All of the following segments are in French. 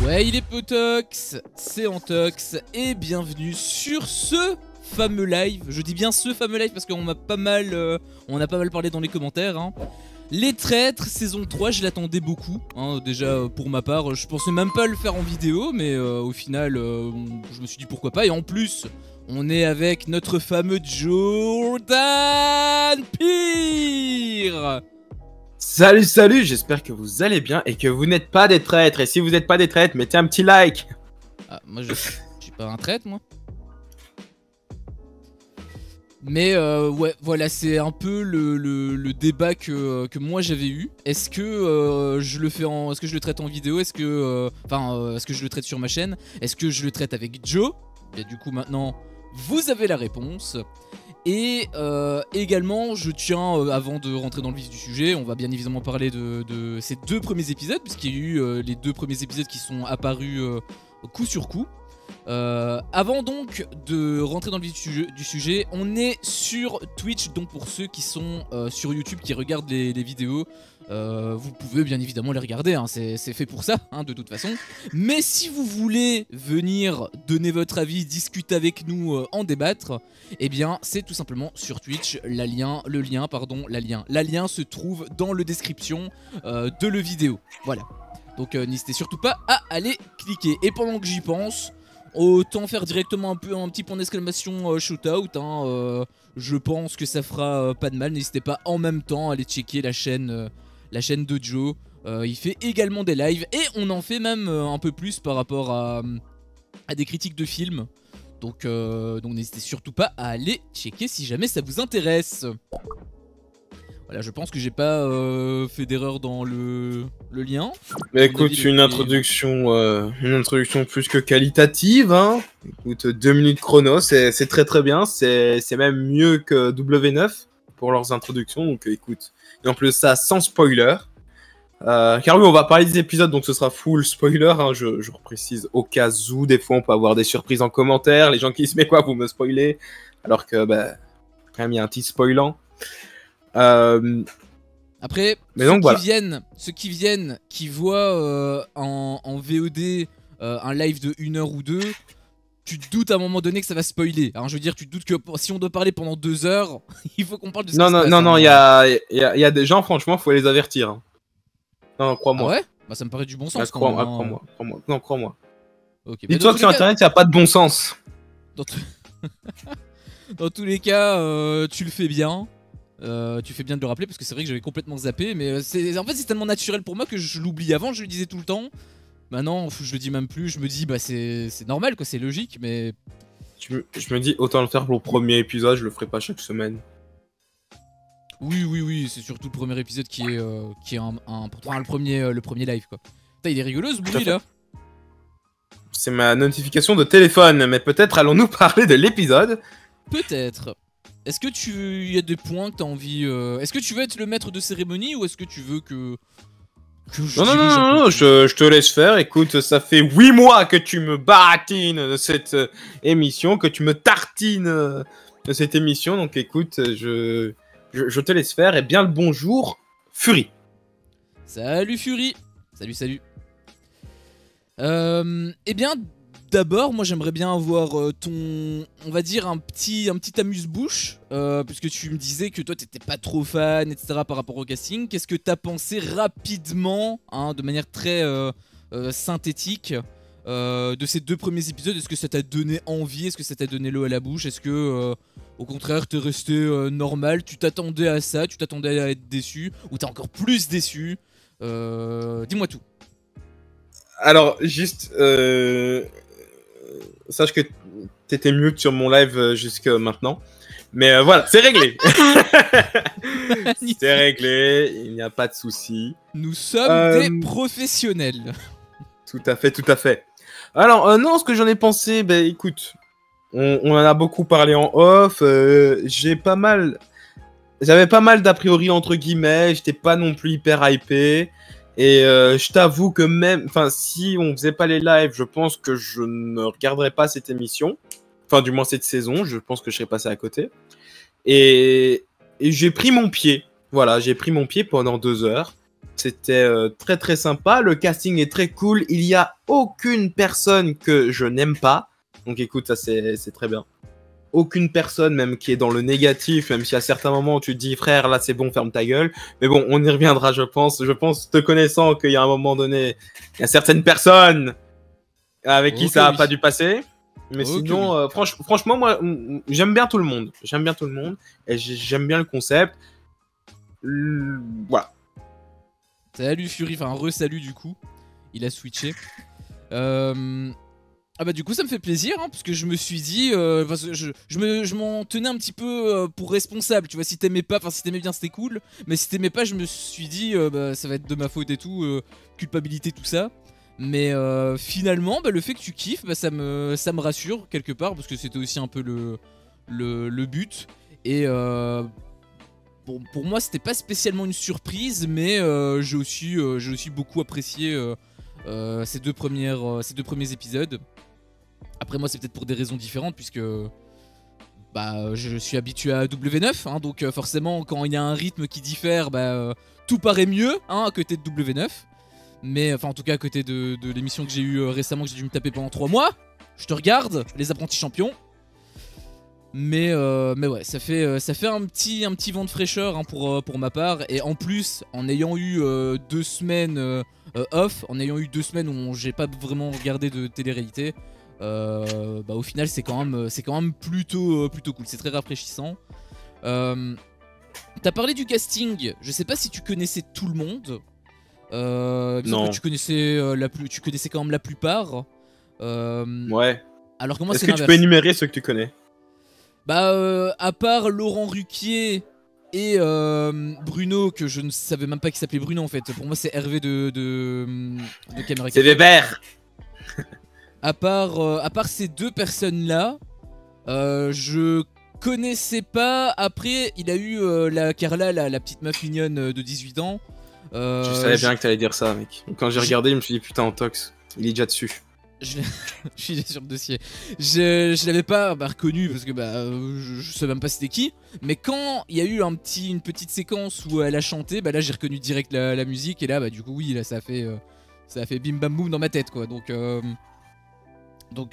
Ouais, il est Potox, c'est Antox, et bienvenue sur ce fameux live. Je dis bien ce fameux live parce qu'on a pas mal parlé dans les commentaires. Hein. Les Traîtres, saison 3, je l'attendais beaucoup. Hein, déjà, pour ma part, je pensais même pas le faire en vidéo, mais au final, je me suis dit pourquoi pas. Et en plus, on est avec notre fameux Jordan Pire. Salut, salut, j'espère que vous allez bien et que vous n'êtes pas des traîtres. Et si vous n'êtes pas des traîtres, mettez un petit like. Ah, moi je suis pas un traître, moi. Mais ouais, voilà, c'est un peu le débat que moi j'avais eu. Est-ce que je le fais est-ce que je le traite en vidéo? Est-ce que est-ce que je le traite sur ma chaîne? Est-ce que je le traite avec Joe? Et du coup maintenant, vous avez la réponse. Et également, je tiens, avant de rentrer dans le vif du sujet, on va bien évidemment parler de ces deux premiers épisodes, puisqu'il y a eu les deux premiers épisodes qui sont apparus coup sur coup. Avant donc de rentrer dans le vif du sujet, on est sur Twitch, donc pour ceux qui sont sur YouTube, qui regardent les vidéos, vous pouvez bien évidemment les regarder, hein, c'est fait pour ça, hein, de toute façon. Mais si vous voulez venir donner votre avis, discuter avec nous, en débattre, eh bien c'est tout simplement sur Twitch. La lien se trouve dans la description de la vidéo. Voilà. Donc n'hésitez surtout pas à aller cliquer. Et pendant que j'y pense, autant faire directement un petit point d'exclamation shootout. Hein, je pense que ça fera pas de mal. N'hésitez pas en même temps à aller checker la chaîne de Joe. Il fait également des lives et on en fait même un peu plus par rapport à des critiques de films. Donc n'hésitez surtout pas à aller checker si jamais ça vous intéresse. Voilà, je pense que j'ai pas fait d'erreur dans le lien. Mais écoute, une introduction plus que qualitative. Hein. Écoute, 2 minutes chrono, c'est très très bien. C'est même mieux que W9 pour leurs introductions. Donc écoute, et en plus ça sans spoiler. Car oui, on va parler des épisodes, donc ce sera full spoiler. Hein, je reprécise au cas où, des fois on peut avoir des surprises en commentaire. Les gens qui se disent mais quoi, vous me spoilez? Alors que bah, quand même il y a un petit spoilant. Après, mais donc, ceux qui viennent, qui voient en VOD un live de 1 heure ou 2, tu te doutes à un moment donné que ça va spoiler. Alors je veux dire, tu te doutes que si on doit parler pendant 2 heures, il faut qu'on parle de ce qui se passe. Non, il y a des gens, franchement, faut les avertir. Hein. Non, crois-moi. Ah ouais? Bah ça me paraît du bon sens. Crois-moi. Non, crois-moi. Okay, dis-toi que sur internet, il n'y a pas de bon sens. Dans tous les cas, tu le fais bien. Tu fais bien de le rappeler parce que c'est vrai que j'avais complètement zappé, mais en fait c'est tellement naturel pour moi que je l'oublie. Avant je le disais tout le temps, maintenant je le dis même plus. Je me dis bah c'est normal quoi, c'est logique, mais je me dis autant le faire pour le premier épisode, je le ferai pas chaque semaine. Oui, c'est surtout le premier épisode qui est important, le premier live quoi. Putain, il est rigolo ce bruit là. C'est ma notification de téléphone, mais peut-être allons-nous parler de l'épisode. Peut-être. Est-ce que il y a des points que t'as envie... Est-ce que tu veux être le maître de cérémonie ou est-ce que tu veux que Non, je te laisse faire. Écoute, ça fait 8 mois que tu me baratines de cette émission, que tu me tartines de cette émission. Donc écoute, je te laisse faire. Et bien le bonjour, Fury. Salut Fury. Salut. Eh bien... D'abord, moi j'aimerais bien avoir on va dire un petit amuse-bouche, puisque tu me disais que toi t'étais pas trop fan, etc. par rapport au casting. Qu'est-ce que t'as pensé rapidement, hein, de manière très synthétique, de ces deux premiers épisodes? Est-ce que ça t'a donné envie? Est-ce que ça t'a donné l'eau à la bouche? Est-ce que au contraire t'es resté normal? Tu t'attendais à ça? Tu t'attendais à être déçu? Ou t'es encore plus déçu? Dis-moi tout. Alors, juste... sache que t'étais mute sur mon live jusque maintenant. Mais voilà, c'est réglé. C'est réglé, il n'y a pas de souci. Nous sommes des professionnels. Tout à fait. Alors, non, ce que j'en ai pensé, bah écoute, on en a beaucoup parlé en off. J'avais pas mal d'a priori entre guillemets, j'étais pas non plus hyper hypé. Et je t'avoue que même, enfin, si on faisait pas les lives, je pense que je ne regarderais pas cette émission. Enfin, du moins cette saison, je pense que je serais passé à côté. Et j'ai pris mon pied. Voilà, j'ai pris mon pied pendant 2 heures. C'était très très sympa. Le casting est très cool. Il y a aucune personne que je n'aime pas. Donc écoute, ça c'est très bien. Aucune personne même qui est dans le négatif, même si à certains moments tu te dis frère là c'est bon, ferme ta gueule. Mais bon, on y reviendra je pense te connaissant qu'il y a un moment donné, il y a certaines personnes avec qui ça a pas dû passer. Mais sinon, franchement moi j'aime bien tout le monde. J'aime bien tout le monde et j'aime bien le concept. Voilà. Salut Fury, enfin re-salut du coup. Il a switché. Ah bah du coup ça me fait plaisir hein, parce que je me suis dit, je m'en tenais un petit peu pour responsable, tu vois, si t'aimais pas, enfin si t'aimais bien c'était cool, mais si t'aimais pas je me suis dit bah, ça va être de ma faute et tout, culpabilité tout ça, mais finalement bah, le fait que tu kiffes, bah, ça me rassure quelque part parce que c'était aussi un peu le but, et bon, pour moi c'était pas spécialement une surprise, mais j'ai aussi beaucoup apprécié ces deux premiers épisodes. Après moi c'est peut-être pour des raisons différentes puisque bah, je suis habitué à W9 hein, donc forcément quand il y a un rythme qui diffère bah, tout paraît mieux hein, à côté de W9. Mais enfin en tout cas à côté de l'émission que j'ai eue récemment, que j'ai dû me taper pendant 3 mois. Je te regarde, les apprentis champions. Mais ouais, ça fait un petit vent de fraîcheur hein, pour ma part. Et en plus, en ayant eu 2 semaines off, en ayant eu 2 semaines où j'ai pas vraiment regardé de télé-réalité, bah, au final c'est quand même plutôt cool, c'est très rafraîchissant. T'as parlé du casting, je sais pas si tu connaissais tout le monde. Non. Que tu connaissais quand même la plupart. Ouais. Alors que moi est-ce que tu peux énumérer ceux que tu connais? Bah à part Laurent Ruquier et Bruno, que je ne savais même pas qu'il s'appelait Bruno en fait. Pour moi c'est Hervé de Caméra. C'est Weber. À part ces deux personnes là, je connaissais pas. Après il a eu la Carla, la petite meuf mignonne de 18 ans. Je savais bien que t'allais dire ça mec. Quand j'ai regardé je me suis dit putain Antox, il est déjà dessus. Je suis sur le dossier. Je l'avais pas reconnu parce que bah, je savais même pas c'était qui. Mais quand il y a eu une petite séquence où elle a chanté, bah là j'ai reconnu direct la musique. Et là bah du coup oui, là ça a fait bim bam boum dans ma tête quoi. Donc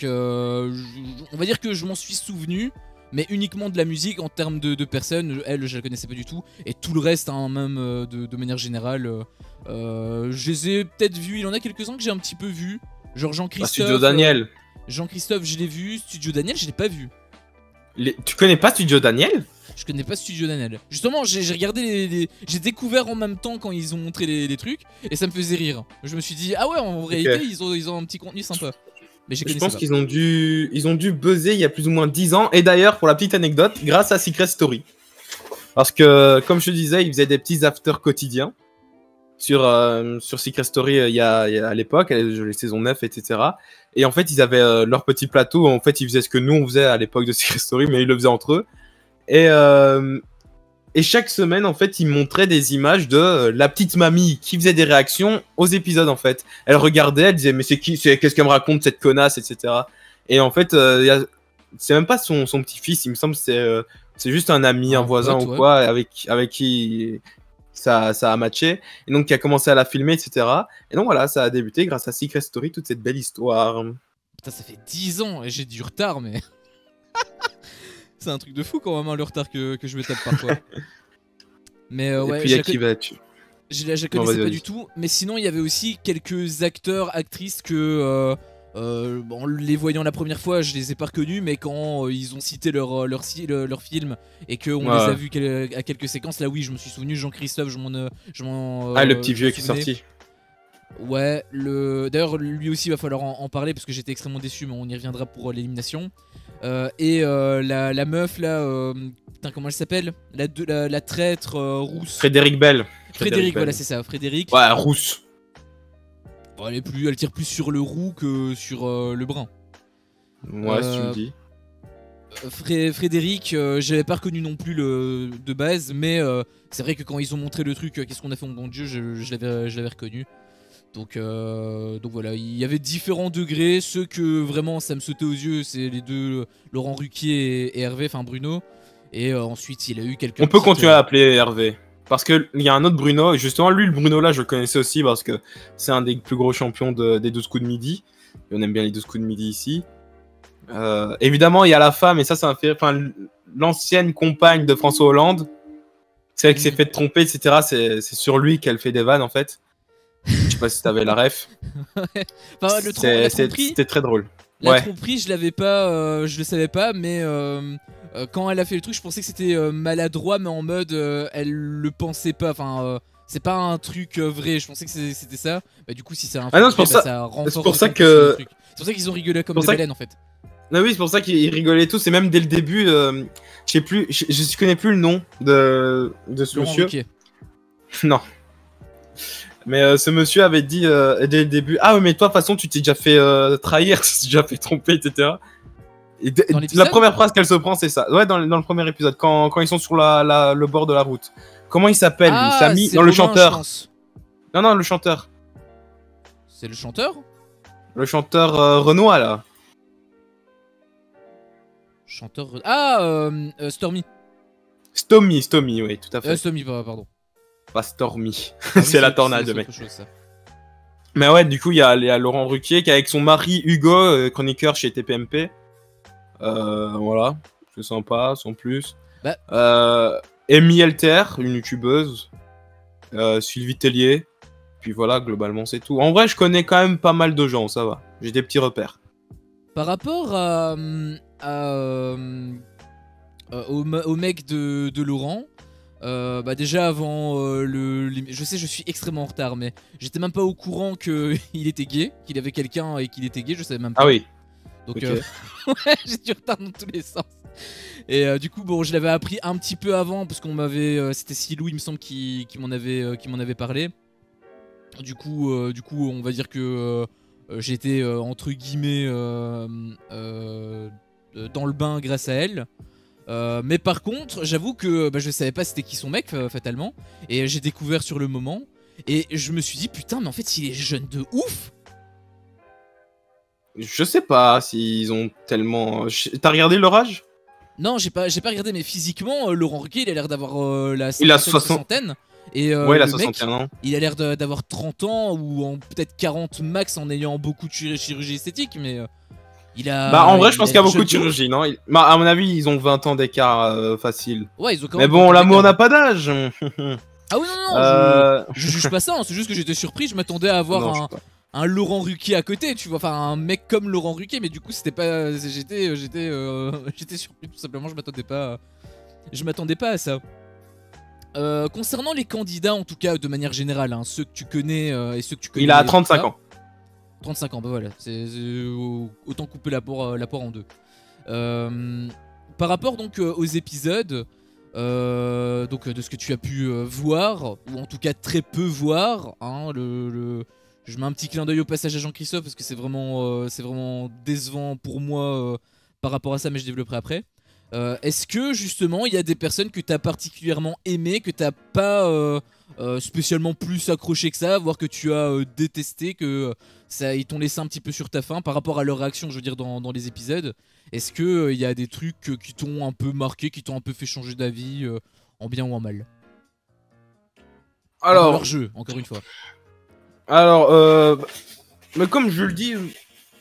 on va dire que je m'en suis souvenu, mais uniquement de la musique. En termes de personnes, elle je la connaissais pas du tout. Et tout le reste hein, même de manière générale, je les ai peut-être vus. Il y en a quelques-uns que j'ai un petit peu vus. Genre Jean-Christophe. Studio Daniel. Jean-Christophe, je l'ai vu. Studio Daniel, je l'ai pas vu. Tu connais pas Studio Daniel? Je connais pas Studio Daniel. Justement, j'ai regardé j'ai découvert en même temps quand ils ont montré les trucs et ça me faisait rire. Je me suis dit ah ouais, en réalité ils ont un petit contenu sympa. Mais je pense qu'ils ont dû buzzer il y a plus ou moins 10 ans. Et d'ailleurs, pour la petite anecdote, grâce à Secret Story. Parce que, comme je te disais, ils faisaient des petits afters quotidiens sur Secret Story à l'époque, les saisons 9, etc. Et en fait, ils avaient leur petit plateau. En fait, ils faisaient ce que nous, on faisait à l'époque de Secret Story, mais ils le faisaient entre eux. Et chaque semaine, en fait, ils montraient des images de la petite mamie qui faisait des réactions aux épisodes, en fait. Elle regardait, elle disait, mais qu'est-ce qu'elle me raconte, cette connasse, etc. Et en fait, c'est même pas son petit-fils, il me semble, c'est juste un ami, un voisin ou quoi, avec qui ça a matché. Et donc, qui a commencé à la filmer, etc. Et donc, voilà, ça a débuté grâce à Secret Story, toute cette belle histoire. Putain, ça fait 10 ans et j'ai du retard, mais... C'est un truc de fou quand même hein, le retard que je me tape parfois. Mais ouais, et puis il y a qui va dessus. Je la connaissais pas du tout. Mais sinon il y avait aussi quelques acteurs, actrices que bon, les voyant la première fois je les ai pas reconnus. Mais quand ils ont cité leur film et qu'on les a vus à quelques séquences, là oui je me suis souvenu. Jean-Christophe, le petit vieux qui est sorti. Ouais, d'ailleurs lui aussi il va falloir en parler parce que j'étais extrêmement déçu, mais on y reviendra pour l'élimination. Et la meuf là, putain comment elle s'appelle, la traître rousse. Frédéric Bell. Frédéric, voilà c'est ça, Frédéric. Ouais, rousse. Bon, elle tire plus sur le roux que sur le brun. Ouais, si tu me dis. Frédéric, j'avais pas reconnu non plus de base, mais c'est vrai que quand ils ont montré le truc, qu'est-ce qu'on a fait mon bon Dieu, je l'avais reconnu. Donc voilà, il y avait différents degrés. Ceux que vraiment ça me sautait aux yeux, c'est les deux, Laurent Ruquier et Hervé, enfin Bruno. Et ensuite il a eu quelques... On peut continuer à appeler Hervé. Parce qu'il y a un autre Bruno, et justement, lui, le Bruno là, je le connaissais aussi parce que c'est un des plus gros champions des 12 coups de midi. Et on aime bien les 12 coups de midi ici. Évidemment, il y a la femme, et ça m'a fait. Enfin, l'ancienne compagne de François Hollande, celle qui s'est fait tromper, etc. C'est sur lui qu'elle fait des vannes en fait. Je sais pas si t'avais la ref. Ouais. Enfin, C'était très drôle. La tromperie, je l'avais pas, je le savais pas, mais quand elle a fait le truc, je pensais que c'était maladroit, mais en mode elle le pensait pas. Enfin, c'est pas un truc vrai. Je pensais que c'était ça. Bah du coup, si c'est un non, c'est pour ça. Ça renforce c'est pour ça que. C'est pour ça qu'ils ont rigolé comme des baleines en fait. Non, oui, c'est pour ça qu'ils rigolaient tous. Et même dès le début, je sais plus, je connais plus le nom de ce Laurent monsieur. Ruquier. Non. Mais ce monsieur avait dit dès le début, ah ouais, mais toi de toute façon tu t'es déjà fait trahir, tu t'es déjà fait tromper, etc. Et la première phrase qu'elle se prend, c'est ça. Ouais, dans le premier épisode, quand ils sont sur le bord de la route. Comment il s'appelle lui, Samy? Non, le chanteur. Non, le chanteur. C'est le chanteur? Le chanteur Renoir là. Chanteur. Ah, Stormy. Stomy, oui, tout à fait. Stormy, pardon. Pas Stormy. Ah, c'est la tornade, mec. Mais ouais, du coup, il y a Laurent Ruquier qui est avec son mari Hugo, chroniqueur chez TPMP. Voilà, c'est sympa, sans plus. Bah. Amy Elter, une youtubeuse. Sylvie Tellier. Puis voilà, globalement, c'est tout. En vrai, je connais quand même pas mal de gens, ça va. J'ai des petits repères. Par rapport au mec de Laurent, bah déjà avant je sais, je suis extrêmement en retard, mais j'étais même pas au courant qu'il était gay, qu'il avait quelqu'un et qu'il était gay, je savais même pas. Ah oui. Donc okay. Ouais, j'ai du retard dans tous les sens. Et du coup, bon, je l'avais appris un petit peu avant parce qu'on m'avait, c'était Silou, il me semble, qui m'en avait parlé. Du coup, on va dire que j'étais entre guillemets dans le bain grâce à elle. Mais par contre, j'avoue que je savais pas c'était qui son mec fatalement, et j'ai découvert sur le moment, et je me suis dit putain, mais en fait il est jeune de ouf. Je sais pas s'ils ont tellement. T'as regardé leur âge? Non, j'ai pas regardé, mais physiquement, Laurent Ruquier, il a l'air d'avoir la soixantaine. Et ouais, il a le 61 mec, ans. Il a l'air d'avoir 30 ans ou peut-être 40 max en ayant beaucoup de chirurgie esthétique, mais il a. Bah, en vrai, je pense qu'il y a beaucoup de chirurgie, non? Bah, à mon avis, ils ont 20 ans d'écart facile. Ouais, ils ont quand même. Mais bon, l'amour n'a pas d'âge. Ah oui, non, je juge pas ça, hein, c'est juste que j'étais surpris, je m'attendais à avoir un Laurent Ruquier à côté, tu vois, enfin un mec comme Laurent Ruquier, mais du coup c'était pas, j'étais surpris tout simplement, je m'attendais pas à ça. Concernant les candidats, en tout cas de manière générale, hein, ceux que tu connais et ceux que tu connais. Il a 35 ans. 35 ans, bah voilà, c'est autant couper la poire en deux. Par rapport donc aux épisodes, donc de ce que tu as pu voir, ou en tout cas très peu voir, hein, je mets un petit clin d'œil au passage à Jean-Christophe parce que c'est vraiment décevant pour moi par rapport à ça, mais je développerai après. Est-ce que justement il y a des personnes que tu as particulièrement aimées, que tu n'as pas spécialement plus accroché que ça, voire que tu as détesté, que ils t'ont laissé un petit peu sur ta faim par rapport à leur réaction, je veux dire, dans les épisodes? Est-ce que il y a des trucs qui t'ont un peu marqué, qui t'ont un peu fait changer d'avis, en bien ou en mal? Alors, dans leur jeu, encore une fois. Alors, mais comme je le dis,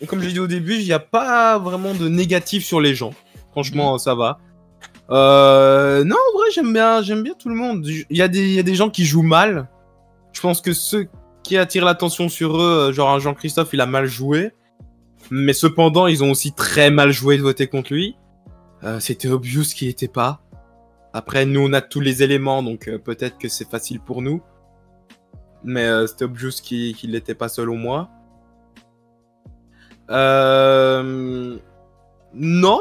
comme j'ai dit au début, il n'y a pas vraiment de négatif sur les gens. Franchement, ça va. Non, en vrai, j'aime bien tout le monde. Il y a des gens qui jouent mal. Je pense que ceux qui attirent l'attention sur eux, genre un Jean-Christophe, il a mal joué. Mais cependant, ils ont aussi très mal joué de voter contre lui. C'était obvious qu'il était pas. Après, nous, on a tous les éléments, donc peut-être que c'est facile pour nous. Mais c'était obvious qu'il n'était pas selon moi. Non,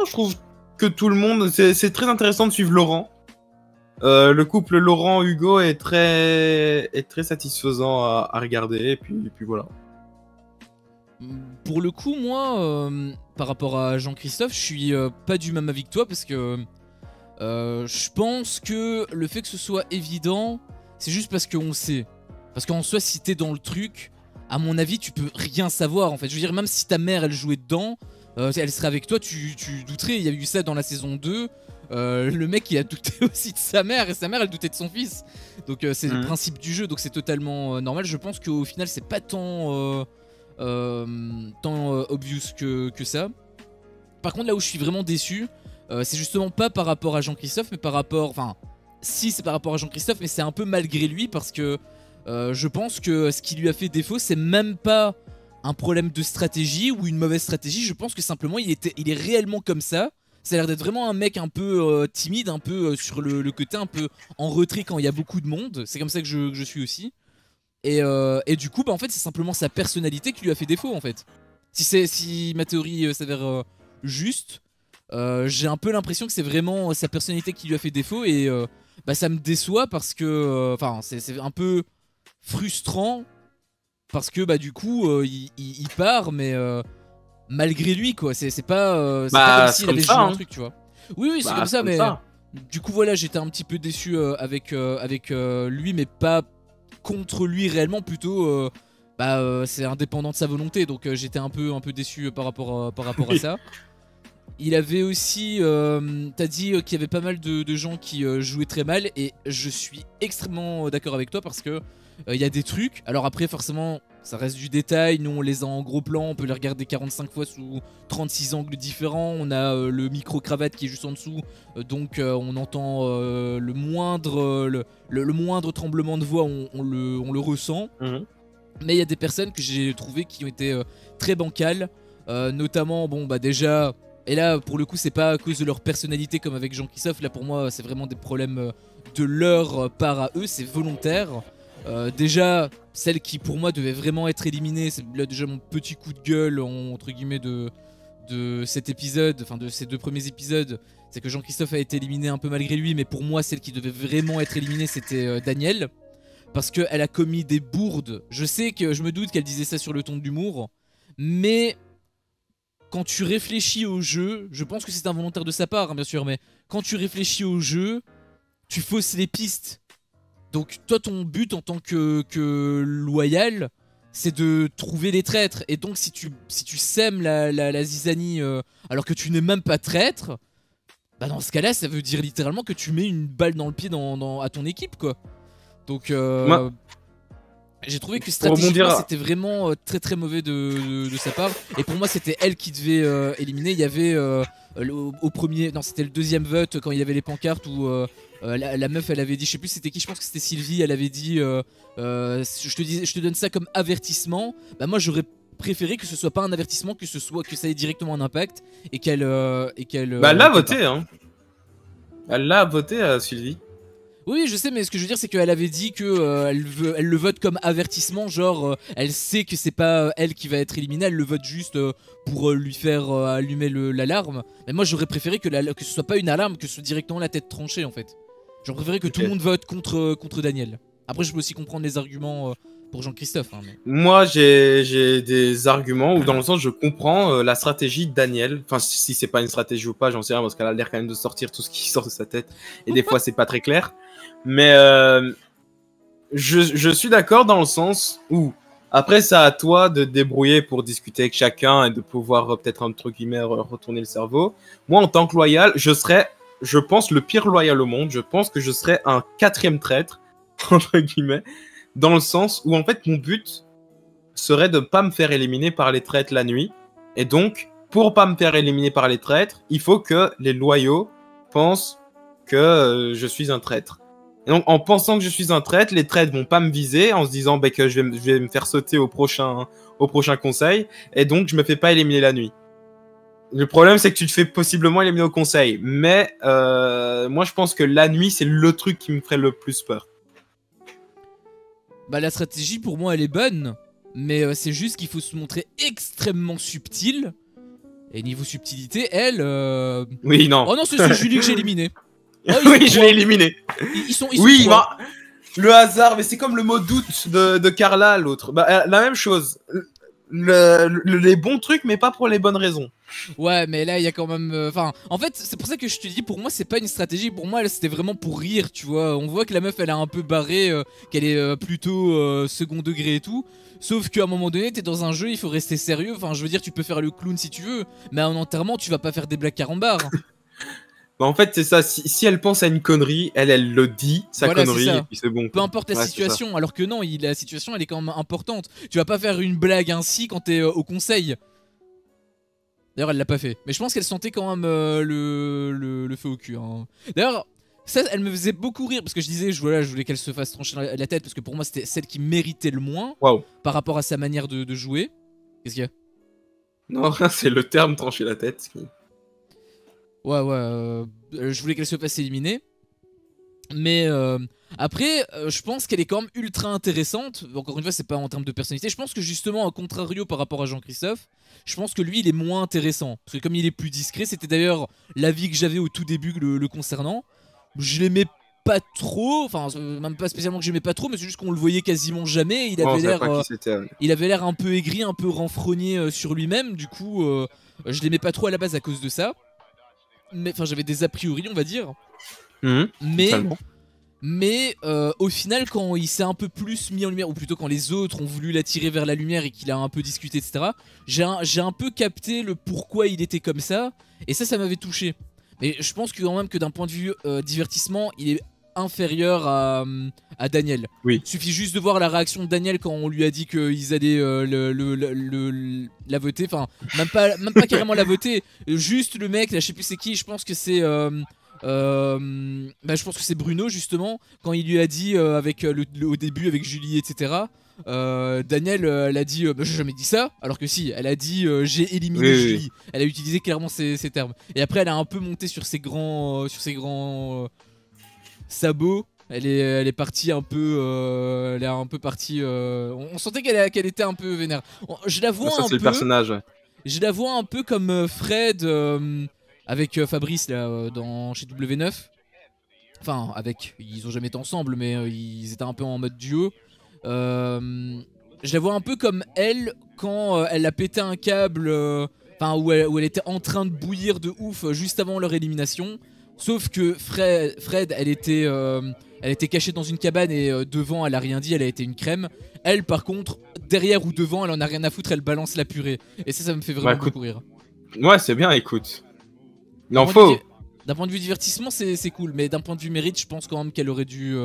je trouve que tout le monde... C'est très intéressant de suivre Laurent. Le couple Laurent-Hugo est très satisfaisant à regarder. Et puis voilà. Pour le coup, moi, par rapport à Jean-Christophe, je suis pas du même avis que toi parce que je pense que le fait que ce soit évident, c'est juste parce qu'on sait. Parce qu'en soi, si t'es dans le truc, à mon avis, tu peux rien savoir en fait. Je veux dire, même si ta mère elle jouait dedans, elle serait avec toi, tu douterais. Il y a eu ça dans la saison 2. Le mec il a douté aussi de sa mère et sa mère elle doutait de son fils. Donc c'est le principe du jeu, donc c'est totalement normal. Je pense qu'au final c'est pas tant obvious que ça. Par contre là où je suis vraiment déçu, c'est justement pas par rapport à Jean-Christophe, mais par rapport... Enfin, si c'est par rapport à Jean-Christophe, mais c'est un peu malgré lui parce que je pense que ce qui lui a fait défaut, c'est même pas un problème de stratégie ou une mauvaise stratégie. Je pense que simplement il est réellement comme ça. Ça a l'air d'être vraiment un mec un peu timide, un peu sur le côté un peu en retrait quand il y a beaucoup de monde. C'est comme ça que je suis aussi. Et du coup, bah, en fait, c'est simplement sa personnalité qui lui a fait défaut en fait. Si ma théorie s'avère juste, j'ai un peu l'impression que c'est vraiment sa personnalité qui lui a fait défaut et bah, ça me déçoit parce que enfin c'est un peu frustrant parce que bah du coup il part mais malgré lui quoi, c'est pas comme s'il avait joué un truc, tu vois. Oui c'est comme ça mais du coup voilà, j'étais un petit peu déçu avec lui mais pas contre lui réellement, plutôt c'est indépendant de sa volonté, donc j'étais un peu déçu par rapport à ça. Il avait aussi, t'as dit qu'il y avait pas mal de gens qui jouaient très mal et je suis extrêmement d'accord avec toi parce que il y a des trucs, alors après forcément ça reste du détail, nous on les a en gros plan, on peut les regarder 45 fois sous 36 angles différents, on a le micro-cravate qui est juste en dessous, donc on entend le moindre tremblement de voix, on le ressent. Mais il y a des personnes que j'ai trouvées qui ont été très bancales, notamment, bon bah déjà... Et là, pour le coup, c'est pas à cause de leur personnalité comme avec Jean-Christophe. Là, pour moi, c'est vraiment des problèmes de leur part à eux. C'est volontaire. Déjà, celle qui, pour moi, devait vraiment être éliminée, c'est là déjà mon petit coup de gueule, entre guillemets, de cet épisode, enfin de ces 2 premiers épisodes. C'est que Jean-Christophe a été éliminé un peu malgré lui. Mais pour moi, celle qui devait vraiment être éliminée, c'était Danielle. Parce qu'elle a commis des bourdes. Je sais que je me doute qu'elle disait ça sur le ton de l'humour. Mais... quand tu réfléchis au jeu, je pense que c'est involontaire de sa part, hein, bien sûr, mais quand tu réfléchis au jeu, tu fausses les pistes. Donc toi, ton but en tant que loyal, c'est de trouver les traîtres. Et donc si tu sèmes la zizanie alors que tu n'es même pas traître, bah dans ce cas-là, ça veut dire littéralement que tu mets une balle dans le pied à ton équipe, quoi. Donc... j'ai trouvé que stratégiquement c'était vraiment très très mauvais de sa part. Et pour moi c'était elle qui devait éliminer. Il y avait au premier, non c'était le deuxième vote quand il y avait les pancartes où la meuf elle avait dit, je sais plus c'était qui, je pense que c'était Sylvie, elle avait dit je te donne ça comme avertissement. Bah moi j'aurais préféré que ce soit pas un avertissement, que ça ait directement un impact et qu'elle bah elle l'a voté hein. Elle l'a voté Sylvie. Oui, je sais, mais ce que je veux dire, c'est qu'elle avait dit que elle le vote comme avertissement, genre elle sait que c'est pas elle qui va être éliminée, elle le vote juste pour lui faire allumer l'alarme. Mais moi, j'aurais préféré que ce soit pas une alarme, que ce soit directement la tête tranchée en fait. J'aurais préféré que tout le monde vote contre Daniel. Après, je peux aussi comprendre les arguments pour Jean-Christophe. Hein, mais... Moi, j'ai des arguments où, dans le sens, je comprends la stratégie de Daniel. Enfin, si c'est pas une stratégie ou pas, j'en sais rien, parce qu'elle a l'air quand même de sortir tout ce qui sort de sa tête. Et des fois, c'est pas très clair. Mais je suis d'accord dans le sens où, après, c'est à toi de te débrouiller pour discuter avec chacun et de pouvoir peut-être, entre guillemets, retourner le cerveau. Moi, en tant que loyal, je pense, le pire loyal au monde. Je pense que je serais un 4e traître, entre guillemets, dans le sens où, en fait, mon but serait de pas me faire éliminer par les traîtres la nuit. Et donc, pour pas me faire éliminer par les traîtres, il faut que les loyaux pensent que je suis un traître. Et donc, en pensant que je suis un traître, les traîtres vont pas me viser en se disant bah, que je vais me faire sauter au prochain conseil. Et donc, je me fais pas éliminer la nuit. Le problème, c'est que tu te fais possiblement éliminer au conseil. Mais moi, je pense que la nuit, c'est le truc qui me ferait le plus peur. Bah, la stratégie, pour moi, elle est bonne. Mais c'est juste qu'il faut se montrer extrêmement subtil. Et niveau subtilité, elle... Oui, non. Oh non, c'est Julie que j'ai éliminé. Oh, oui, je l'ai éliminé. Ils sont oui, bah, le hasard, mais c'est comme le mot doute de Carla, l'autre. Bah, la même chose. Les bons trucs, mais pas pour les bonnes raisons. Ouais, mais là, il y a quand même... Enfin, en fait, c'est pour ça que je te dis, pour moi, c'est pas une stratégie. Pour moi, c'était vraiment pour rire, tu vois. On voit que la meuf, elle a un peu barré, qu'elle est plutôt second degré et tout. Sauf qu'à un moment donné, t'es dans un jeu, il faut rester sérieux. Enfin, je veux dire, tu peux faire le clown si tu veux. Mais en enterrement, tu vas pas faire des blagues carambars. Bah, en fait, c'est ça. Si elle pense à une connerie, elle le dit, sa Voilà, connerie, c'est ça. et puis c'est bon. Peu importe la Ouais, situation, alors que non, la situation elle est quand même importante. Tu vas pas faire une blague ainsi quand t'es au conseil. D'ailleurs, elle l'a pas fait. Mais je pense qu'elle sentait quand même le feu au cul. Hein. D'ailleurs, ça, elle me faisait beaucoup rire parce que je disais, je voulais qu'elle se fasse trancher la tête parce que pour moi, c'était celle qui méritait le moins Waouh. par rapport à sa manière de jouer. Qu'est-ce qu'il y a? Non, c'est le terme trancher la tête. Ouais, je voulais qu'elle se fasse éliminer. Mais après, je pense qu'elle est quand même ultra intéressante. Encore une fois, c'est pas en termes de personnalité. Je pense que justement, au contrario par rapport à Jean-Christophe, je pense que lui, il est moins intéressant. Parce que comme il est plus discret, c'était d'ailleurs l'avis que j'avais au tout début le concernant. Je l'aimais pas trop, enfin même pas spécialement que j'aimais pas trop, mais c'est juste qu'on le voyait quasiment jamais. Il avait l'air un peu aigri, un peu renfrogné sur lui-même. Du coup, je l'aimais pas trop à la base à cause de ça. Mais enfin, j'avais des a priori, on va dire. Mais au final, quand il s'est un peu plus mis en lumière, ou plutôt quand les autres ont voulu l'attirer vers la lumière et qu'il a un peu discuté, etc., j'ai un peu capté le pourquoi il était comme ça, et ça m'avait touché. Mais je pense que quand même que d'un point de vue divertissement, il est inférieur à Daniel. Oui. Il suffit juste de voir la réaction de Daniel quand on lui a dit qu'ils allaient la voter, enfin même pas carrément la voter, juste le mec, là je sais plus c'est qui, je pense que c'est... je pense que c'est Bruno justement quand il lui a dit avec au début avec Julie etc. Daniel elle a dit j'ai jamais dit ça, alors que si elle a dit j'ai éliminé Julie. Elle a utilisé clairement ces termes et après elle a un peu monté sur ses grands sabots. Elle est partie un peu elle est un peu partie on sentait qu'elle était un peu vénère. Je la vois le personnage. Je la vois un peu comme Fred avec Fabrice là chez W9. Enfin avec, ils ont jamais été ensemble mais ils étaient un peu en mode duo. Je la vois un peu comme elle quand elle a pété un câble, enfin où elle était en train de bouillir de ouf juste avant leur élimination. Sauf que Fred elle était cachée dans une cabane et devant elle a rien dit, elle a été une crème. Elle par contre, derrière ou devant elle en a rien à foutre, elle balance la purée. Et ça me fait vraiment beaucoup rire. Ouais c'est bien, écoute. D'un point de vue divertissement c'est cool, mais d'un point de vue mérite je pense quand même qu'elle aurait dû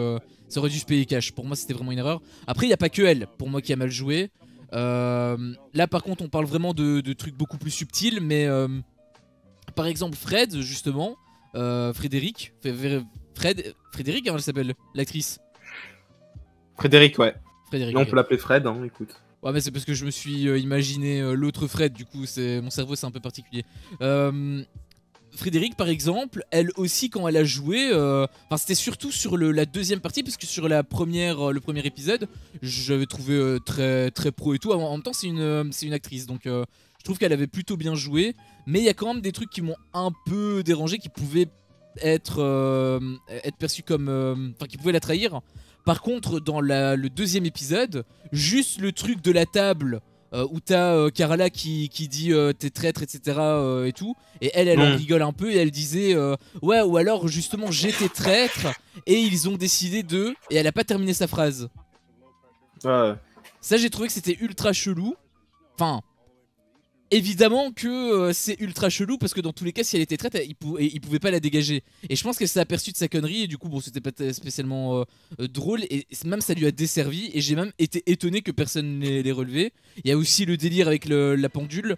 ça aurait dû se payer cash. Pour moi c'était vraiment une erreur. Après il n'y a pas que elle pour moi qui a mal joué. Là par contre on parle vraiment de trucs beaucoup plus subtils. Mais par exemple Fred justement, Frédéric, Frédéric elle s'appelle l'actrice. Frédéric ouais. Frédéric, là on peut l'appeler Fred hein, écoute. Ouais mais c'est parce que je me suis imaginé l'autre Fred, du coup mon cerveau c'est un peu particulier. Frédéric par exemple, elle aussi quand elle a joué, c'était surtout sur la deuxième partie, parce que sur le premier épisode, j'avais trouvé très, très pro et tout. En même temps c'est une actrice, donc je trouve qu'elle avait plutôt bien joué. Mais il y a quand même des trucs qui m'ont un peu dérangé, qui pouvaient être perçus comme... qui pouvaient la trahir. Par contre dans le deuxième épisode, juste le truc de la table... où t'as Carla qui dit t'es traître etc et tout, et elle en rigole un peu et elle disait ouais, ou alors justement j'étais traître et ils ont décidé de, et elle a pas terminé sa phrase. Ça j'ai trouvé que c'était ultra chelou. Enfin évidemment que c'est ultra chelou, parce que dans tous les cas si elle était traître il pouvait pas la dégager, et je pense qu'elle s'est aperçue de sa connerie et du coup bon c'était pas spécialement drôle, et même ça lui a desservi, et j'ai même été étonné que personne l'ait relevé. Il y a aussi le délire avec la pendule.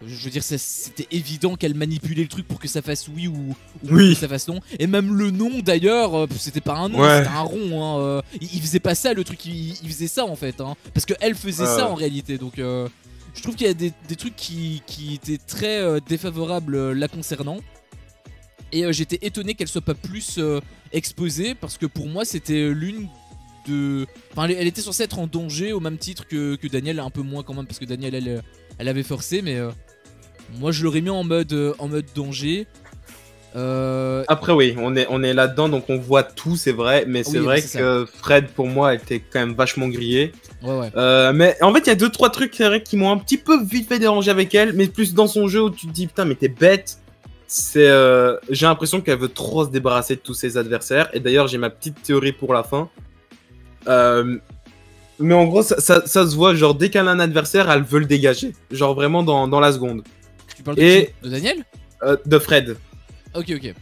Je veux dire c'était évident qu'elle manipulait le truc pour que ça fasse oui ou que ça fasse non, et même le nom d'ailleurs c'était pas un nom, c'était un rond hein. Il faisait pas ça le truc, il faisait ça en fait hein, parce que elle faisait ça en réalité, donc je trouve qu'il y a des trucs qui étaient très défavorables la concernant. Et j'étais étonné qu'elle soit pas plus exposée, parce que pour moi c'était l'une de... Enfin elle était censée être en danger au même titre que Daniel, un peu moins quand même, parce que Daniel elle avait forcé, mais moi je l'aurais mis en mode danger. Après oui, on est là-dedans, donc on voit tout, c'est vrai, mais c'est vrai que Fred pour moi était quand même vachement grillé. Mais en fait il y a 2-3 trucs qui m'ont un petit peu vite fait déranger avec elle, mais plus dans son jeu où tu te dis putain mais t'es bête. J'ai l'impression qu'elle veut trop se débarrasser de tous ses adversaires, et d'ailleurs j'ai ma petite théorie pour la fin. Mais en gros ça se voit, genre dès qu'elle a un adversaire elle veut le dégager, genre vraiment dans la seconde. Tu parles de Daniel? De Fred. Ok.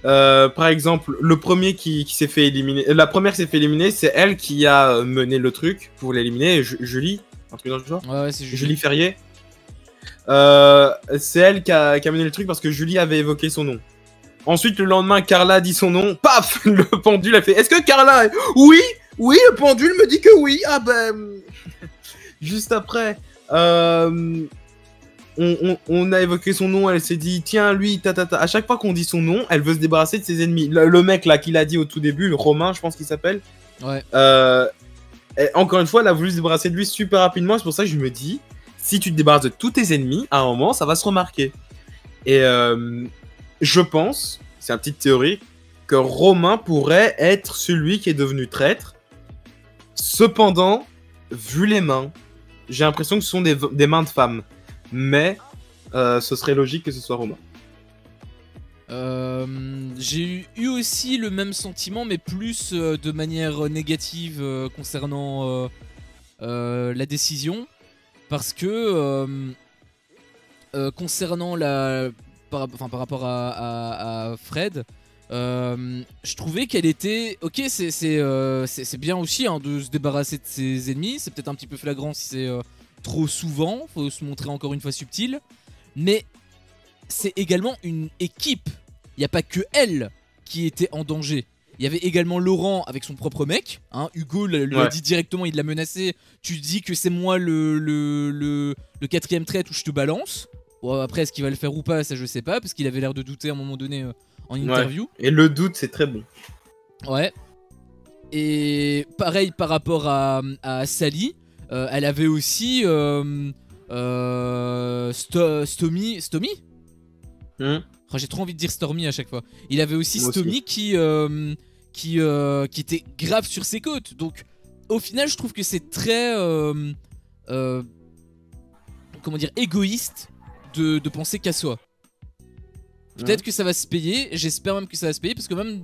Par exemple, le premier qui s'est fait éliminer, la première qui s'est fait éliminer, c'est elle qui a mené le truc pour l'éliminer. Julie, un truc dans le genre. Ouais, c'est Julie Ferrier. C'est elle qui a mené le truc parce que Julie avait évoqué son nom. Ensuite, le lendemain, Carla dit son nom. Paf, le pendule a fait. Est-ce que Carla... Oui, oui, le pendule me dit que oui. Ah ben... Juste après, on a évoqué son nom, elle s'est dit, tiens, lui, À chaque fois qu'on dit son nom, elle veut se débarrasser de ses ennemis. Le mec, là, qui l'a dit au tout début, le Romain, je pense qu'il s'appelle. Ouais. Encore une fois, elle a voulu se débarrasser de lui super rapidement. C'est pour ça que je me dis, si tu te débarrasses de tous tes ennemis, à un moment, ça va se remarquer. Et je pense, c'est une petite théorie, que Romain pourrait être celui qui est devenu traître. Cependant, vu les mains, j'ai l'impression que ce sont des mains de femmes. Mais ce serait logique que ce soit Romain. J'ai eu aussi le même sentiment, mais plus de manière négative concernant la décision. Parce que concernant par rapport à Fred, je trouvais qu'elle était... Ok, c'est bien aussi hein, de se débarrasser de ses ennemis. C'est peut-être un petit peu flagrant si c'est trop souvent. Faut se montrer encore une fois subtil. Mais c'est également une équipe. Il n'y a pas que elle qui était en danger. Il y avait également Laurent avec son propre mec. Hein. Hugo lui a dit directement, il l'a menacé. Tu dis que c'est moi le quatrième trait où je te balance. Bon, après, est-ce qu'il va le faire ou pas, ça je sais pas. Parce qu'il avait l'air de douter à un moment donné en interview. Ouais. Et le doute, c'est très bon. Ouais. Et pareil par rapport à Sally. Elle avait aussi Stomy. Oh, j'ai trop envie de dire Stormy à chaque fois. Il avait aussi Stomy qui était grave sur ses côtes. Donc au final je trouve que c'est très comment dire, égoïste de penser qu'à soi. Peut-être que ça va se payer. J'espère même que ça va se payer. Parce que même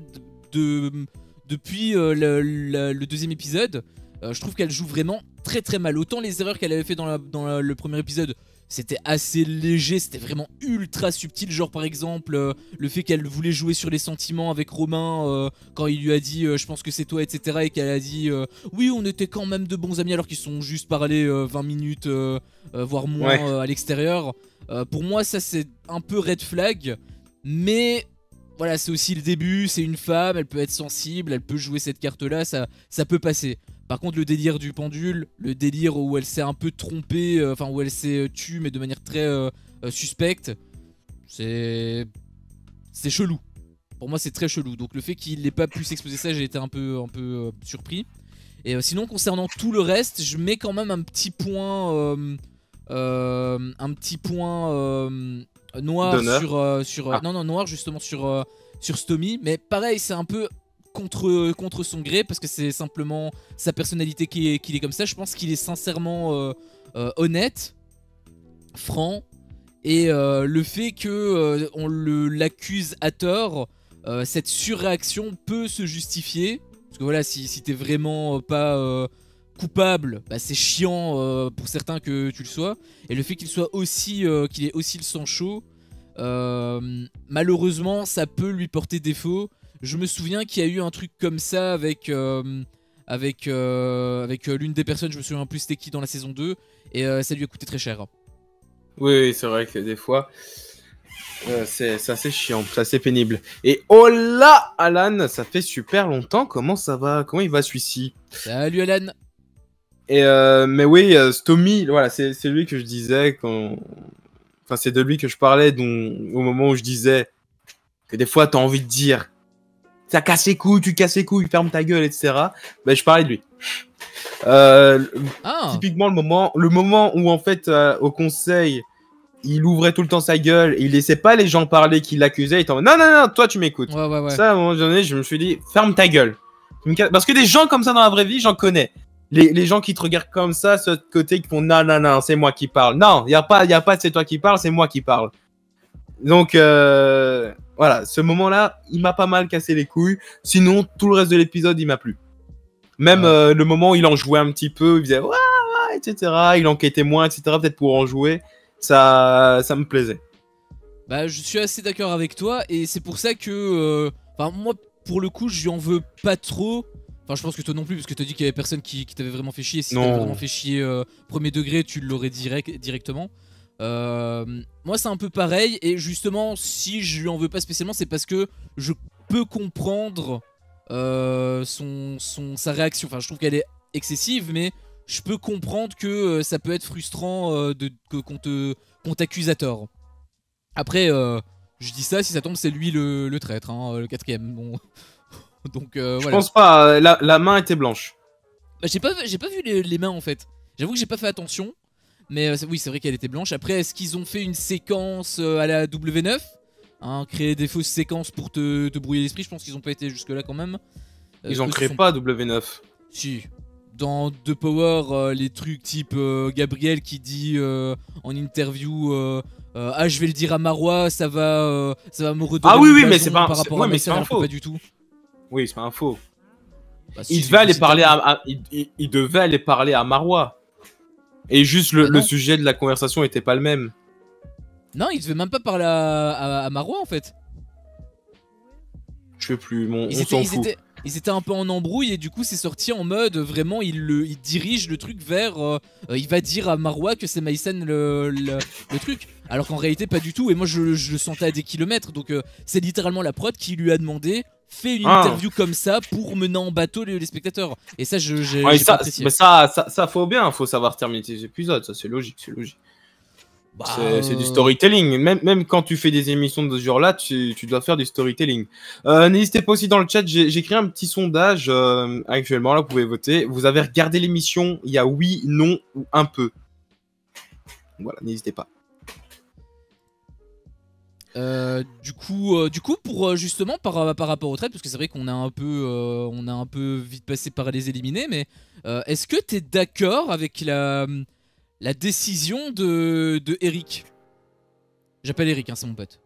depuis le deuxième épisode, je trouve qu'elle joue vraiment très très mal. Autant les erreurs qu'elle avait fait dans le premier épisode, c'était assez léger, c'était vraiment ultra subtil. Genre par exemple le fait qu'elle voulait jouer sur les sentiments avec Romain quand il lui a dit je pense que c'est toi, etc. Et qu'elle a dit oui, on était quand même de bons amis alors qu'ils sont juste parlé 20 minutes voire moins à l'extérieur. Pour moi ça c'est un peu red flag. Mais voilà, c'est aussi le début, c'est une femme, elle peut être sensible, elle peut jouer cette carte là, ça peut passer. Par contre le délire du pendule, le délire où elle s'est un peu trompée, enfin où elle s'est tue mais de manière très suspecte, c'est chelou. Pour moi c'est très chelou, donc le fait qu'il n'ait pas pu s'exposer ça, j'ai été un peu surpris. Et sinon concernant tout le reste, je mets quand même un petit point noir sur noir justement sur Stomy, mais pareil c'est un peu contre son gré parce que c'est simplement sa personnalité qu'il est comme ça. Je pense qu'il est sincèrement honnête, franc, et le fait que on l'accuse à tort, cette surréaction peut se justifier parce que voilà, si t'es vraiment pas coupable, bah c'est chiant pour certains que tu le sois. Et le fait qu'il soit aussi qu'il ait aussi le sang chaud, malheureusement ça peut lui porter défaut. Je me souviens qu'il y a eu un truc comme ça avec l'une des personnes, je me souviens plus c'était qui dans la saison 2, et ça lui a coûté très cher. Oui, c'est vrai que des fois c'est assez chiant, c'est assez pénible. Et oh là, Alan, ça fait super longtemps, comment ça va? Comment il va celui-ci? Salut Alan. Et mais oui, Stomy, voilà, c'est lui que je disais quand... Enfin, c'est de lui que je parlais au moment où je disais que des fois, t'as envie de dire ça casse les couilles, tu casses les couilles, ferme ta gueule, etc. Ben, je parlais de lui. Typiquement, le moment où, en fait, au conseil, il ouvrait tout le temps sa gueule, et il laissait pas les gens parler qui l'accusaient, il était en mode, non, toi, tu m'écoutes. Ouais. Ça, à un moment donné, je me suis dit, ferme ta gueule. Parce que des gens comme ça dans la vraie vie, j'en connais. Les gens qui te regardent comme ça, ce côté qui font non, c'est moi qui parle. Non, y a pas de c'est toi qui parle, c'est moi qui parle. Donc voilà, ce moment-là, il m'a pas mal cassé les couilles. Sinon, tout le reste de l'épisode, il m'a plu. Même le moment où il en jouait un petit peu, il faisait ouais, etc. Il enquêtait moins, etc. Peut-être pour en jouer, ça me plaisait. Bah, je suis assez d'accord avec toi et c'est pour ça que, enfin, moi, pour le coup, je lui en veux pas trop. Enfin, je pense que toi non plus, parce que t'as dit qu'il y avait personne qui t'avait vraiment fait chier. Si t'avais vraiment Non. fait chier premier degré, tu l'aurais directement. Moi, c'est un peu pareil. Et justement, si je lui en veux pas spécialement, c'est parce que je peux comprendre sa réaction. Enfin, je trouve qu'elle est excessive, mais je peux comprendre que ça peut être frustrant qu'on t'accuse à tort. Après, je dis ça, si ça tombe, c'est lui le traître, hein, le quatrième. Bon. Donc Je voilà. pense pas, la main était blanche. Bah, j'ai pas vu les mains en fait. J'avoue que j'ai pas fait attention. Mais oui, c'est vrai qu'elle était blanche. Après, est-ce qu'ils ont fait une séquence à la W9 hein, créer des fausses séquences pour te brouiller l'esprit? Je pense qu'ils ont pas été jusque là quand même. Ils en créent pas W9. Si. Dans The Power, les trucs type Gabriel qui dit en interview ah, je vais le dire à Marois, ça va me redonner Ah oui, oui, une mais blason c'est pas, par rapport à mais ma c'est sœur, pas alors que faux. pas du tout. Oui, c'est pas un faux. Bah, si, Il devait aller parler il devait aller parler à Marois. Et juste le sujet de la conversation était pas le même. Non, il devait même pas parler à Marois en fait. Je sais plus, on s'en fout. Ils étaient un peu en embrouille et du coup c'est sorti en mode vraiment il dirige le truc vers il va dire à Marois que c'est Maïsen le truc, alors qu'en réalité pas du tout. Et moi je le sentais à des kilomètres. Donc c'est littéralement la prod qui lui a demandé fais une interview comme ça pour mener en bateau les spectateurs. Et ça j'ai pas apprécié. Mais ça faut bien, faut savoir terminer tes épisodes, ça c'est logique, c'est logique. Bah, c'est du storytelling. Même quand tu fais des émissions de ce genre-là, tu dois faire du storytelling. N'hésitez pas aussi dans le chat, j'ai créé un petit sondage actuellement, là vous pouvez voter. Vous avez regardé l'émission, il y a oui, non ou un peu. Voilà, n'hésitez pas. Du coup, pour justement par rapport au trade, parce que c'est vrai qu'on a un peu vite passé par les éliminés, mais est-ce que t'es d'accord avec la décision de Eric? J'appelle Eric, hein, c'est mon pote.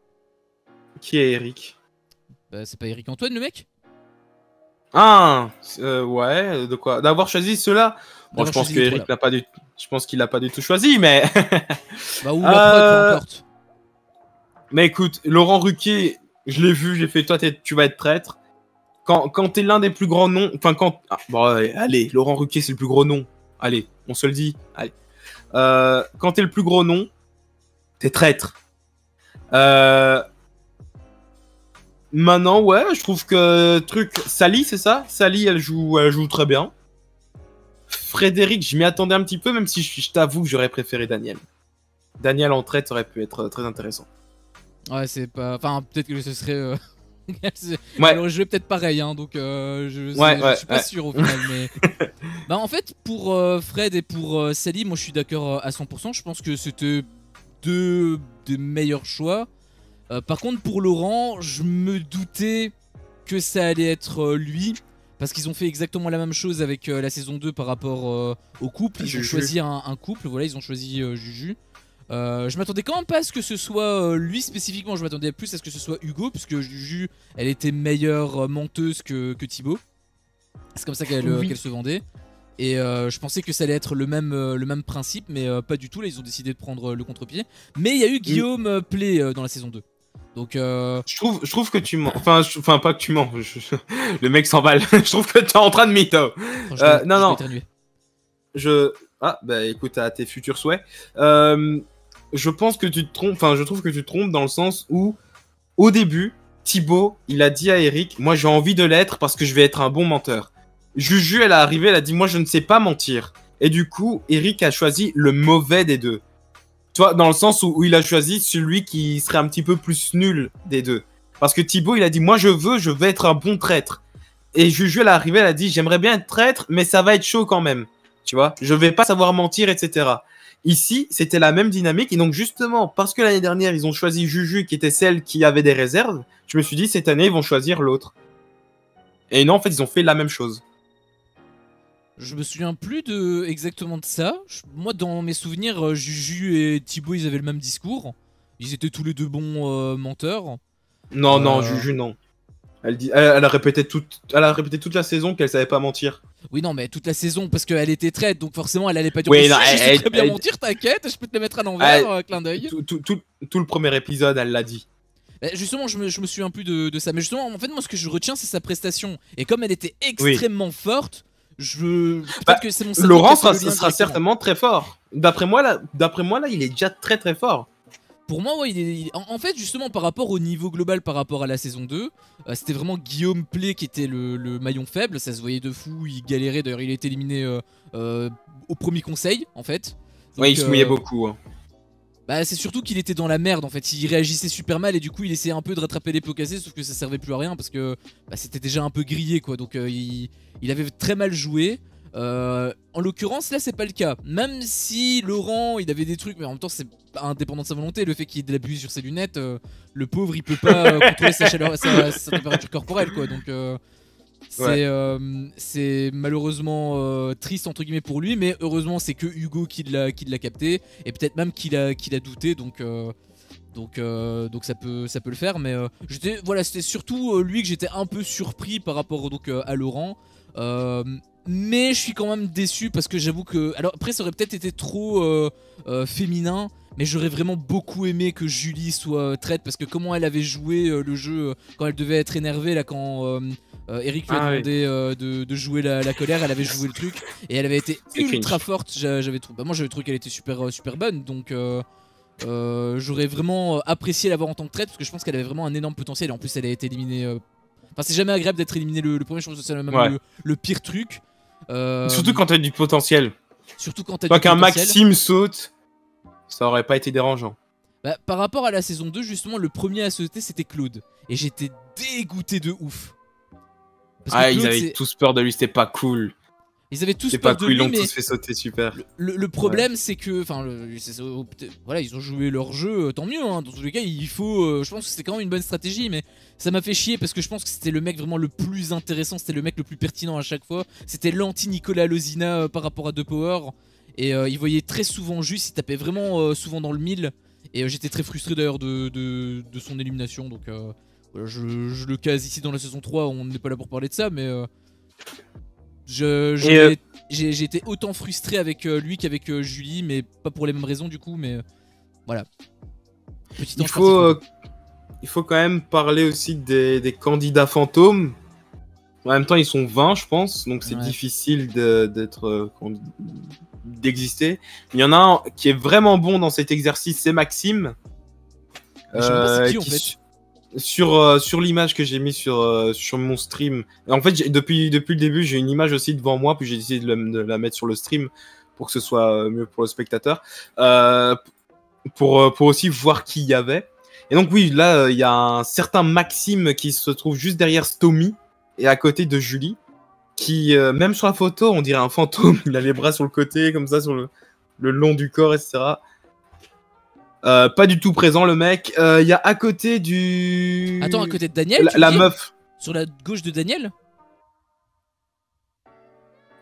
Qui est Eric? Bah, c'est pas Eric Antoine le mec? Ah, ouais, de quoi? D'avoir choisi cela? Bon, je pense que Eric n'a pas du, je pense qu'il a pas du tout choisi, mais. Bah ou la prod, peu importe. Mais écoute, Laurent Ruquier, je l'ai vu, j'ai fait toi, tu vas être traître. Quand t'es l'un des plus grands noms, enfin quand, bon, allez, Laurent Ruquier c'est le plus gros nom. Allez, on se le dit. Allez. Quand t'es le plus gros nom, t'es traître. Maintenant, ouais, je trouve que Sally, c'est ça? Sally, elle joue très bien. Frédéric, je m'y attendais un petit peu, même si je t'avoue que j'aurais préféré Daniel. Daniel en traite aurait pu être très intéressant. Ouais, c'est pas. Enfin, peut-être que ce serait. Ouais. Alors, je jouais peut-être pareil, hein, donc je suis pas sûr au final. Mais. Bah, en fait, pour Fred et pour Sally, moi je suis d'accord à 100%. Je pense que c'était deux des meilleurs choix. Par contre, pour Laurent, je me doutais que ça allait être lui. Parce qu'ils ont fait exactement la même chose avec la saison 2 par rapport au couple. Ils ont choisi un couple, voilà, ils ont choisi Juju. Je m'attendais quand même pas à ce que ce soit lui spécifiquement, je m'attendais plus à ce que ce soit Hugo, puisque Juju, elle était meilleure menteuse que Thibaut. C'est comme ça qu'elle se vendait. Et je pensais que ça allait être le même principe, mais pas du tout. Là, ils ont décidé de prendre le contre-pied. Mais il y a eu Guillaume Play dans la saison 2. Donc je trouve que tu mens. Enfin pas que tu mens. Le mec s'emballe. Je trouve que tu es en train de mytho. Non. Ah bah écoute, à tes futurs souhaits. Je pense que tu te trompes. Enfin, je trouve que tu te trompes dans le sens où, au début, Thibaut, il a dit à Eric, moi j'ai envie de l'être parce que je vais être un bon menteur. Juju, elle est arrivée, elle a dit, moi je ne sais pas mentir. Et du coup, Eric a choisi le mauvais des deux. Tu vois, dans le sens où il a choisi celui qui serait un petit peu plus nul des deux. Parce que Thibaut, il a dit, moi je vais être un bon traître. Et Juju, elle est arrivée, elle a dit, j'aimerais bien être traître, mais ça va être chaud quand même. Tu vois, je vais pas savoir mentir, etc. Ici, c'était la même dynamique. Et donc, justement, parce que l'année dernière, ils ont choisi Juju, qui était celle qui avait des réserves, je me suis dit, cette année, ils vont choisir l'autre. Et non, en fait, ils ont fait la même chose. Je me souviens plus exactement de ça. Moi, dans mes souvenirs, Juju et Thibaut, ils avaient le même discours. Ils étaient tous les deux bons menteurs. Non, Juju, non. Elle a répété toute la saison qu'elle savait pas mentir. Oui, non, mais toute la saison, parce qu'elle était traite, donc forcément, elle allait pas dire Oui, oh, non, si, je sais très bien mentir, t'inquiète, je peux te le mettre à l'envers, clin d'œil. Tout le premier épisode, elle l'a dit. Bah, justement, je me souviens plus de ça, mais justement, en fait, moi, ce que je retiens, c'est sa prestation. Et comme elle était extrêmement forte, peut-être que c'est mon cerveau Laurent qui a fait le lien sera directement. certainement très fort. D'après moi, là, il est déjà très très fort. Pour moi, ouais, en fait, justement, par rapport au niveau global, par rapport à la saison 2, c'était vraiment Guillaume Play qui était le maillon faible. Ça se voyait de fou, il galérait. D'ailleurs, il a été éliminé au premier conseil, en fait. Donc, ouais, il se mouillait beaucoup. Hein. Bah, c'est surtout qu'il était dans la merde, en fait. Il réagissait super mal et du coup, il essayait un peu de rattraper les pots cassés, sauf que ça servait plus à rien parce que bah, c'était déjà un peu grillé, quoi. Donc, il avait très mal joué. En l'occurrence, là, c'est pas le cas. Même si Laurent, il avait des trucs, mais en même temps, c'est indépendant de sa volonté. Le fait qu'il ait de l'abus sur ses lunettes, le pauvre, il peut pas contrôler sa chaleur, sa température corporelle, quoi. Donc, c'est malheureusement triste entre guillemets pour lui, mais heureusement, c'est que Hugo qui l'a capté et peut-être même qu'il a douté. Donc ça peut le faire. Mais c'était surtout lui que j'étais un peu surpris par rapport à Laurent. Mais je suis quand même déçu parce que j'avoue que... Alors après ça aurait peut-être été trop féminin, mais j'aurais vraiment beaucoup aimé que Julie soit traite parce que comment elle avait joué le jeu quand elle devait être énervée là quand Eric lui a demandé de jouer la colère, elle avait joué le truc et elle avait été ultra forte. J'avais trouvé, moi j'avais trouvé qu'elle était super bonne, donc j'aurais vraiment apprécié l'avoir en tant que traite parce que je pense qu'elle avait vraiment un énorme potentiel et en plus elle a été éliminée. Enfin c'est jamais agréable d'être éliminé le premier, je pense que c'est même le pire truc. Surtout quand t'as du potentiel. Surtout quand t'as du potentiel. Qu'un Maxime saute, ça aurait pas été dérangeant. Bah, par rapport à la saison 2, justement, le premier à sauter c'était Claude. Et j'étais dégoûté de ouf. Parce que Claude, ils avaient tous peur de lui, c'était pas cool. Ils avaient tous peur de lui, ils l'ont tous fait sauter, super. Le problème, c'est que, enfin, voilà, ils ont joué leur jeu, tant mieux. Hein, dans tous les cas, il faut. Je pense que c'était quand même une bonne stratégie, mais ça m'a fait chier parce que je pense que c'était le mec vraiment le plus intéressant, c'était le mec le plus pertinent à chaque fois. C'était l'anti-Nicolas Lozina par rapport à De Power, et il voyait très souvent juste, il tapait vraiment souvent dans le mille, et j'étais très frustré d'ailleurs de son élimination. Donc, je le case ici dans la saison 3. On n'est pas là pour parler de ça, mais. J'ai été autant frustré avec lui qu'avec Julie, mais pas pour les mêmes raisons du coup, mais voilà. Il faut quand même parler aussi des candidats fantômes. En même temps, ils sont 20, je pense, donc c'est difficile d'exister. Il y en a un qui est vraiment bon dans cet exercice, c'est Maxime. Qui en fait sur l'image que j'ai mis sur mon stream. En fait, depuis le début, j'ai une image aussi devant moi, puis j'ai décidé de la mettre sur le stream pour que ce soit mieux pour le spectateur. Pour aussi voir qui il y avait. Et donc oui, là, il y a un certain Maxime qui se trouve juste derrière Stomy et à côté de Julie, qui, même sur la photo, on dirait un fantôme. Il a les bras sur le côté, comme ça, sur le long du corps, etc. Pas du tout présent le mec. Il y a à côté du... Attends, à côté de Daniel, la meuf. Sur la gauche de Daniel?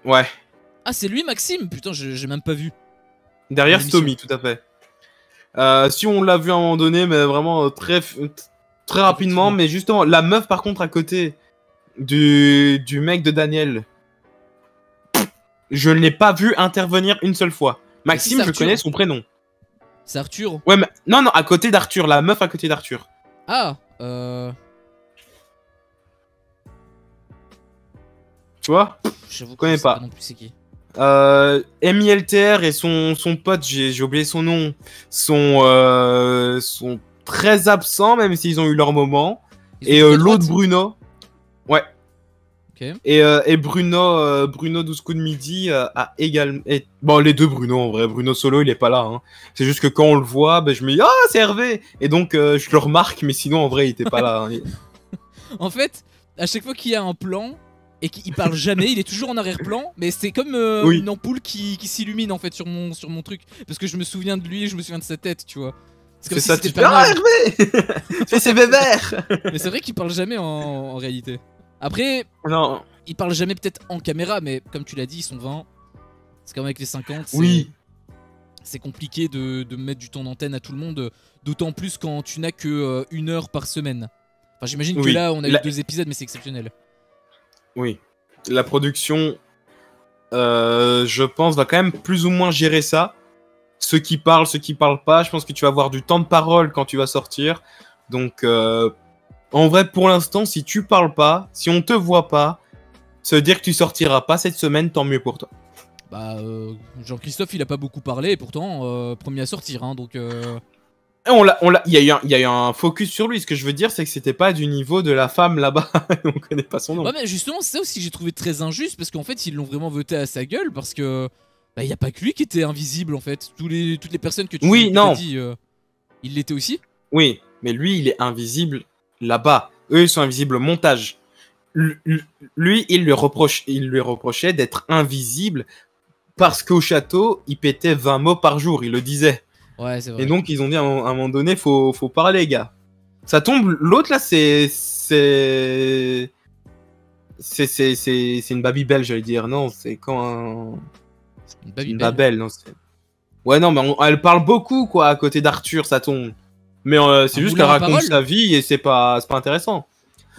Ouais. Ah, c'est lui Maxime? Putain, j'ai même pas vu. Derrière Stomy, tout à fait. Si on l'a vu à un moment donné, mais vraiment très rapidement. Mais justement, la meuf par contre à côté du mec de Daniel, je ne l'ai pas vu intervenir une seule fois. Maxime, je connais son prénom. C'est Arthur? Ouais, mais non, à côté d'Arthur, la meuf à côté d'Arthur. Ah, Tu vois? Je vous connais pas. Non plus c'est qui. MILTR et son pote, j'ai oublié son nom, sont très absents, même s'ils ont eu leur moment. Et l'autre Bruno. Ouais. Okay. Et Bruno 12 coups de midi a également... Bon, les deux Bruno, en vrai. Bruno solo, il est pas là. Hein. C'est juste que quand on le voit, je me dis « Ah, c'est Hervé !» Et donc, je le remarque, mais sinon, en vrai, il était pas là. Hein. En fait, à chaque fois qu'il y a un plan et qu'il parle jamais, il est toujours en arrière-plan. Mais c'est comme une ampoule qui s'illumine, en fait, sur mon truc. Parce que je me souviens de lui et je me souviens de sa tête, tu vois. C'est comme si ça, tu fais « Ah, Hervé !» Fais ses bébères. Mais c'est vrai qu'il parle jamais en réalité. Après, non. Ils parlent jamais peut-être en caméra, mais comme tu l'as dit, ils sont 20. C'est comme avec les 50. Oui. C'est compliqué de mettre du temps d'antenne à tout le monde, d'autant plus quand tu n'as que 1 heure par semaine. Enfin, j'imagine que Oui, là, on a eu 2 épisodes, mais c'est exceptionnel. Oui, la production, je pense, va quand même plus ou moins gérer ça. Ceux qui parlent pas, je pense que tu vas avoir du temps de parole quand tu vas sortir. Donc, en vrai, pour l'instant, si tu parles pas, si on te voit pas, ça veut dire que tu sortiras pas cette semaine, tant mieux pour toi. Bah, Jean-Christophe, il a pas beaucoup parlé, et pourtant, premier à sortir, hein, donc... Et il y a eu un focus sur lui. Ce que je veux dire, c'est que c'était pas du niveau de la femme là-bas. On connaît pas son nom. Ouais, mais justement, c'est ça aussi que j'ai trouvé très injuste, parce qu'en fait, ils l'ont vraiment voté à sa gueule, parce que... Bah, y a pas que lui qui était invisible, en fait. Toutes les personnes que tu as dit, il l'était aussi. Oui, mais lui, il est invisible là-bas. Eux, ils sont invisibles au montage. Lui, il lui reprochait d'être invisible parce qu'au château, il pétait 20 mots par jour, il le disait. Ouais, c'est vrai. Et donc, ils ont dit à un moment donné, faut parler, les gars. Ça tombe, l'autre là, c'est une Babybel, j'allais dire. Non, c'est quand un... Une Babel, non. Ouais, non, mais elle parle beaucoup, quoi, à côté d'Arthur, ça tombe. Mais c'est juste qu'elle raconte sa vie et c'est pas intéressant.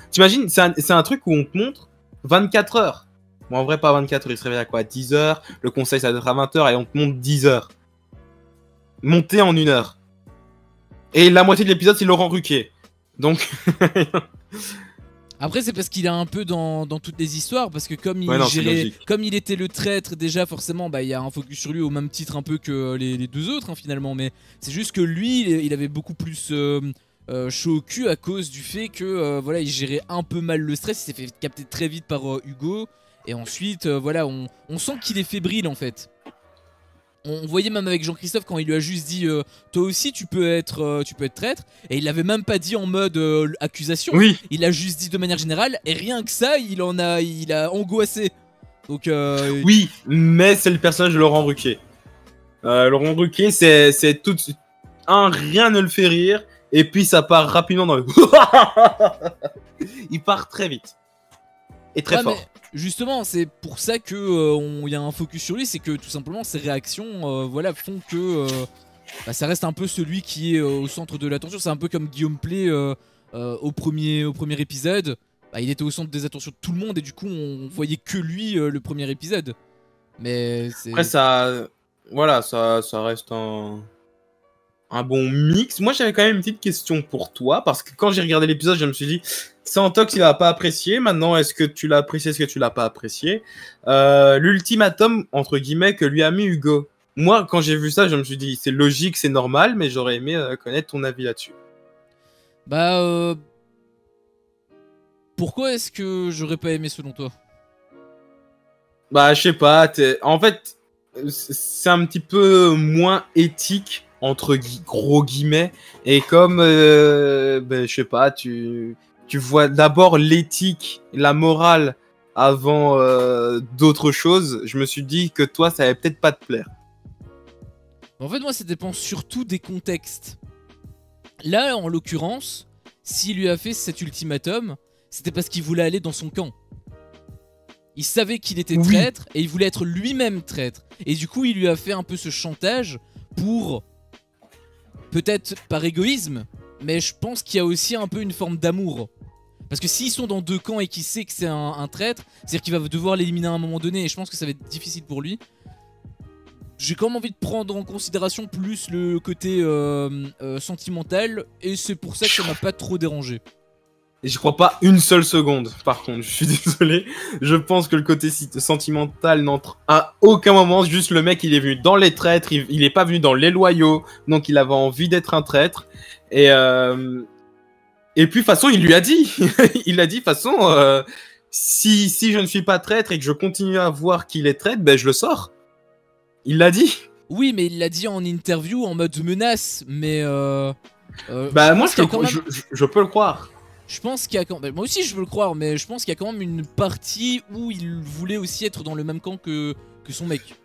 T'imagines, c'est un truc où on te montre 24 heures. Bon, en vrai, pas 24 heures, il se réveille à quoi? 10 heures. Le conseil, ça doit être à 20 heures et on te montre 10 heures. Monté en 1 heure. Et la moitié de l'épisode, c'est Laurent Ruquier. Donc. Après, c'est parce qu'il est un peu dans toutes les histoires, parce que comme il était le traître, déjà, forcément, bah, il y a un focus sur lui au même titre un peu que les 2 autres, hein, finalement. Mais c'est juste que lui, il avait beaucoup plus chaud au cul à cause du fait que, voilà, il gérait un peu mal le stress. Il s'est fait capter très vite par Hugo. Et ensuite, voilà, on sent qu'il est fébrile, en fait. On voyait même avec Jean-Christophe quand il lui a juste dit toi aussi tu peux être traître, et il l'avait même pas dit en mode accusation. Oui. Il l'a juste dit de manière générale, et rien que ça il a angoissé. Donc oui, mais c'est le personnage de Laurent Ruquier. Laurent Ruquier, c'est tout de suite rien ne le fait rire, et puis ça part rapidement dans le il part très vite et très fort. Justement, c'est pour ça que y a un focus sur lui, c'est que tout simplement ses réactions voilà, font que bah, ça reste un peu celui qui est au centre de l'attention. C'est un peu comme Guillaume Play au premier épisode. Bah, il était au centre des attentions de tout le monde et du coup on voyait que lui le premier épisode. Mais après ça, voilà, ça reste un bon mix. Moi j'avais quand même une petite question pour toi, parce que quand j'ai regardé l'épisode je me suis dit Santox il va pas apprécier. Maintenant, est-ce que tu l'as apprécié, est-ce que tu l'as pas apprécié? L'ultimatum entre guillemets que lui a mis Hugo. Moi quand j'ai vu ça je me suis dit c'est logique, c'est normal, mais j'aurais aimé connaître ton avis là-dessus. Bah pourquoi est-ce que j'aurais pas aimé selon toi? Bah je sais pas, en fait c'est un petit peu moins éthique entre gros guillemets, et comme bah, je sais pas, tu vois d'abord l'éthique, la morale avant d'autres choses. Je me suis dit que toi ça allait peut-être pas te plaire. En fait moi ça dépend surtout des contextes. Là en l'occurrence, s'il lui a fait cet ultimatum, c'était parce qu'il voulait aller dans son camp. Il savait qu'il était traître et il voulait être lui-même traître. Et du coup il lui a fait un peu ce chantage pour, peut-être par égoïsme, mais je pense qu'il y a aussi un peu une forme d'amour. Parce que s'ils sont dans 2 camps et qu'il sait que c'est un traître, c'est-à-dire qu'il va devoir l'éliminer à un moment donné, et je pense que ça va être difficile pour lui. J'ai quand même envie de prendre en considération plus le côté sentimental, et c'est pour ça que ça m'a pas trop dérangé. Et je crois pas une seule seconde, par contre, je suis désolé. Je pense que le côté sentimental n'entre à aucun moment. Juste le mec, il est venu dans les traîtres, il est pas venu dans les loyaux, donc il avait envie d'être un traître. Et puis, de toute façon, il lui a dit. Il a dit, de toute façon, si je ne suis pas traître et que je continue à voir qu'il est traître, ben je le sors. Il l'a dit. Oui, mais il l'a dit en interview, en mode menace, mais bah moi, je peux le croire. Je pense qu'il y a quand même... Moi aussi je veux le croire, mais je pense qu'il y a quand même une partie où il voulait aussi être dans le même camp que son mec.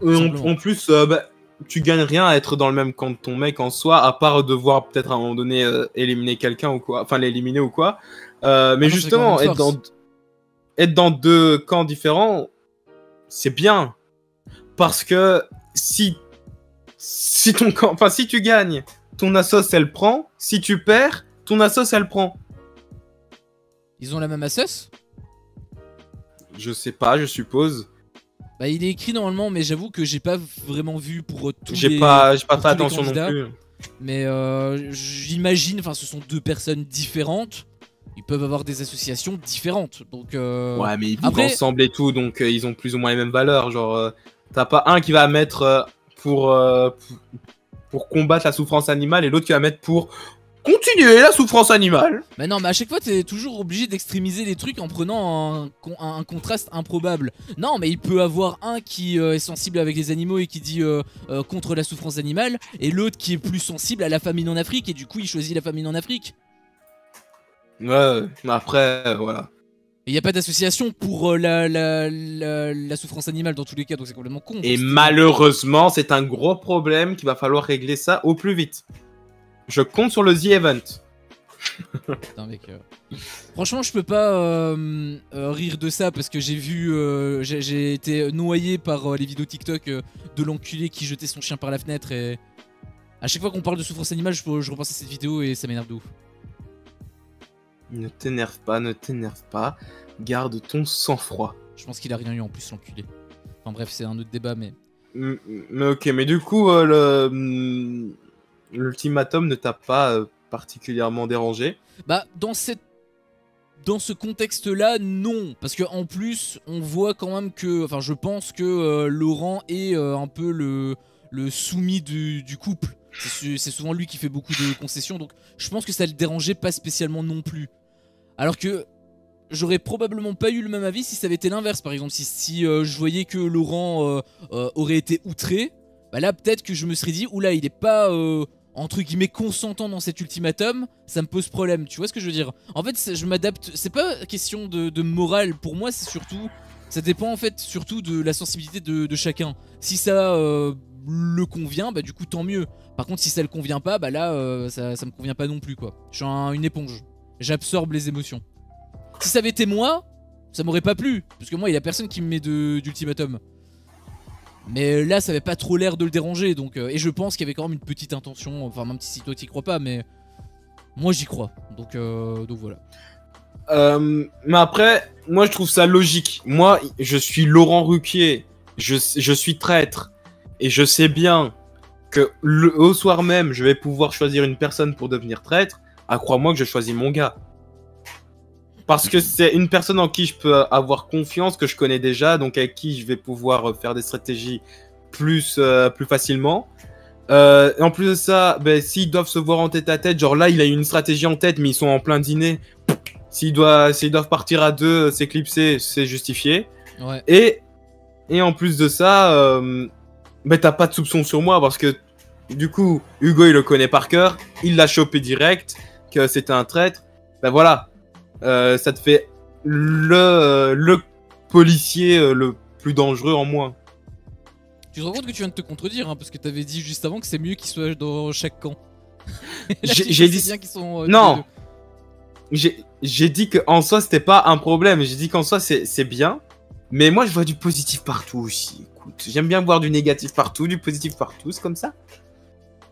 En plus, bah, tu gagnes rien à être dans le même camp de ton mec en soi, à part devoir peut-être à un moment donné éliminer quelqu'un ou quoi, enfin l'éliminer ou quoi. Mais justement, être dans 2 camps différents, c'est bien. Parce que si ton camp, enfin si tu gagnes, ton assos elle prend. Si tu perds, ton assos elle prend. Ils ont la même Asus? Je sais pas, je suppose. Bah il est écrit normalement, mais j'avoue que j'ai pas vraiment vu pour tous J'ai les... pas fait pour tous les attention non candidats. plus. Mais j'imagine, enfin ce sont deux personnes différentes. Ils peuvent avoir des associations différentes. Donc Ouais, mais ils vivent après, ensemble et tout, donc ils ont plus ou moins les mêmes valeurs. Genre, t'as pas un qui va mettre pour combattre la souffrance animale et l'autre qui va mettre pour continuer la souffrance animale. bah non, mais à chaque fois t'es toujours obligé d'extrémiser les trucs en prenant un contraste improbable. Non, mais il peut avoir un qui est sensible avec les animaux et qui dit contre la souffrance animale, et l'autre qui est plus sensible à la famine en Afrique et du coup il choisit la famine en Afrique. Ouais, mais après, voilà. Il n'y a pas d'association pour la souffrance animale dans tous les cas, donc c'est complètement con. Et Genre, malheureusement, c'est un gros problème qu'il va falloir régler ça au plus vite. Je compte sur le The Event. putain, mec, franchement, je peux pas rire de ça parce que j'ai vu, j'ai été noyé par les vidéos TikTok de l'enculé qui jetait son chien par la fenêtre et à chaque fois qu'on parle de souffrance animale, je repense à cette vidéo et ça m'énerve de ouf. Ne t'énerve pas, ne t'énerve pas. Garde ton sang-froid. Je pense qu'il a rien eu en plus, l'enculé. Enfin bref, c'est un autre débat, mais... Mais ok, mais du coup, l'ultimatum ne t'a pas particulièrement dérangé? Bah, dans ce contexte-là, non. Parce que en plus, on voit quand même que... Enfin, je pense que Laurent est un peu le soumis du couple. C'est souvent lui qui fait beaucoup de concessions, donc je pense que ça le dérangeait pas spécialement non plus. Alors que j'aurais probablement pas eu le même avis si ça avait été l'inverse, par exemple. Si je voyais que Laurent aurait été outré, bah là peut-être que je me serais dit, oula, il est pas entre guillemets consentant dans cet ultimatum, ça me pose problème, tu vois ce que je veux dire? En fait, je m'adapte, c'est pas question de morale, pour moi c'est surtout, ça dépend en fait surtout de la sensibilité de chacun. Si ça le convient, bah du coup tant mieux. Par contre si ça le convient pas, bah là ça me convient pas non plus quoi. Je suis une éponge, j'absorbe les émotions. Si ça avait été moi, ça m'aurait pas plu, parce que moi il y a personne qui me met d'ultimatum. Mais là ça avait pas trop l'air de le déranger, donc et je pense qu'il y avait quand même une petite intention, enfin même si toi t'y crois pas, mais moi j'y crois, donc voilà. Mais après, moi je trouve ça logique. Moi, je suis Laurent Ruquier, je suis traître, et je sais bien que au soir même, je vais pouvoir choisir une personne pour devenir traître. Ah, crois-moi que je choisis mon gars. Parce que c'est une personne en qui je peux avoir confiance, que je connais déjà, donc avec qui je vais pouvoir faire des stratégies plus facilement. Et en plus de ça, ben, s'ils doivent se voir en tête à tête, genre là il a une stratégie en tête mais ils sont en plein dîner. S'ils doivent partir à deux, s'éclipser, c'est justifié. Ouais. Et en plus de ça, ben t'as pas de soupçon sur moi parce que du coup, Hugo il le connaît par cœur, il l'a chopé direct, que c'était un traître. Ben voilà, ça te fait le policier le plus dangereux en moins. Tu te rends compte que tu viens de te contredire, hein, parce que t'avais dit juste avant que c'est mieux qu'ils soient dans chaque camp. J'ai dit bien qu'ils sont. Non. J'ai dit qu'en soi c'était pas un problème, j'ai dit qu'en soi c'est bien, mais moi je vois du positif partout aussi. Écoute, j'aime bien voir du négatif partout, du positif partout, c'est comme ça.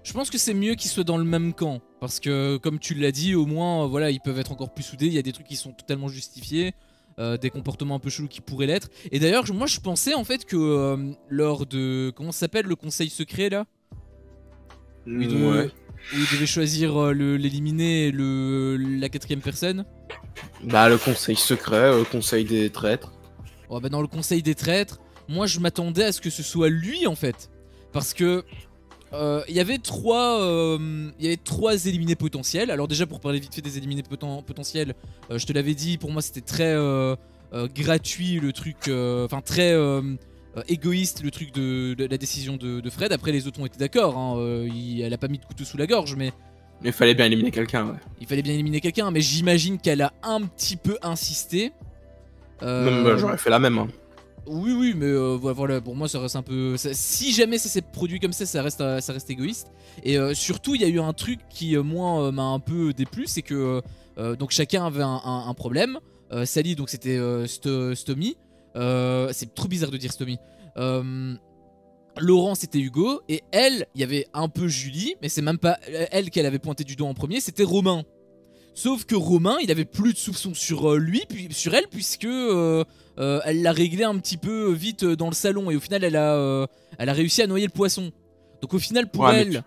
Je pense que c'est mieux qu'ils soient dans le même camp, parce que comme tu l'as dit, au moins voilà, ils peuvent être encore plus soudés, il y a des trucs qui sont totalement justifiés, des comportements un peu chelous qui pourraient l'être. Et d'ailleurs, moi je pensais en fait que lors de... Comment ça s'appelle le conseil secret là? Où il devait choisir l'éliminer et la quatrième personne. Bah le conseil secret, le conseil des traîtres. Ouais, bah dans le conseil des traîtres, moi je m'attendais à ce que ce soit lui en fait. Parce que il y avait trois éliminés potentiels. Alors déjà pour parler vite fait des éliminés potentiels, je te l'avais dit, pour moi c'était très gratuit le truc, enfin très égoïste le truc de la décision de Fred. Après les autres ont été d'accord, hein, elle a pas mis de couteau sous la gorge, mais il fallait bien éliminer quelqu'un, ouais. Il fallait bien éliminer quelqu'un, mais j'imagine qu'elle a un petit peu insisté. Bah, j'aurais fait la même. Hein. Oui, mais voilà, pour moi ça reste un peu... si jamais ça s'est produit comme ça reste égoïste. Et surtout, il y a eu un truc qui, moi, m'a un peu déplu, c'est que donc chacun avait un problème. Sally, donc c'était Stomy. C'est trop bizarre de dire Stomy. Laurent, c'était Hugo. Et elle, il y avait un peu Julie, mais c'est même pas elle qu'elle avait pointé du doigt en premier, c'était Romain. Sauf que Romain, il avait plus de soupçons sur lui, puis sur elle, puisque elle l'a réglé un petit peu vite dans le salon, et au final, elle a réussi à noyer le poisson. Donc au final, pour elle,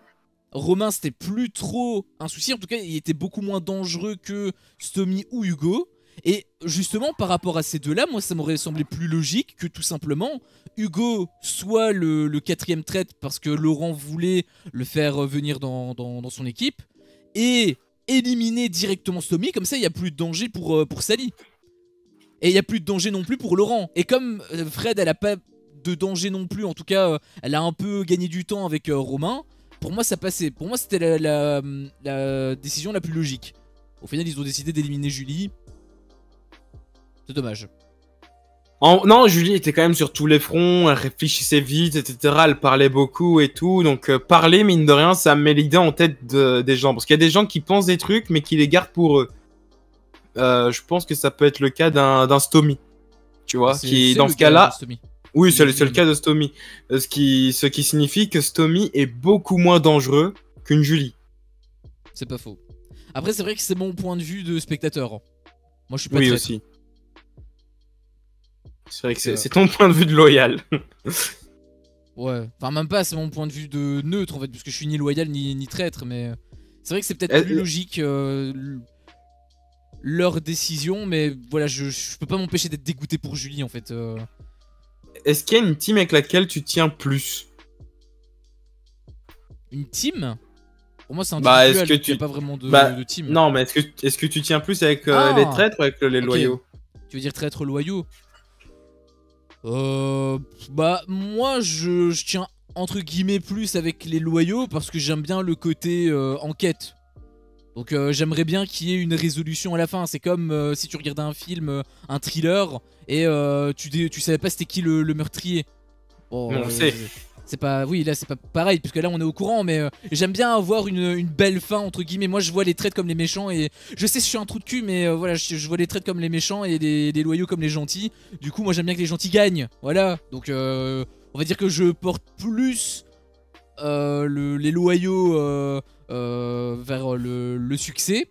Romain, c'était plus trop un souci. En tout cas, il était beaucoup moins dangereux que Stomy ou Hugo. Et justement, par rapport à ces deux-là, moi, ça m'aurait semblé plus logique que tout simplement Hugo soit le 4ème traître parce que Laurent voulait le faire venir dans son équipe, et éliminer directement Stomy, comme ça il n'y a plus de danger pour Sally. Et il n'y a plus de danger non plus pour Laurent. Et comme Fred, elle a pas de danger non plus, en tout cas elle a un peu gagné du temps avec Romain, pour moi ça passait. Pour moi c'était la décision la plus logique. Au final ils ont décidé d'éliminer Julie. C'est dommage. Non, Julie était quand même sur tous les fronts, elle réfléchissait vite, etc. Elle parlait beaucoup et tout. Donc parler, mine de rien, ça met l'idée en tête des gens. Parce qu'il y a des gens qui pensent des trucs, mais qui les gardent pour eux. Je pense que ça peut être le cas d'un Stomy. Tu vois, qui dans ce cas-là... Oui, c'est le cas de Stomy. Ce qui signifie que Stomy est beaucoup moins dangereux qu'une Julie. C'est pas faux. Après, c'est vrai que c'est mon point de vue de spectateur. Moi, je suis pas oui, aussi. C'est vrai que c'est ton point de vue de loyal. Ouais, enfin même pas, c'est mon point de vue de neutre en fait, parce que je suis ni loyal ni traître, mais c'est vrai que c'est peut-être plus logique leur décision, mais voilà, je peux pas m'empêcher d'être dégoûté pour Julie en fait. Est-ce qu'il y a une team avec laquelle tu tiens plus? Une team? Pour moi c'est individuel, il n'y a pas vraiment de team. Non, mais est-ce que tu tiens plus avec les traîtres ou avec les loyaux? Tu veux dire traîtres loyaux? Moi je tiens entre guillemets plus avec les loyaux parce que j'aime bien le côté enquête. Donc j'aimerais bien qu'il y ait une résolution à la fin. C'est comme si tu regardais un film, un thriller, et tu savais pas c'était qui le meurtrier. Bon, on sait. C'est pas, oui, là c'est pas pareil, puisque là on est au courant, mais j'aime bien avoir une belle fin entre guillemets. Moi je vois les traîtres comme les méchants, et je sais que je suis un trou de cul, mais voilà, je vois les traîtres comme les méchants et les loyaux comme les gentils. Du coup moi j'aime bien que les gentils gagnent, voilà. Donc on va dire que je porte plus les loyaux vers le succès.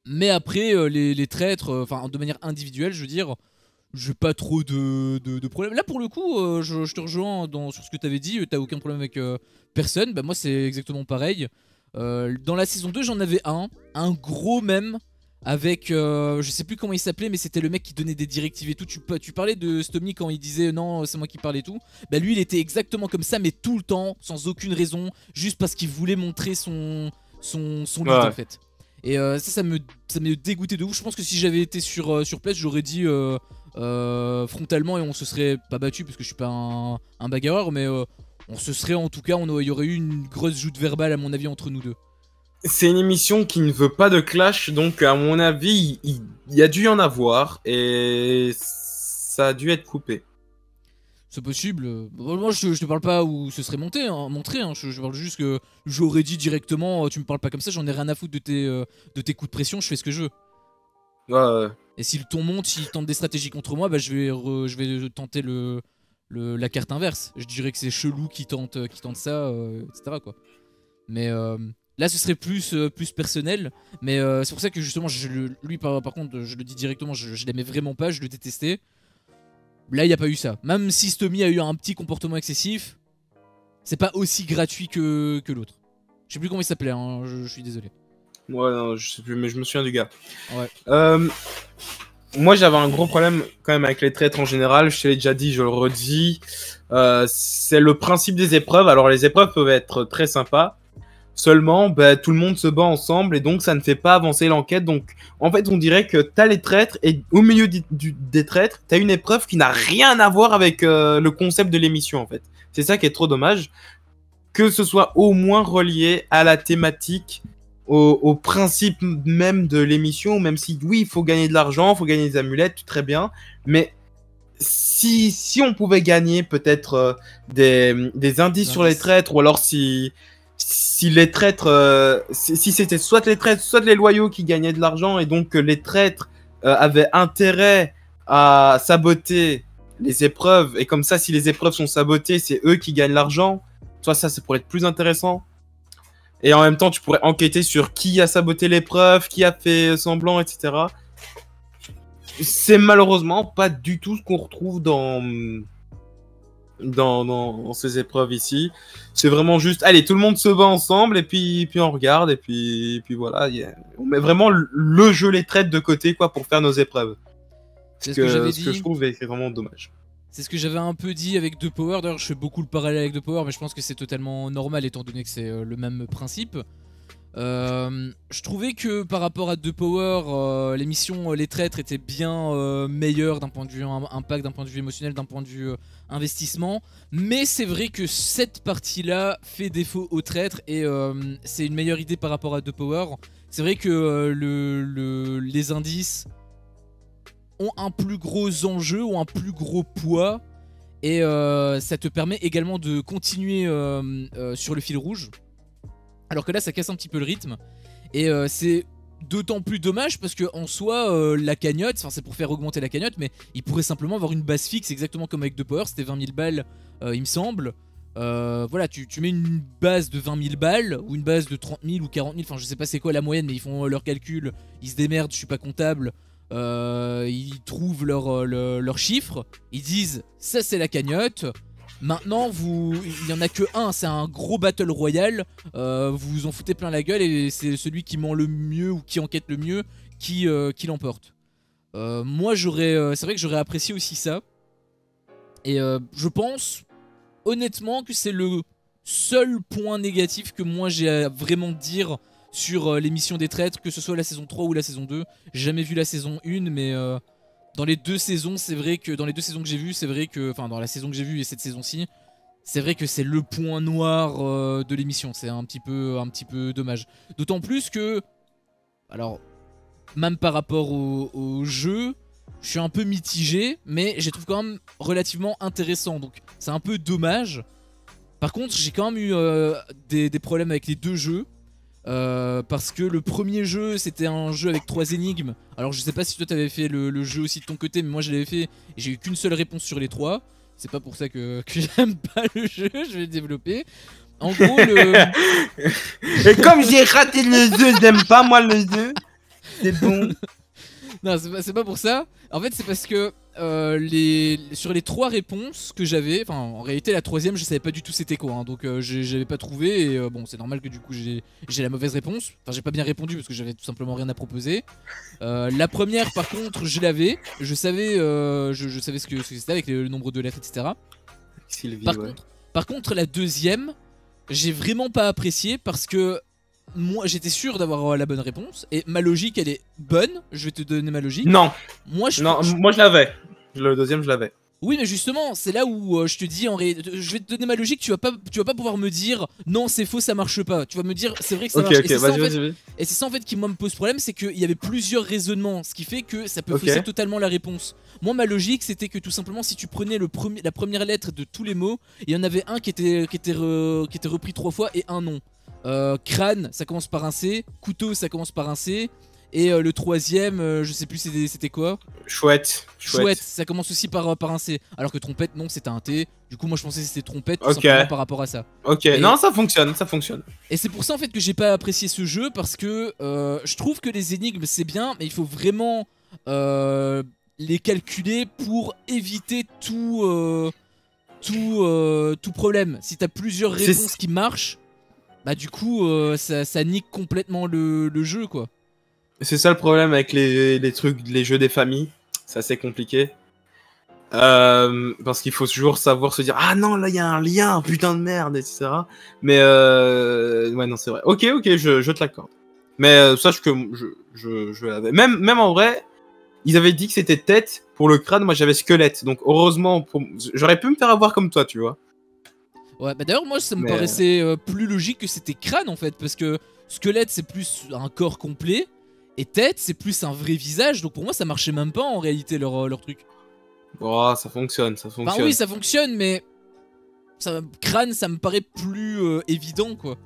Mais après les traîtres, enfin de manière individuelle je veux dire, j'ai pas trop de problèmes. Là pour le coup je te rejoins sur ce que t'avais dit, t'as aucun problème avec personne. Bah moi c'est exactement pareil. Dans la saison 2 j'en avais un gros même, avec je sais plus comment il s'appelait, mais c'était le mec qui donnait des directives et tout. Tu parlais de Stomy quand il disait non c'est moi qui parle et tout. Bah lui il était exactement comme ça, mais tout le temps, sans aucune raison, juste parce qu'il voulait montrer son lead en fait. Et ça me dégoûtait de ouf. Je pense que si j'avais été sur place j'aurais dit frontalement, et on se serait pas battu parce que je suis pas un bagarreur, mais on se serait en tout cas, il y aurait eu une grosse joute verbale à mon avis entre nous deux. C'est une émission qui ne veut pas de clash, donc à mon avis il y a dû y en avoir et ça a dû être coupé. C'est possible. Moi je te parle pas où ce serait montré, hein. Je parle juste que j'aurais dit directement tu me parles pas comme ça, j'en ai rien à foutre de tes coups de pression, je fais ce que je veux. Ouais. Et si le ton monte, s'il tente des stratégies contre moi, bah je vais tenter la carte inverse. Je dirais que c'est chelou qui tente ça, etc. quoi. Mais là ce serait plus personnel. Mais c'est pour ça que justement lui par contre je le dis directement, je l'aimais vraiment pas, je le détestais. Là il n'y a pas eu ça. Même si Stomy a eu un petit comportement excessif, c'est pas aussi gratuit que l'autre. Je sais plus comment il s'appelait, hein, je suis désolé. Ouais, non, je sais plus, mais je me souviens du gars. Ouais. Moi, j'avais un gros problème quand même avec les traîtres en général. Je te l'ai déjà dit, je le redis. C'est le principe des épreuves. Alors, les épreuves peuvent être très sympas. Seulement, tout le monde se bat ensemble et donc ça ne fait pas avancer l'enquête. Donc, en fait, on dirait que t'as les traîtres et au milieu des traîtres, t'as une épreuve qui n'a rien à voir avec le concept de l'émission, en fait. C'est ça qui est trop dommage. Que ce soit au moins relié à la thématique, au principe même de l'émission, même si oui il faut gagner de l'argent, il faut gagner des amulettes, très bien, mais si on pouvait gagner peut-être des indices sur les traîtres, ou alors si les traîtres, si c'était soit les traîtres, soit les loyaux qui gagnaient de l'argent, et donc les traîtres avaient intérêt à saboter les épreuves, et comme ça si les épreuves sont sabotées, c'est eux qui gagnent l'argent, soit ça pourrait être plus intéressant. Et en même temps, tu pourrais enquêter sur qui a saboté l'épreuve, qui a fait semblant, etc. C'est malheureusement pas du tout ce qu'on retrouve dans ces épreuves ici. C'est vraiment juste, allez, tout le monde se bat ensemble et puis on regarde et puis voilà. On met vraiment le jeu les traite de côté quoi pour faire nos épreuves. C'est ce que j'avais dit. Ce que je trouve est vraiment dommage. C'est ce que j'avais un peu dit avec The Power. D'ailleurs, je fais beaucoup le parallèle avec The Power, mais je pense que c'est totalement normal étant donné que c'est le même principe. Je trouvais que par rapport à The Power, l'émission Les Traîtres était bien meilleure d'un point de vue impact, d'un point de vue émotionnel, d'un point de vue investissement. Mais c'est vrai que cette partie-là fait défaut aux Traîtres et c'est une meilleure idée par rapport à The Power. C'est vrai que les indices ont un plus gros enjeu, ont un plus gros poids. Et ça te permet également de continuer sur le fil rouge. Alors que là ça casse un petit peu le rythme. Et c'est d'autant plus dommage parce que en soi la cagnotte, enfin c'est pour faire augmenter la cagnotte, mais il pourrait simplement avoir une base fixe exactement comme avec The Power, c'était 20 000 balles il me semble. Voilà, tu mets une base de 20 000 balles ou une base de 30 000 ou 40 000, enfin je sais pas c'est quoi la moyenne, mais ils font leurs calculs, ils se démerdent, je suis pas comptable. Ils trouvent leurs chiffres, ils disent ça c'est la cagnotte. Maintenant il y en a que un, c'est un gros battle royal, vous vous en foutez plein la gueule et c'est celui qui ment le mieux ou qui enquête le mieux qui l'emporte. Moi c'est vrai que j'aurais apprécié aussi ça. Et je pense honnêtement que c'est le seul point négatif que moi j'ai à vraiment dire sur l'émission des traîtres, que ce soit la saison 3 ou la saison 2. J'ai jamais vu la saison 1, mais dans les deux saisons, c'est vrai que dans les deux saisons que j'ai vues, c'est vrai que, enfin dans la saison que j'ai vue et cette saison-ci, c'est vrai que c'est le point noir de l'émission. C'est un petit peu dommage. D'autant plus que, alors, même par rapport au jeu, je suis un peu mitigé, mais je les trouve quand même relativement intéressants. Donc c'est un peu dommage. Par contre, j'ai quand même eu des problèmes avec les deux jeux. Parce que le premier jeu c'était un jeu avec 3 énigmes. Alors je sais pas si toi t'avais fait le jeu aussi de ton côté, mais moi je l'avais fait et j'ai eu qu'une seule réponse sur les 3. C'est pas pour ça que j'aime pas le jeu, je vais le développer. En gros Et comme j'ai raté le jeu, j'aime pas moi le jeu. C'est bon. Non, c'est pas pour ça. En fait, c'est parce que sur les 3 réponses que j'avais, enfin en réalité la troisième je savais pas du tout c'était quoi, hein, donc j'avais pas trouvé et bon c'est normal que du coup j'ai la mauvaise réponse. Enfin j'ai pas bien répondu parce que j'avais tout simplement rien à proposer. La première par contre je l'avais, je savais ce que c'était avec le nombre de lettres etc. Sylvie, par contre la deuxième j'ai vraiment pas apprécié parce que moi j'étais sûr d'avoir la bonne réponse et ma logique elle est bonne, je vais te donner ma logique. Non. Moi je l'avais. Le deuxième je l'avais. Oui mais justement c'est là où je te dis je vais te donner ma logique, tu vas pas pouvoir me dire non c'est faux ça marche pas, tu vas me dire c'est vrai que ça marche. Et c'est ça en fait qui moi me pose problème, c'est qu'il y avait plusieurs raisonnements, ce qui fait que ça peut fausser totalement la réponse. Moi ma logique c'était que tout simplement si tu prenais la première lettre de tous les mots, il y en avait un qui était repris 3 fois et un non. Crâne ça commence par un C, couteau ça commence par un C. Et le troisième, je sais plus c'était quoi. Chouette, ça commence aussi par un C. Alors que trompette, non, c'était un T. Du coup, moi je pensais que c'était trompette tout simplement par rapport à ça. Ok, non, ça fonctionne. Et c'est pour ça en fait que j'ai pas apprécié ce jeu parce que je trouve que les énigmes c'est bien, mais il faut vraiment les calculer pour éviter tout problème. Si t'as plusieurs réponses qui marchent, bah du coup ça nique complètement le jeu quoi. C'est ça le problème avec les jeux des familles, c'est assez compliqué. Parce qu'il faut toujours savoir se dire ah non là il y a un lien, putain de merde, etc. Mais ouais non c'est vrai. Ok je te l'accorde. Mais sache que je l'avais. Même en vrai, ils avaient dit que c'était tête pour le crâne, moi j'avais squelette. Donc heureusement, j'aurais pu me faire avoir comme toi, tu vois. Ouais bah d'ailleurs moi ça me paraissait plus logique que c'était crâne en fait, parce que squelette c'est plus un corps complet. Et tête, c'est plus un vrai visage, donc pour moi ça marchait même pas en réalité leur truc. Oh, ça fonctionne. Enfin oui, ça fonctionne, mais crâne, ça me paraît plus évident quoi.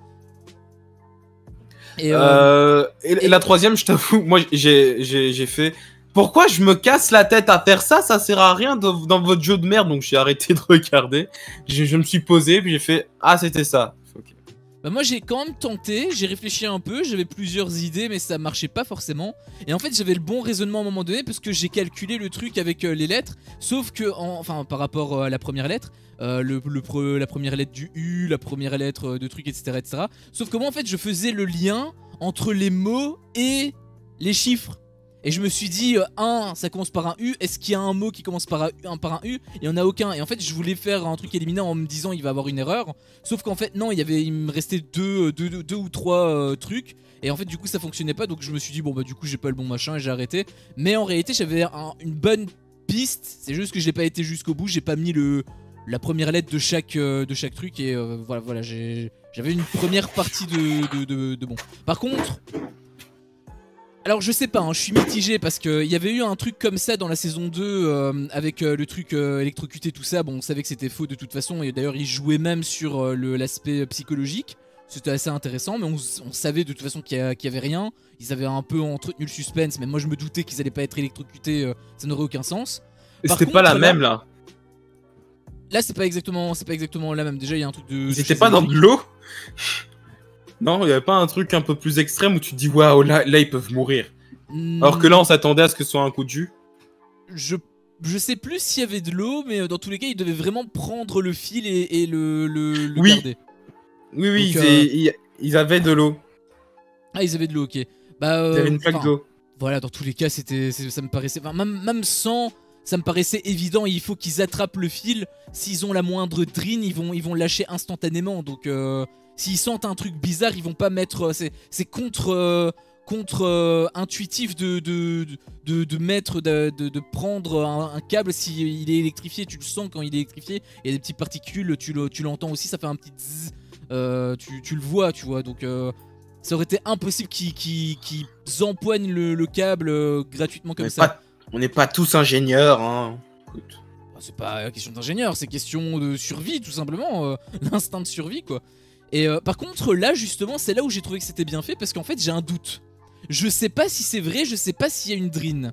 Et la troisième, je t'avoue, moi j'ai fait. Pourquoi je me casse la tête à faire ça? Ça sert à rien dans votre jeu de merde, donc j'ai arrêté de regarder. Je me suis posé, puis j'ai fait ah c'était ça. Okay. Bah moi j'ai quand même tenté, j'ai réfléchi un peu, j'avais plusieurs idées mais ça marchait pas forcément. Et en fait j'avais le bon raisonnement à un moment donné parce que j'ai calculé le truc avec les lettres. Sauf que, enfin par rapport à la première lettre, la première lettre du U, la première lettre de truc etc, etc. Sauf que moi en fait je faisais le lien entre les mots et les chiffres. Et je me suis dit, ça commence par un U, est-ce qu'il y a un mot qui commence par un U? Il n'y en a aucun. Et en fait, je voulais faire un truc éliminant en me disant, il va avoir une erreur. Sauf qu'en fait, non, il me restait deux ou trois trucs. Et en fait, du coup, ça fonctionnait pas. Donc je me suis dit, bon, bah, du coup, j'ai pas le bon machin et j'ai arrêté. Mais en réalité, j'avais une bonne piste. C'est juste que je l'ai pas été jusqu'au bout. J'ai pas mis la première lettre de chaque truc. Et voilà, j'avais une première partie de bon. Par contre. Alors je sais pas, hein, je suis mitigé parce qu'il y avait eu un truc comme ça dans la saison 2 avec le truc électrocuté tout ça, bon on savait que c'était faux de toute façon et d'ailleurs ils jouaient même sur l'aspect psychologique, c'était assez intéressant mais on savait de toute façon qu'il y avait rien, ils avaient un peu entretenu le suspense mais moi je me doutais qu'ils allaient pas être électrocutés, ça n'aurait aucun sens. C'était pas la même là. Là c'est pas exactement la même, déjà il y a un truc de... C'était pas dans de l'eau. Non, il y avait pas un truc un peu plus extrême où tu te dis waouh, là ils peuvent mourir. Alors que là on s'attendait à ce que ce soit un coup de jus. Je sais plus s'il y avait de l'eau, mais dans tous les cas ils devaient vraiment prendre le fil et le oui. garder. Oui, donc, ils avaient de l'eau. Ah ils avaient de l'eau, ok. Bah, il y avait une plaque d'eau. Voilà, dans tous les cas ça me paraissait... Enfin, même sans... Ça me paraissait évident, il faut qu'ils attrapent le fil. S'ils ont la moindre drine, ils vont lâcher instantanément. Donc s'ils sentent un truc bizarre, ils vont pas mettre... C'est contre-intuitif de mettre, de prendre un câble s'il est électrifié. Tu le sens quand il est électrifié. Il y a des petites particules, tu l'entends aussi, ça fait un petit zzz. Tu le vois, tu vois. Donc ça aurait été impossible qu'ils empoignent le câble gratuitement comme ça. On n'est pas tous ingénieurs, hein. Écoute. C'est pas question d'ingénieur, c'est question de survie, tout simplement. L'instinct de survie, quoi. Et par contre, là, justement, c'est là où j'ai trouvé que c'était bien fait, parce qu'en fait, j'ai un doute. Je sais pas si c'est vrai, je sais pas s'il y a une drine.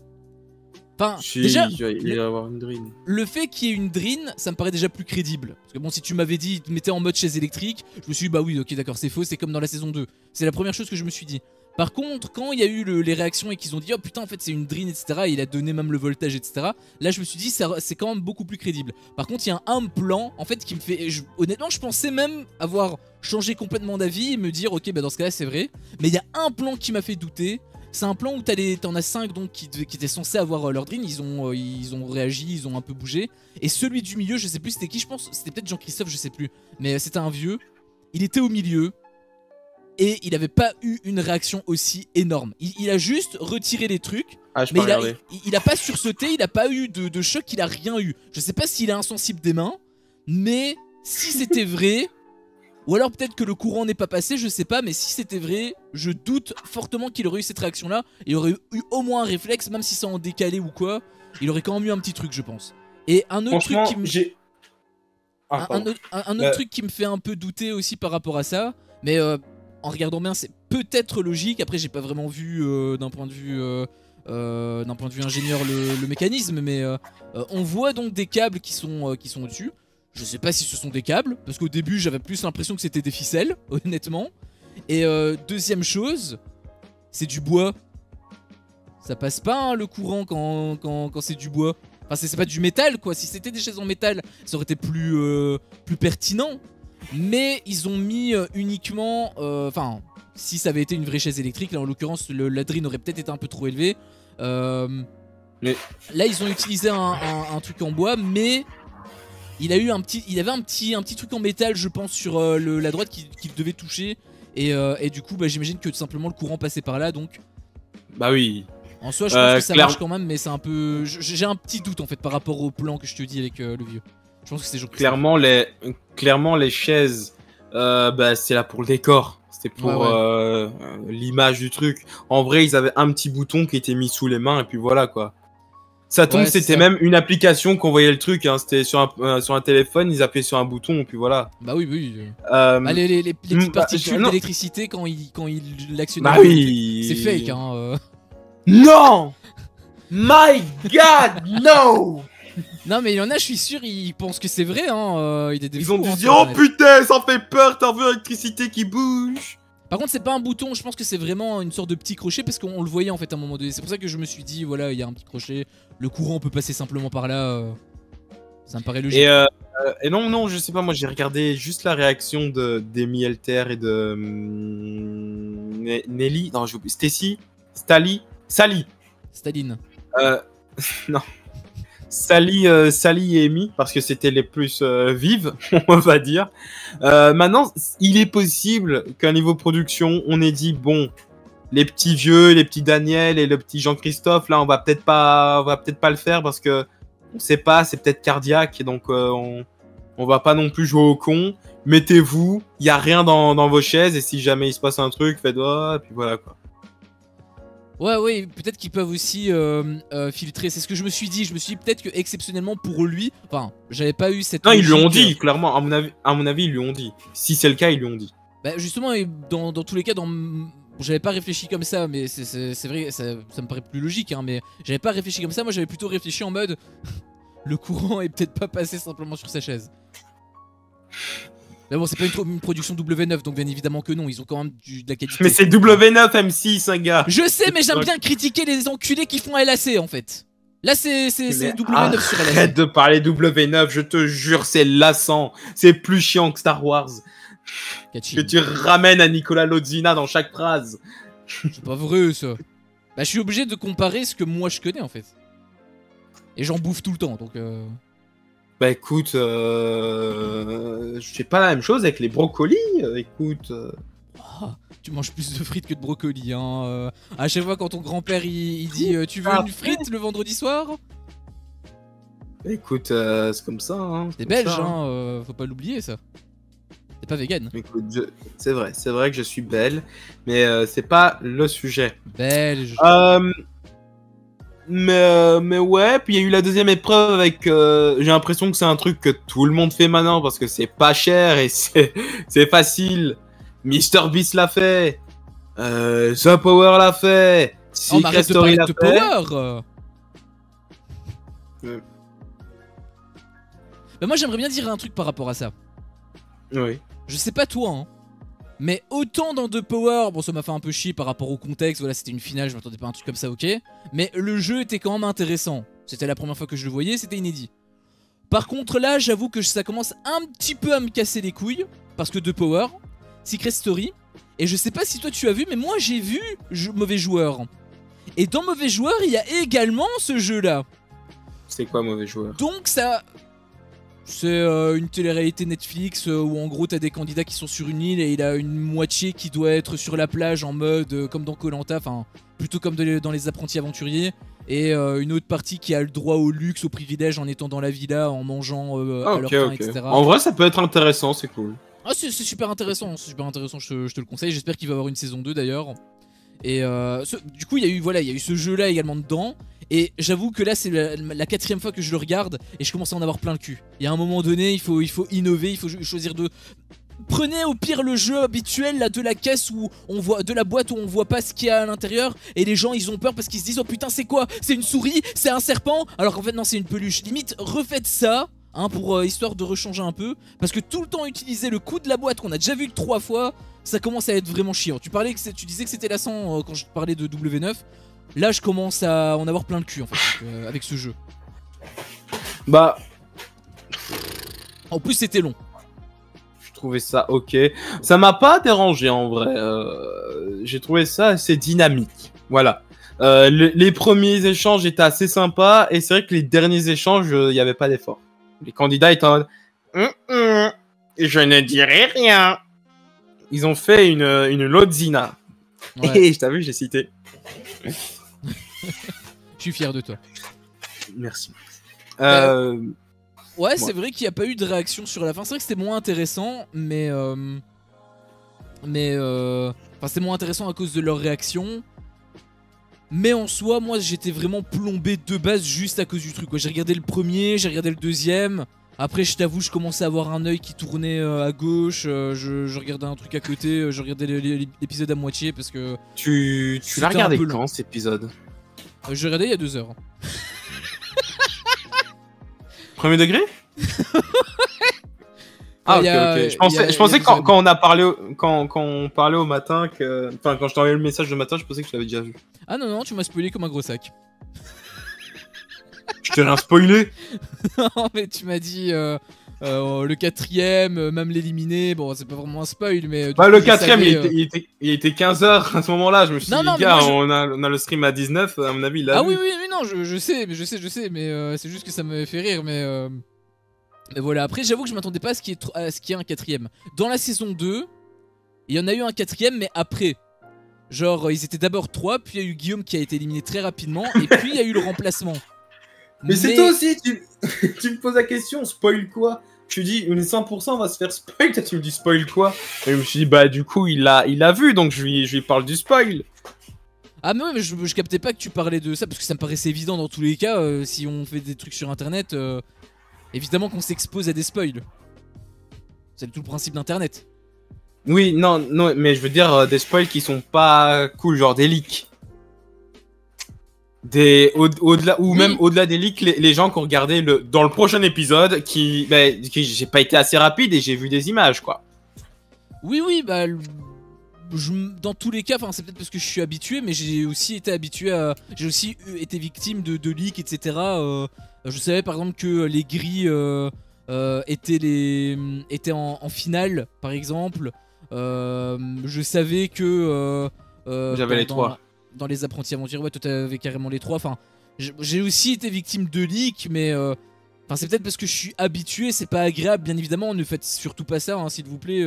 Enfin, déjà, il va y avoir une drine. Le fait qu'il y ait une drine, ça me paraît déjà plus crédible. Parce que bon, si tu m'avais dit, te mettais en mode chaise électrique, je me suis dit, bah oui, ok, d'accord, c'est faux, c'est comme dans la saison 2. C'est la première chose que je me suis dit. Par contre, quand il y a eu les réactions et qu'ils ont dit oh putain en fait c'est une drine etc, et il a donné même le voltage etc, là je me suis dit c'est quand même beaucoup plus crédible. Par contre il y a un plan en fait qui me fait, honnêtement je pensais même avoir changé complètement d'avis et me dire ok bah dans ce cas là c'est vrai, mais il y a un plan qui m'a fait douter. C'est un plan où t'en as 5 donc qui étaient censés avoir leur drine, ils ont réagi, ils ont un peu bougé. Et celui du milieu, je sais plus c'était qui, je pense c'était peut-être Jean-Christophe, je sais plus, mais c'était un vieux. Il était au milieu. Et il avait pas eu une réaction aussi énorme. Il a juste retiré les trucs. Ah, mais il a pas sursauté, il a pas eu de choc, il a rien eu. Je sais pas s'il est insensible des mains, mais si c'était vrai, ou alors peut-être que le courant n'est pas passé, je sais pas, mais si c'était vrai, je doute fortement qu'il aurait eu cette réaction-là. Il aurait eu au moins un réflexe, même si c'est en décalé ou quoi, il aurait quand même eu un petit truc, je pense. Et un autre truc qui me... un autre truc qui me fait un peu douter aussi par rapport à ça, mais... en regardant bien, c'est peut-être logique. Après, j'ai pas vraiment vu d'un point de vue ingénieur le mécanisme, mais on voit donc des câbles qui sont au-dessus. Je sais pas si ce sont des câbles, parce qu'au début, j'avais plus l'impression que c'était des ficelles, honnêtement. Et deuxième chose, c'est du bois. Ça passe pas hein, le courant quand c'est du bois. Enfin, c'est pas du métal, quoi. Si c'était des chaises en métal, ça aurait été plus pertinent. Mais ils ont mis uniquement... Enfin, si ça avait été une vraie chaise électrique, là en l'occurrence la drine aurait peut-être été un peu trop élevée. Mais... Là ils ont utilisé un truc en bois, mais il avait un petit truc en métal je pense sur la droite qu'il devait toucher. Et du coup bah, j'imagine que tout simplement le courant passait par là donc... Bah oui. En soi je pense que ça marche quand même, mais c'est un peu... J'ai un petit doute en fait par rapport au plan que je te dis avec le vieux. Je pense que c'est clairement les chaises, bah, c'est là pour le décor. C'était pour l'image du truc. En vrai, ils avaient un petit bouton qui était mis sous les mains et puis voilà quoi. Ça tombe, c'était même une application qu'on voyait le truc. Hein. C'était sur un téléphone, ils appuyaient sur un bouton et puis voilà. Bah oui. Les petites particules d'électricité quand ils l'actionnaient. Bah oui. C'est fake hein. Non. My God, no. Non mais il y en a, je suis sûr, ils pensent que c'est vrai, hein. Il y a des Ils fous, ont dû hein, se dire sur oh Internet. putain, ça fait peur, t'as vu l'électricité qui bouge. Par contre, c'est pas un bouton, je pense que c'est vraiment une sorte de petit crochet parce qu'on le voyait en fait à un moment donné. C'est pour ça que je me suis dit, voilà, il y a un petit crochet, le courant peut passer simplement par là. Ça me paraît logique. Et non, non, je sais pas, moi j'ai regardé juste la réaction d'Amy Elter et de Nelly, non, j'ai oublié, Stacy, Sally. Staline. Non. Sally et Amy, parce que c'était les plus vives, on va dire. Maintenant, il est possible qu'à niveau production, on ait dit, bon, les petits vieux, les petits Daniel et le petit Jean-Christophe, là, on va peut-être pas le faire parce que on sait pas, c'est peut-être cardiaque, et donc on va pas non plus jouer au con. Mettez-vous, il y a rien dans vos chaises, et si jamais il se passe un truc, faites et puis voilà quoi. Ouais, peut-être qu'ils peuvent aussi filtrer. C'est ce que je me suis dit. Je me suis dit peut-être que exceptionnellement pour lui, enfin, j'avais pas eu cette. Non, ils lui ont logique, dit, clairement, à mon avis, ils lui ont dit. Si c'est le cas, ils lui ont dit. Bah justement, et dans tous les cas, j'avais pas réfléchi comme ça, mais c'est vrai, ça me paraît plus logique, hein, mais j'avais pas réfléchi comme ça. Moi, j'avais plutôt réfléchi en mode le courant est peut-être pas passé simplement sur sa chaise. Mais bon, c'est pas une production W9, donc bien évidemment que non, ils ont quand même de la qualité. Mais c'est W9 M6, un gars. Je sais, mais j'aime bien critiquer les enculés qui font LAC en fait. Là, c'est W9 sur LAC. Arrête de parler W9, je te jure, c'est lassant. C'est plus chiant que Star Wars. Catchy. Que tu ramènes à Nicolas Lodzina dans chaque phrase. C'est pas vrai ça. Bah, je suis obligé de comparer ce que moi je connais en fait. Et j'en bouffe tout le temps donc. Bah écoute, je fais pas la même chose avec les brocolis. Écoute. Oh, tu manges plus de frites que de brocolis, hein. À chaque fois quand ton grand-père il dit tu veux une frite le vendredi soir? Écoute, c'est comme ça. Hein, T'es belge, hein, faut pas l'oublier ça. T'es pas vegan. Écoute, c'est vrai que je suis belle, mais c'est pas le sujet. Belge. Mais ouais, puis il y a eu la deuxième épreuve avec. J'ai l'impression que c'est un truc que tout le monde fait maintenant parce que c'est pas cher et c'est facile. Mr Beast l'a fait. The Power l'a fait. Secret Story l'a fait. Power. Bah moi j'aimerais bien dire un truc par rapport à ça. Oui. Je sais pas toi, hein, mais autant dans The Power, bon ça m'a fait un peu chier par rapport au contexte, voilà c'était une finale, je m'attendais pas à un truc comme ça, ok. Mais le jeu était quand même intéressant. C'était la première fois que je le voyais, c'était inédit. Par contre là, j'avoue que ça commence un petit peu à me casser les couilles, parce que The Power, Secret Story, et je sais pas si toi tu as vu, mais moi j'ai vu Mauvais Joueur. Et dans Mauvais Joueur, il y a également ce jeu-là. C'est quoi Mauvais Joueur? Donc ça... C'est une télé-réalité Netflix où en gros t'as des candidats qui sont sur une île et il a une moitié qui doit être sur la plage en mode comme dans Koh-Lanta, enfin plutôt comme dans les apprentis aventuriers, et une autre partie qui a le droit au luxe, au privilège en étant dans la villa, en mangeant à leur faim, etc. En vrai ça peut être intéressant, c'est cool. Ah c'est super intéressant, je te le conseille, j'espère qu'il va y avoir une saison 2 d'ailleurs. Et du coup il y a eu ce jeu là également dedans. Et j'avoue que là c'est la quatrième fois que je le regarde et je commence à en avoir plein le cul. Il y a un moment donné il faut innover, il faut choisir de... Prenez au pire le jeu habituel là, de la caisse où on voit, de la boîte où on voit pas ce qu'il y a à l'intérieur, et les gens ils ont peur parce qu'ils se disent oh putain c'est quoi? C'est une souris? C'est un serpent? Alors qu'en fait non c'est une peluche. Limite refaites ça hein, pour histoire de rechanger un peu, parce que tout le temps utiliser le coup de la boîte qu'on a déjà vu 3 fois, ça commence à être vraiment chiant. Tu disais que c'était lassant quand je parlais de W9. Là je commence à en avoir plein le cul en fait avec ce jeu. Bah en plus c'était long. Je trouvais ça ok. Ça m'a pas dérangé en vrai. J'ai trouvé ça assez dynamique. Voilà. Les premiers échanges étaient assez sympas et c'est vrai que les derniers échanges, il n'y avait pas d'effort. Les candidats étaient en mode je ne dirai rien. Ils ont fait une Lodzina. Ouais. Et je t'ai vu, j'ai cité. Je suis fier de toi. Merci. Ouais, c'est vrai qu'il n'y a pas eu de réaction sur la fin. C'est vrai que c'était moins intéressant, mais c'est moins intéressant à cause de leur réaction. Mais en soi, moi, j'étais vraiment plombé de base juste à cause du truc. J'ai regardé le premier, j'ai regardé le deuxième. Après, je t'avoue, je commençais à avoir un œil qui tournait à gauche. Je regardais un truc à côté. Je regardais l'épisode à moitié parce que. Tu l'as regardé quand cet épisode? J'ai regardé il y a 2 heures. Premier degré? Ah, ok, ok. Je pensais que quand on a parlé, quand on parlait au matin, enfin, quand je t'envoyais le message de matin, je pensais que tu l'avais déjà vu. Ah non, non, tu m'as spoilé comme un gros sac. Je t'ai rien spoilé. Non, mais tu m'as dit le quatrième, même l'éliminer. Bon, c'est pas vraiment un spoil, mais. Bah, le quatrième, il était 15h à ce moment-là. Je me suis dit, non, gars, on a le stream à 19, à mon avis, il l'a vu. Oui, oui, oui, non, je sais, mais c'est juste que ça me fait rire, mais voilà. Après, j'avoue que je m'attendais pas à ce qu'il y ait un quatrième. Dans la saison 2, il y en a eu un quatrième, mais après. Genre, ils étaient d'abord 3, puis il y a eu Guillaume qui a été éliminé très rapidement, et puis il y a eu le remplacement. Mais c'est toi aussi, tu me poses la question, spoil quoi? Tu dis, on est 100%, on va se faire spoil, toi tu me dis spoil quoi? Et je me suis dit, bah du coup, il l'a vu, donc je lui parle du spoil. Ah mais ouais, mais je captais pas que tu parlais de ça, parce que ça me paraissait évident dans tous les cas, si on fait des trucs sur internet, évidemment qu'on s'expose à des spoils. C'est tout le principe d'internet. Oui, non, mais je veux dire des spoils qui sont pas cool, genre des leaks. Au-delà, ou oui. Même au-delà des leaks, les gens qui ont regardé dans le prochain épisode, qui j'ai pas été assez rapide et j'ai vu des images, quoi. Oui, oui, bah, dans tous les cas, c'est peut-être parce que je suis habitué, mais j'ai aussi été habitué à, j'ai aussi été victime de leaks, etc. Je savais par exemple que les grilles étaient en finale, par exemple. Je savais que j'avais les 3. Dans les apprentis aventuriers, ouais, toi t'avais carrément les 3. Enfin, j'ai aussi été victime de leaks, mais c'est peut-être parce que je suis habitué, c'est pas agréable, bien évidemment. Ne faites surtout pas ça, hein, s'il vous plaît.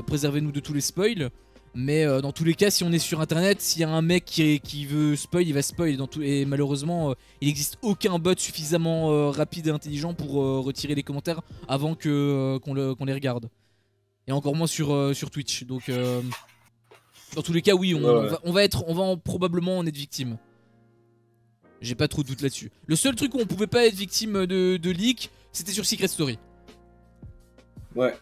Préservez-nous de tous les spoils. Mais dans tous les cas, si on est sur internet, s'il y a un mec qui veut spoil, il va spoil. Et malheureusement, il n'existe aucun bot suffisamment rapide et intelligent pour retirer les commentaires avant qu'on les regarde. Et encore moins sur Twitch. Donc, dans tous les cas, oui, on va probablement en être victime. J'ai pas trop de doute là-dessus. Le seul truc où on pouvait pas être victime de leak, c'était sur Secret Story. Ouais.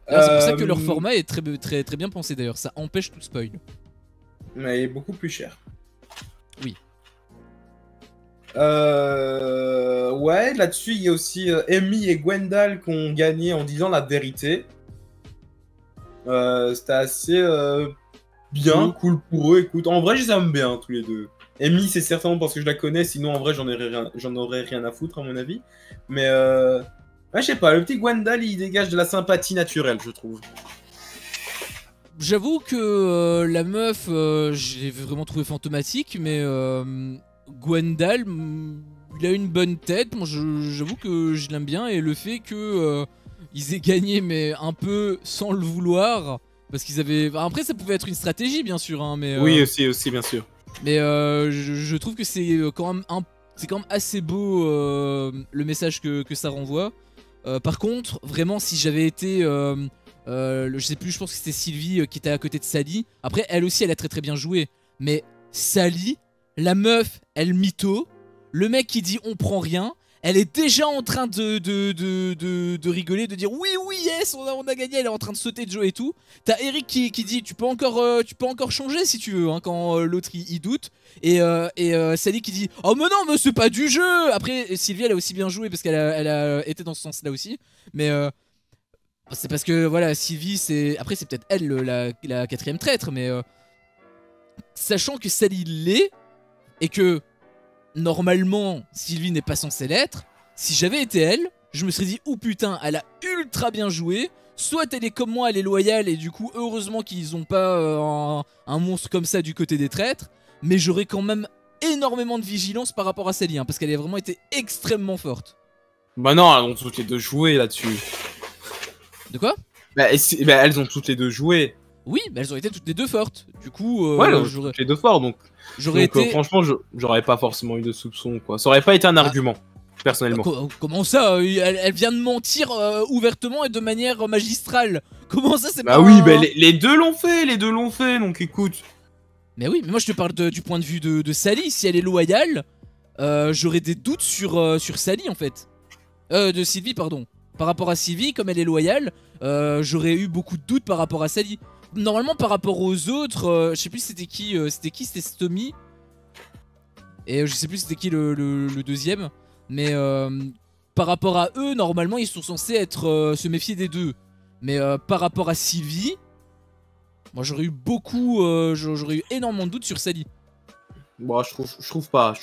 C'est pour ça que leur format est très bien pensé d'ailleurs. Ça empêche tout spoil. Mais il est beaucoup plus cher. Oui. Ouais, là-dessus, il y a aussi Amy et Gwendal qui ont gagné en disant la vérité. C'était assez bien, cool pour eux. Écoute, en vrai, je les aime bien tous les deux. Amy, c'est certainement parce que je la connais, sinon en vrai, j'en aurais rien à foutre, à mon avis. Mais ouais, je sais pas, le petit Gwendal, il dégage de la sympathie naturelle, je trouve. J'avoue que la meuf, je l'ai vraiment trouvé fantomatique, mais Gwendal, il a une bonne tête. Moi, j'avoue que je l'aime bien, et le fait que ils aient gagné, mais un peu sans le vouloir, parce qu'ils avaient. Après, ça pouvait être une stratégie, bien sûr, hein, mais. Oui, aussi, bien sûr. Mais je trouve que c'est quand même assez beau le message que ça renvoie. Par contre, vraiment, si j'avais été, je sais plus, je pense que c'était Sylvie qui était à côté de Sally. Après, elle aussi, elle a très bien joué. Mais Sally, la meuf, elle mytho. Le mec qui dit on prend rien. Elle est déjà en train de rigoler, de dire oui, yes, on a gagné. Elle est en train de sauter de joie et tout. T'as Eric qui dit tu peux encore changer si tu veux, hein, quand l'autre il doute. Et Sally qui dit oh mais non, mais c'est pas du jeu. Après, Sylvie, elle a aussi bien joué parce qu'elle a été dans ce sens là aussi. Mais c'est parce que voilà, Sylvie, après c'est peut-être elle la quatrième traître. Mais sachant que Sally l'est et que normalement, Sylvie n'est pas censée l'être. Si j'avais été elle, je me serais dit oh putain, elle a ultra bien joué. Soit elle est comme moi, elle est loyale, et du coup, heureusement qu'ils ont pas un monstre comme ça du côté des traîtres. Mais j'aurais quand même énormément de vigilance par rapport à Sally, hein, parce qu'elle a vraiment été extrêmement forte. Bah non, elles ont toutes les deux joué là-dessus. De quoi? Bah elles ont toutes les deux joué. Oui, mais elles ont été toutes les deux fortes. Du coup, ouais, elles ont toutes les deux fortes, donc. Franchement, j'aurais pas forcément eu de soupçon, quoi. Ça aurait pas été un argument, personnellement. Comment ça? Elle vient de mentir ouvertement et de manière magistrale. Comment ça, c'est pas... Bah oui, les deux l'ont fait, donc écoute. Mais oui, mais moi je te parle du point de vue de Sally. Si elle est loyale, j'aurais des doutes sur Sally, en fait. De Sylvie, pardon. Par rapport à Sylvie, comme elle est loyale, j'aurais eu beaucoup de doutes par rapport à Sally. Normalement, par rapport aux autres, je sais plus c'était qui, c'était Stomy. Et je sais plus c'était qui le deuxième. Mais par rapport à eux, normalement, ils sont censés être se méfier des deux. Mais par rapport à Sylvie, moi j'aurais eu j'aurais eu énormément de doutes sur Sally. Bon, je trouve pas.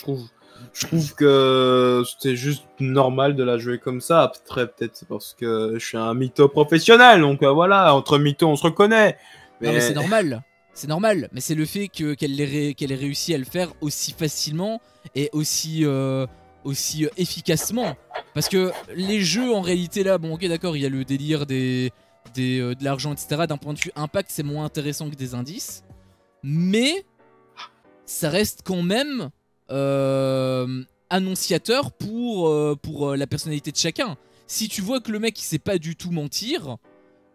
Je trouve que c'était juste normal de la jouer comme ça. Après, peut-être c'est parce que je suis un mytho professionnel. Donc voilà, entre mythos, on se reconnaît. Non, mais c'est normal. C'est normal. Mais c'est le fait qu'elle ait réussi à le faire aussi facilement et aussi efficacement. Parce que les jeux, en réalité, là, bon, ok, d'accord, il y a le délire de l'argent, etc. D'un point de vue impact, c'est moins intéressant que des indices. Mais ça reste quand même annonciateur pour la personnalité de chacun. Si tu vois que le mec il sait pas du tout mentir,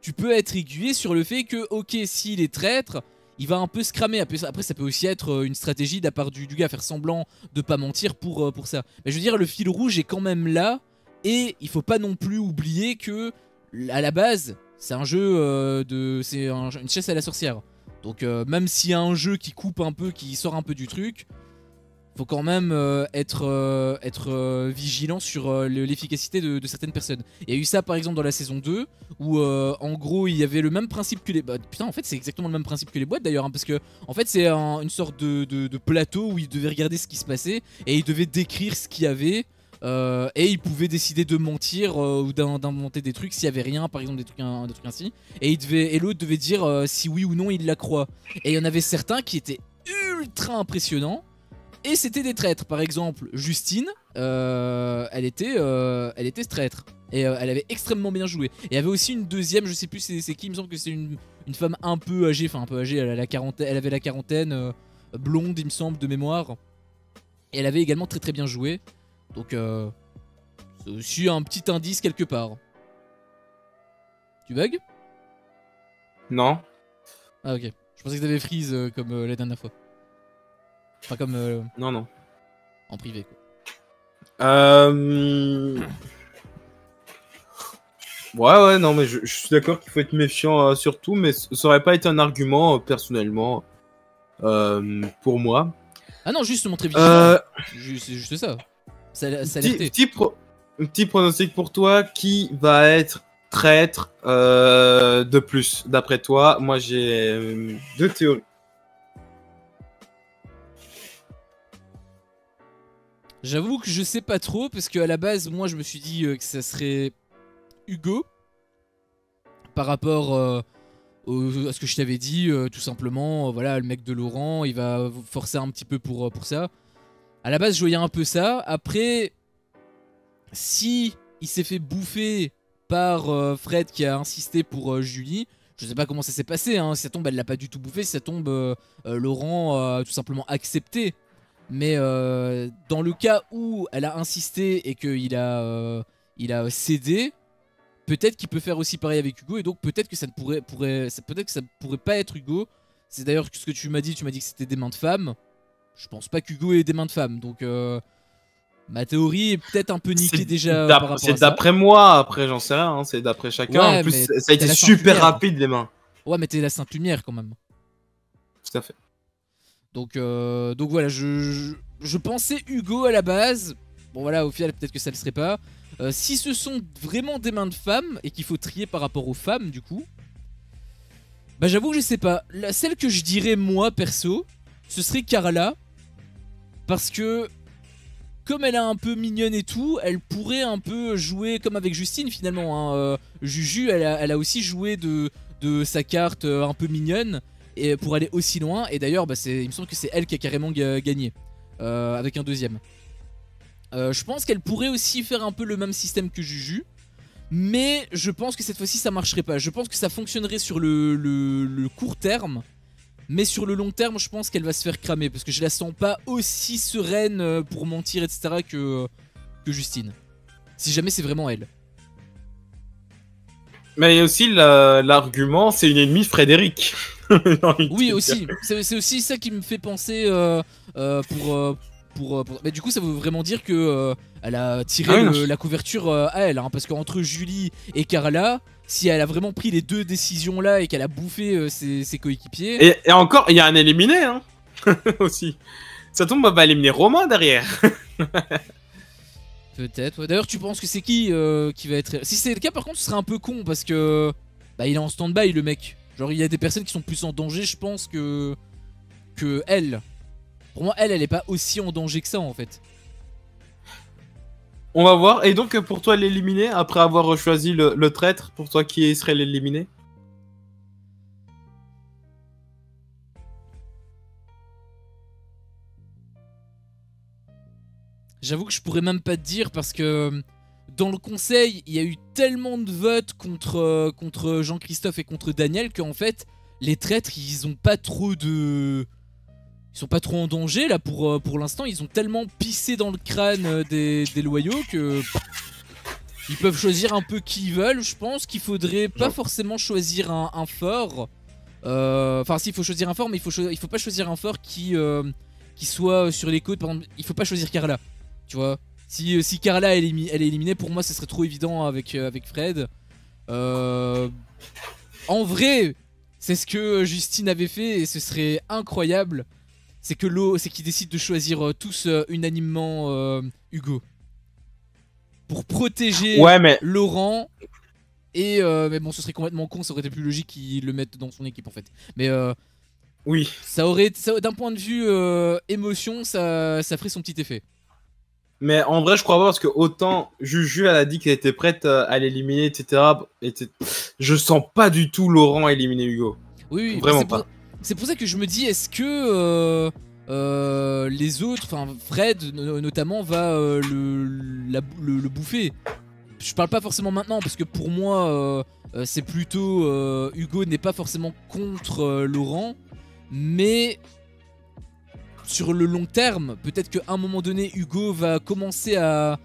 tu peux être aiguillé sur le fait que, ok, s'il est traître, il va un peu se cramer. Après ça peut aussi être une stratégie de la part du gars, faire semblant de pas mentir pour ça. Mais je veux dire, le fil rouge est quand même là, et il faut pas non plus oublier que, à la base, c'est un jeu c'est une chasse à la sorcière. Donc même s'il y a un jeu qui coupe un peu, qui sort un peu du truc, faut quand même être vigilant sur l'efficacité de certaines personnes. Il y a eu ça par exemple dans la saison 2 où en gros il y avait le même principe que les boîtes. Putain, en fait c'est exactement le même principe que les boîtes d'ailleurs, hein, parce que en fait c'est une sorte de plateau où ils devaient regarder ce qui se passait et ils devaient décrire ce qu'il y avait. Et ils pouvaient décider de mentir ou d'inventer des trucs s'il y avait rien, par exemple des trucs ainsi. Et l'autre devait dire si oui ou non il la croit. Et il y en avait certains qui étaient ultra impressionnants. Et c'était des traîtres. Par exemple, Justine, elle était traître. Et elle avait extrêmement bien joué. Et il y avait aussi une deuxième, je sais plus c'est qui, il me semble que c'est une femme un peu âgée. Enfin un peu âgée, elle avait la quarantaine, blonde il me semble de mémoire. Et elle avait également très très bien joué. Donc c'est aussi un petit indice quelque part. Tu bugs? Non. Ah ok. Je pensais que t'avais freeze comme la dernière fois. Enfin comme Non. en privé quoi. Ouais, non, mais je suis d'accord qu'il faut être méfiant sur tout, mais ça aurait pas été un argument personnellement pour moi. Ah non, juste se montrer vigilant. C'est juste ça. Petit pronostic pour toi, qui va être traître de plus, d'après toi? Moi, j'ai deux théories. J'avoue que je sais pas trop, parce qu'à la base, moi, je me suis dit que ça serait Hugo. Par rapport à ce que je t'avais dit, tout simplement, voilà, le mec de Laurent, il va forcer un petit peu pour ça. À la base, je voyais un peu ça. Après, si il s'est fait bouffer par Fred qui a insisté pour Julie, je sais pas comment ça s'est passé, hein. Si ça tombe, elle l'a pas du tout bouffé. Si ça tombe, Laurent a tout simplement accepté. Mais dans le cas où elle a insisté et qu'il a cédé, peut-être qu'il peut faire aussi pareil avec Hugo. Et donc peut-être que ça ne pourrait pas être Hugo. C'est d'ailleurs ce que tu m'as dit que c'était des mains de femmes. Je pense pas qu'Hugo ait des mains de femmes. Donc ma théorie est peut-être un peu niquée déjà par rapport à ça. C'est d'après moi, après j'en sais rien, hein, c'est d'après chacun. Ouais, en plus ça a été super rapide les mains. Ouais, mais t'es la Sainte Lumière quand même. Tout à fait. Donc voilà, je pensais Hugo à la base. Bon voilà, au final peut-être que ça le serait pas. Si ce sont vraiment des mains de femmes et qu'il faut trier par rapport aux femmes du coup, bah j'avoue que je sais pas. Celle que je dirais moi perso, ce serait Carla. Parce que comme elle est un peu mignonne et tout, elle pourrait un peu jouer comme avec Justine finalement, hein. Juju elle a aussi joué de sa carte un peu mignonne et pour aller aussi loin. Et d'ailleurs bah, il me semble que c'est elle qui a carrément gagné avec un deuxième. Je pense qu'elle pourrait aussi faire un peu le même système que Juju. Mais je pense que cette fois-ci ça marcherait pas. Je pense que ça fonctionnerait sur le court terme. Mais sur le long terme je pense qu'elle va se faire cramer. Parce que je la sens pas aussi sereine pour mentir etc que Justine. Si jamais c'est vraiment elle. Mais il y a aussi l'argument, c'est une ennemie Frédéric. Oui aussi, c'est aussi ça qui me fait penser mais du coup ça veut vraiment dire que elle a tiré la couverture à elle, hein, parce qu'entre Julie et Carla, si elle a vraiment pris les deux décisions là et qu'elle a bouffé ses coéquipiers... Et encore, il y a un éliminé hein. aussi. Ça tombe, elle va éliminer Romain derrière. Peut-être. Ouais. D'ailleurs, tu penses que c'est qui va être... Si c'est le cas, par contre, ce serait un peu con parce que... Bah, il est en stand-by, le mec. Genre, il y a des personnes qui sont plus en danger, je pense, que elle. Pour moi, elle est pas aussi en danger que ça, en fait. On va voir. Et donc, pour toi, l'éliminer, après avoir choisi le traître, pour toi, qui serait l'éliminé? J'avoue que je pourrais même pas te dire parce que dans le conseil, il y a eu tellement de votes contre Jean-Christophe et contre Daniel qu'en fait, les traîtres, ils ont pas trop de... Ils sont pas trop en danger là pour l'instant. Ils ont tellement pissé dans le crâne des loyaux que... Ils peuvent choisir un peu qui ils veulent. Je pense qu'il faudrait pas forcément choisir un fort. Enfin, si, il faut choisir un fort, mais il faut pas choisir un fort qui soit sur les côtes. Par exemple, il faut pas choisir Carla. Tu vois, si Carla elle est éliminée, pour moi ce serait trop évident avec Fred. En vrai, c'est ce que Justine avait fait et ce serait incroyable. C'est qu'ils décident de choisir tous unanimement Hugo. Pour protéger Laurent. Et mais bon, ce serait complètement con, ça aurait été plus logique qu'ils le mettent dans son équipe en fait. Mais oui, ça aurait, d'un point de vue émotion, ça ferait son petit effet. Mais en vrai, je crois pas parce que autant Juju, elle a dit qu'elle était prête à l'éliminer, etc. Je sens pas du tout Laurent éliminer Hugo. Oui, vraiment pas. C'est pour ça que je me dis, est-ce que les autres, enfin Fred notamment, va le bouffer? Je parle pas forcément maintenant parce que pour moi, c'est plutôt Hugo n'est pas forcément contre Laurent, mais sur le long terme, peut-être qu'à un moment donné, Hugo va commencer à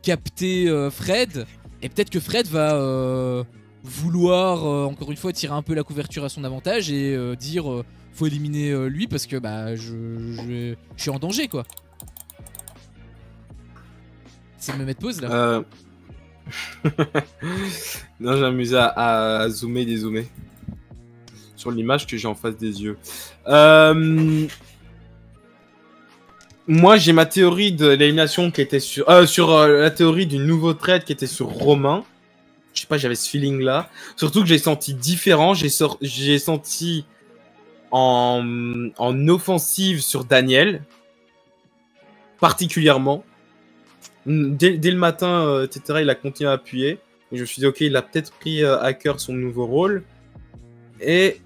capter Fred. Et peut-être que Fred va vouloir, encore une fois, tirer un peu la couverture à son avantage et dire faut éliminer lui parce que bah, je suis en danger, quoi. C'est de me mettre pause, là. Non, j'ai amusé à zoomer et dézoomer sur l'image que j'ai en face des yeux. Moi, j'ai ma théorie de l'élimination qui était sur la théorie du nouveau trade qui était sur Romain. Je sais pas, j'avais ce feeling là. Surtout que j'ai senti différent. J'ai senti en offensive sur Daniel, particulièrement. Dès le matin, etc., il a continué à appuyer. Et je me suis dit, ok, il a peut-être pris à cœur son nouveau rôle. Et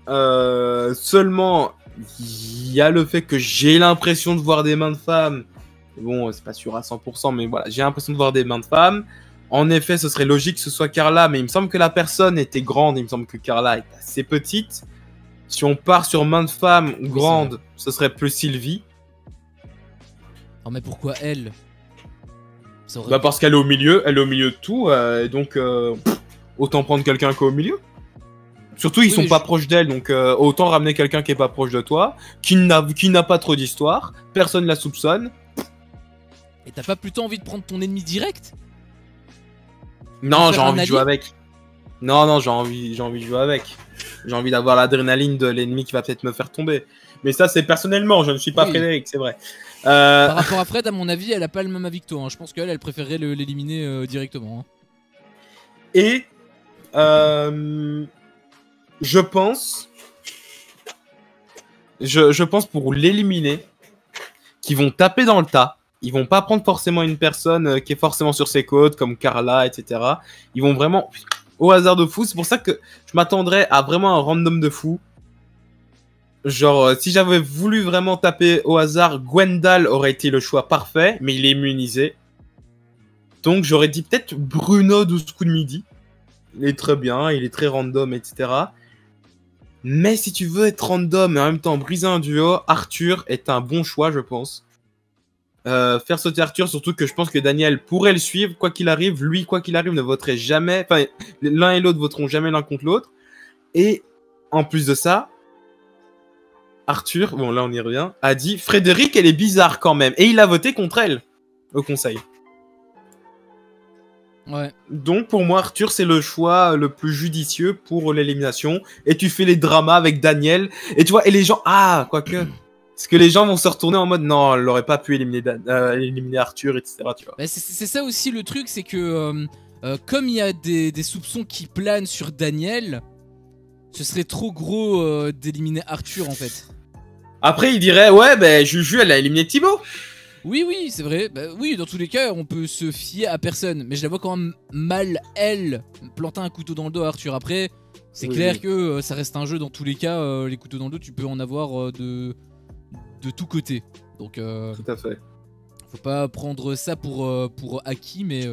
seulement, il y a le fait que j'ai l'impression de voir des mains de femmes. Bon, c'est pas sûr à 100%, mais voilà, j'ai l'impression de voir des mains de femmes. En effet, ce serait logique que ce soit Carla, mais il me semble que la personne était grande. Il me semble que Carla est assez petite. Si on part sur main de femme grande, ce serait plus Sylvie. Oh, mais pourquoi elle? Bah parce qu'elle est au milieu, de tout, donc autant prendre quelqu'un qui est au milieu. Surtout, ils sont pas proches d'elle, donc autant ramener quelqu'un qui est pas proche de toi, qui n'a pas trop d'histoire, personne la soupçonne. Et t'as pas plutôt envie de prendre ton ennemi direct? Non, j'ai envie de jouer avec. Non, j'ai envie de jouer avec. J'ai envie d'avoir l'adrénaline de l'ennemi qui va peut-être me faire tomber. Mais ça, c'est personnellement, je ne suis pas Frédéric, c'est vrai. Par rapport à Fred, à mon avis, elle a pas le même avis que toi. Hein. Je pense qu'elle préférerait l'éliminer directement. Hein. Et je pense pour l'éliminer, qu'ils vont taper dans le tas. Ils vont pas prendre forcément une personne qui est forcément sur ses côtes, comme Carla, etc. Ils vont vraiment au hasard de fou. C'est pour ça que je m'attendrais à vraiment un random de fou. Genre, si j'avais voulu vraiment taper au hasard, Gwendal aurait été le choix parfait, mais il est immunisé. Donc j'aurais dit peut-être Bruno 12 coups de midi. Il est très bien, il est très random, etc. Mais si tu veux être random et en même temps briser un duo, Arthur est un bon choix, je pense. Faire sauter Arthur, surtout que je pense que Daniel pourrait le suivre, quoi qu'il arrive. Lui, quoi qu'il arrive, ne voterait jamais. Enfin, l'un et l'autre voteront jamais l'un contre l'autre. Et en plus de ça, Arthur, bon là on y revient, a dit Frédéric, elle est bizarre quand même. Et il a voté contre elle au conseil. Ouais. Donc pour moi, Arthur, c'est le choix le plus judicieux pour l'élimination. Et tu fais les dramas avec Daniel. Et tu vois, et les gens, ah, quoique. Parce que les gens vont se retourner en mode non, elle aurait pas pu éliminer Arthur, etc. Tu vois. Bah, c'est ça aussi le truc, c'est que comme il y a des soupçons qui planent sur Daniel, ce serait trop gros d'éliminer Arthur en fait. Après, il dirait ouais, ben Juju, elle a éliminé Thibaut. Oui, oui, c'est vrai. Bah, oui, dans tous les cas, on peut se fier à personne. Mais je la vois quand même mal, elle, planter un couteau dans le dos à Arthur. Après, c'est clair que ça reste un jeu. Dans tous les cas, les couteaux dans le dos, tu peux en avoir de tous côtés. Donc, tout à fait. Faut pas prendre ça pour acquis, mais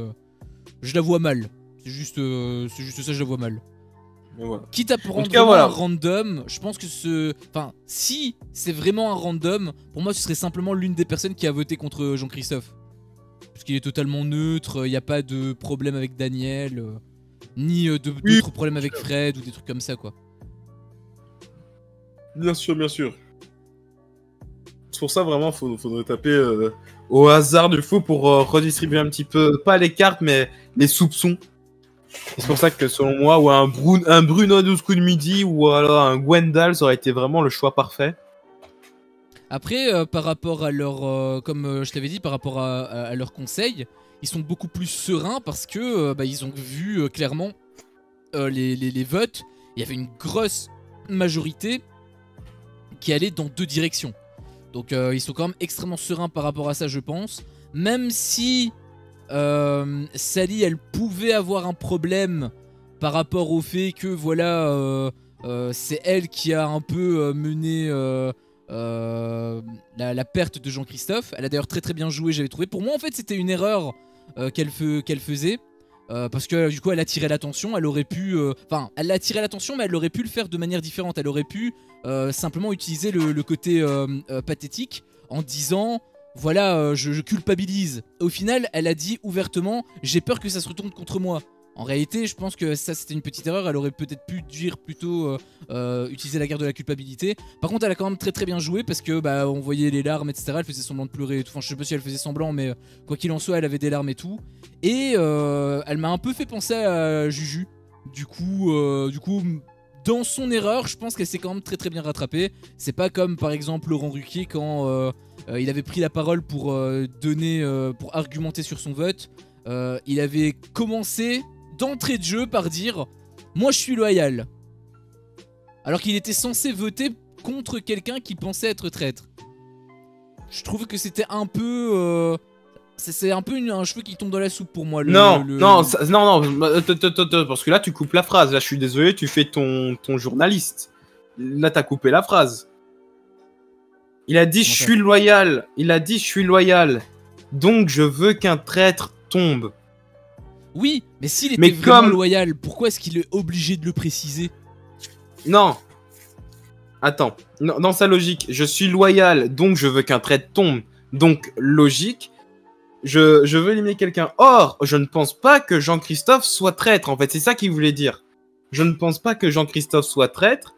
je la vois mal. C'est juste ça, je la vois mal. Voilà. Quitte à prendre un random, je pense que enfin, si c'est vraiment un random, pour moi ce serait simplement l'une des personnes qui a voté contre Jean-Christophe. Parce qu'il est totalement neutre, il n'y a pas de problème avec Daniel, ni d'autres problèmes avec Fred ou des trucs comme ça quoi. Bien sûr, bien sûr. C'est pour ça vraiment faudrait taper au hasard du fou pour redistribuer un petit peu, pas les cartes mais les soupçons. C'est pour ça que selon moi, ou un Bruno 12 coups de midi ou alors un Gwendal, ça aurait été vraiment le choix parfait. Après, par rapport à leur, comme je t'avais dit, par rapport à leurs conseils, ils sont beaucoup plus sereins parce que ils ont vu clairement les votes. Il y avait une grosse majorité qui allait dans deux directions. Donc ils sont quand même extrêmement sereins par rapport à ça, je pense. Même si Sally, elle pouvait avoir un problème par rapport au fait que voilà, c'est elle qui a un peu mené la perte de Jean-Christophe. Elle a d'ailleurs très bien joué, j'avais trouvé. Pour moi, en fait, c'était une erreur qu'elle faisait. Parce que du coup elle attirait l'attention, elle aurait pu... Enfin, elle a attiré l'attention mais elle aurait pu le faire de manière différente. Elle aurait pu simplement utiliser le côté pathétique en disant... Voilà, je culpabilise. Au final, elle a dit ouvertement, j'ai peur que ça se retourne contre moi. En réalité, je pense que ça c'était une petite erreur. Elle aurait peut-être pu dire plutôt utiliser la guerre de la culpabilité. Par contre, elle a quand même très bien joué parce que on voyait les larmes, etc. Elle faisait semblant de pleurer et tout. Enfin, je sais pas si elle faisait semblant, mais quoi qu'il en soit, elle avait des larmes et tout. Et elle m'a un peu fait penser à Juju. Du coup, dans son erreur, je pense qu'elle s'est quand même très bien rattrapée. C'est pas comme par exemple Laurent Ruquier quand il avait pris la parole pour pour argumenter sur son vote. Il avait commencé d'entrée de jeu par dire « Moi je suis loyal ». Alors qu'il était censé voter contre quelqu'un qui pensait être traître. Je trouve que c'était un peu... c'est un peu un cheveu qui tombe dans la soupe pour moi. Non, parce que là tu coupes la phrase. Là je suis désolé, tu fais ton journaliste. Là t'as coupé la phrase. Il a dit je suis loyal. Il a dit je suis loyal. Donc je veux qu'un traître tombe. Oui, mais s'il était vraiment loyal, pourquoi est-ce qu'il est obligé de le préciser? Non. Attends. Non, dans sa logique, je suis loyal, donc je veux qu'un traître tombe. Donc logique. Je veux éliminer quelqu'un. Or, je ne pense pas que Jean-Christophe soit traître. En fait, c'est ça qu'il voulait dire. Je ne pense pas que Jean-Christophe soit traître.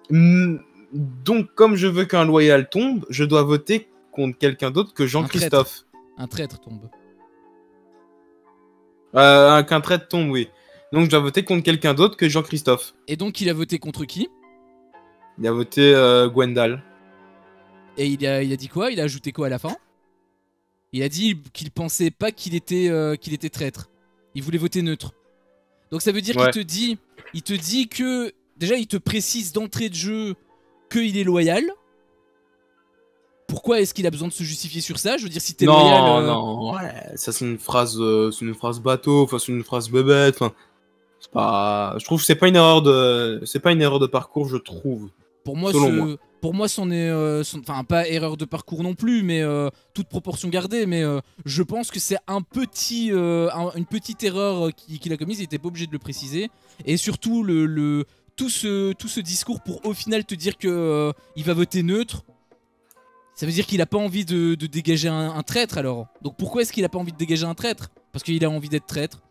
Donc, comme je veux qu'un loyal tombe, je dois voter contre quelqu'un d'autre que Jean-Christophe. Un traître tombe. Qu'un traître tombe, oui. Donc, je dois voter contre quelqu'un d'autre que Jean-Christophe. Et donc, il a voté contre qui? Il a voté Gwendal. Et il a dit quoi? Il a ajouté quoi à la fin? Il a dit qu'il pensait pas qu'il était traître. Il voulait voter neutre. Donc ça veut dire qu'il te dit que... Déjà, il te précise d'entrée de jeu qu'il est loyal. Pourquoi est-ce qu'il a besoin de se justifier sur ça? Je veux dire, si t'es loyal... Non, ouais, ça c'est une phrase bateau, enfin c'est une phrase bébête, enfin... C'est pas... Je trouve que c'est pas une erreur de parcours, je trouve. Pour moi, c'en est... Enfin, pas erreur de parcours non plus, mais toute proportion gardée. Mais je pense que c'est une petite erreur qu'il a commise. Il était pas obligé de le préciser. Et surtout, tout ce discours pour au final te dire que il va voter neutre. Ça veut dire qu'il a pas envie de dégager un traître alors. Donc pourquoi est-ce qu'il a pas envie de dégager un traître? Parce qu'il a envie d'être traître.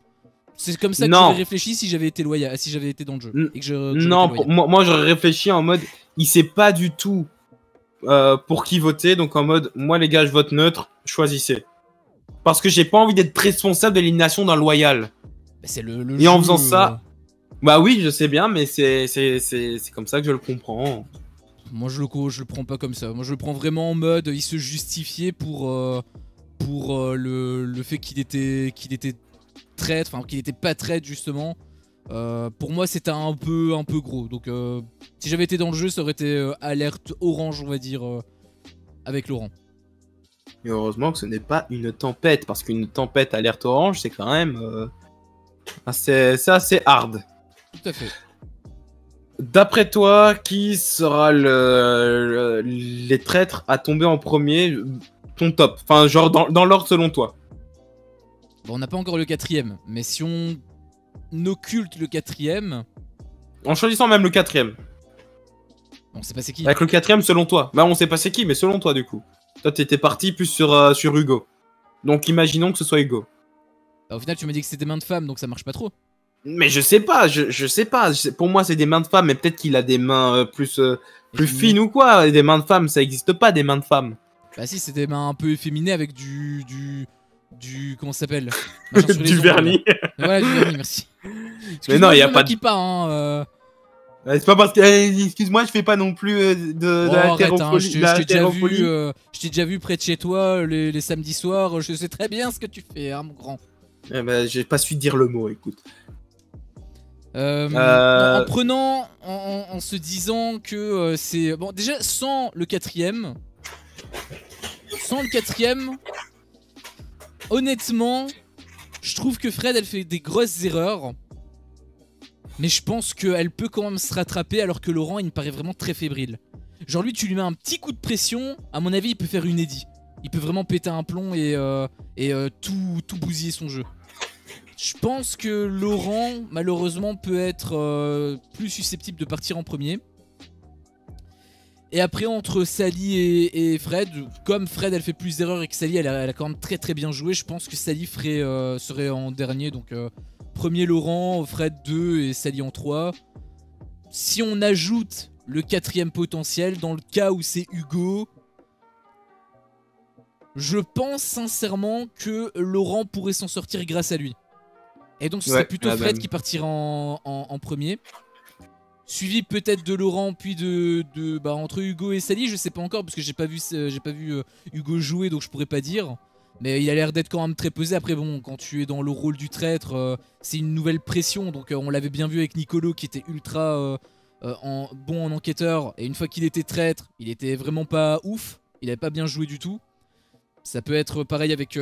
C'est comme ça que j'aurais réfléchi si j'avais été loyal, si j'avais été dans le jeu. Et que moi j'aurais réfléchi en mode, il sait pas du tout pour qui voter, donc en mode, moi les gars je vote neutre, choisissez. Parce que j'ai pas envie d'être responsable de l'élimination d'un loyal. C'est et en faisant ça, bah oui je sais bien, mais c'est comme ça que je le comprends. moi je le prends pas comme ça. Moi je le prends vraiment en mode il se justifiait pour le fait qu'il était traître, enfin qu'il était pas traître justement. Pour moi c'était un peu gros. Donc si j'avais été dans le jeu ça aurait été alerte orange on va dire avec Laurent. Et heureusement que ce n'est pas une tempête, parce qu'une tempête alerte orange, c'est quand même c'est assez hard. Tout à fait. D'après toi, qui sera les traîtres à tomber en premier, ton top? Enfin, genre dans l'ordre selon toi. Bon, on n'a pas encore le 4ème, mais si on occulte le 4ème... En choisissant même le 4ème. On sait pas c'est qui. Avec le 4ème selon toi. Bah on sait pas c'est qui, mais selon toi du coup. Toi t'étais parti plus sur Hugo. Donc imaginons que ce soit Hugo. Bah, au final tu m'as dit que c'était main de femme, donc ça marche pas trop. Mais je sais pas, je sais pas. Pour moi c'est des mains de femme, mais peut-être qu'il a des mains plus fines ou quoi. Des mains de femme, ça existe pas des mains de femme. Bah si, c'est des mains un peu efféminées avec du comment ça s'appelle? Du vernis. Voilà, du vernis, merci. Mais non, il y a pas de... pas, hein, c'est pas parce que... excuse-moi, je fais pas non plus de l'haltérophilie. Je t'ai déjà vu près de chez toi les samedis soirs. Je sais très bien ce que tu fais, hein, mon grand. Eh ben, j'ai pas su dire le mot, écoute. En prenant... En se disant que c'est... Bon, déjà, sans le 4ème... Sans le 4ème... Honnêtement... Je trouve que Fred, elle fait des grosses erreurs. Mais je pense qu'elle peut quand même se rattraper alors que Laurent, il me paraît vraiment très fébrile. Genre lui, tu lui mets un petit coup de pression, à mon avis, il peut faire une Eddy. Il peut vraiment péter un plomb et tout bousiller son jeu. Je pense que Laurent, malheureusement, peut être plus susceptible de partir en premier. Et après, entre Sally et Fred, comme Fred, elle fait plus d'erreurs et que Sally, elle a quand même très très bien joué, je pense que Sally serait en dernier. Donc, premier Laurent, Fred 2 et Sally en 3. Si on ajoute le 4ème potentiel, dans le cas où c'est Hugo, je pense sincèrement que Laurent pourrait s'en sortir grâce à lui. Et donc, ce serait plutôt Fred qui partira en premier. Suivi peut-être de Laurent, puis entre Hugo et Sally, je sais pas encore parce que j'ai pas vu Hugo jouer, donc je pourrais pas dire. Mais il a l'air d'être quand même très pesé. Après bon, quand tu es dans le rôle du traître, c'est une nouvelle pression. Donc on l'avait bien vu avec Nicolo qui était ultra bon en enquêteur. Et une fois qu'il était traître, il était vraiment pas ouf. Il avait pas bien joué du tout. Ça peut être pareil avec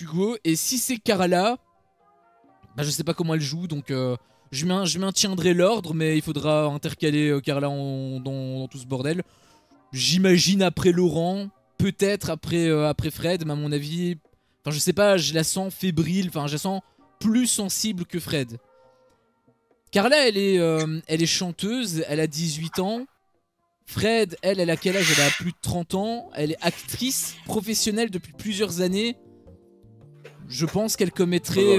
Hugo. Et si c'est Carla, bah, je sais pas comment elle joue, donc... Je maintiendrai l'ordre, mais il faudra intercaler Carla dans tout ce bordel. J'imagine après Laurent, peut-être après Fred, mais à mon avis... Enfin, je sais pas, je la sens fébrile, enfin, je la sens plus sensible que Fred. Carla, elle est chanteuse, elle a 18 ans. Fred, elle a quel âge? Elle a plus de 30 ans. Elle est actrice professionnelle depuis plusieurs années. Je pense qu'elle commettrait...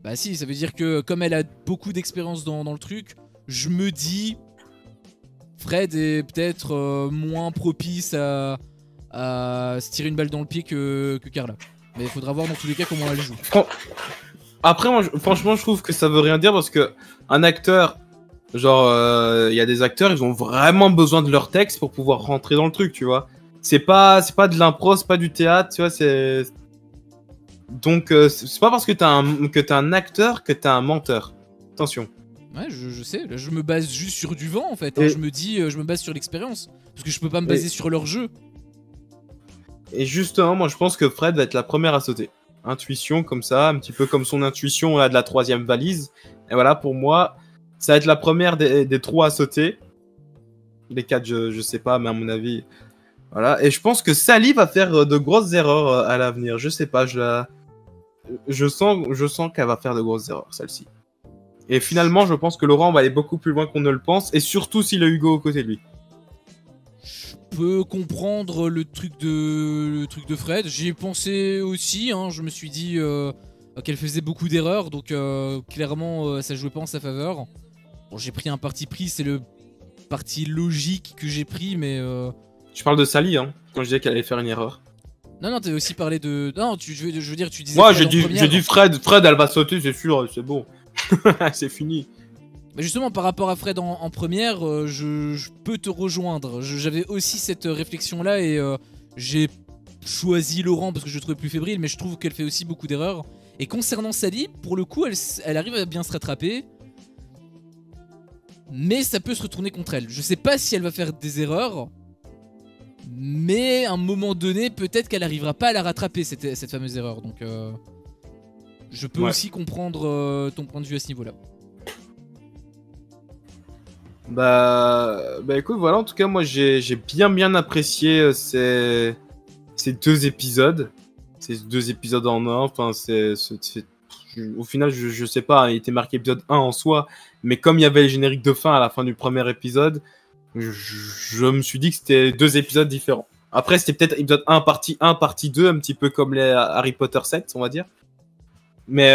Bah si, ça veut dire que comme elle a beaucoup d'expérience dans le truc, je me dis Fred est peut-être moins propice à se tirer une balle dans le pied que Carla. Mais il faudra voir dans tous les cas comment elle joue. Après, moi, franchement, je trouve que ça veut rien dire parce que un acteur, genre, il y a des acteurs, ils ont vraiment besoin de leur texte pour pouvoir rentrer dans le truc, tu vois. C'est pas de l'impro, c'est pas du théâtre, tu vois, c'est... Donc, c'est pas parce que t'es un acteur que t'es un menteur. Attention. Ouais, je sais, là, je me base juste sur du vent en fait. Hein. Je me dis, je me base sur l'expérience. Parce que je peux pas me baser sur leur jeu. Et justement, moi je pense que Fred va être la première à sauter. Intuition comme ça, un petit peu comme son intuition là, de la 3ème valise. Et voilà, pour moi, ça va être la première des 3 à sauter. Les 4, je sais pas, mais à mon avis. Voilà. Et je pense que Sally va faire de grosses erreurs à l'avenir. Je sais pas, je sens qu'elle va faire de grosses erreurs, celle-ci. Et finalement, je pense que Laurent va aller beaucoup plus loin qu'on ne le pense, et surtout s'il a Hugo aux côtés de lui. Je peux comprendre le truc de Fred. J'y ai pensé aussi, hein. Je me suis dit qu'elle faisait beaucoup d'erreurs, donc clairement ça jouait pas en sa faveur. Bon, j'ai pris un parti pris, c'est le parti logique que j'ai pris, mais... Je parle de Sally, hein, quand je disais qu'elle allait faire une erreur. Non, t'as aussi parlé de... Non, je veux dire, tu disais... Moi, j'ai dit Fred, elle va sauter, c'est sûr, c'est bon. C'est fini. Mais justement, par rapport à Fred en première, je peux te rejoindre. J'avais aussi cette réflexion-là et j'ai choisi Laurent parce que je le trouvais plus fébrile, mais je trouve qu'elle fait aussi beaucoup d'erreurs. Et concernant Sally, pour le coup, elle arrive à bien se rattraper. Mais ça peut se retourner contre elle. Je sais pas si elle va faire des erreurs. Mais à un moment donné, peut-être qu'elle arrivera pas à la rattraper, cette fameuse erreur. Donc je peux aussi comprendre ton point de vue à ce niveau-là. Bah écoute, voilà, en tout cas, moi j'ai bien apprécié ces 2 épisodes. Ces 2 épisodes en un, enfin, au final, je sais pas, il était marqué épisode 1 en soi, mais comme il y avait le générique de fin à la fin du premier épisode, je me suis dit que c'était 2 épisodes différents. Après, c'était peut-être épisode 1, partie 1, partie 2, un petit peu comme les Harry Potter 7, on va dire. Mais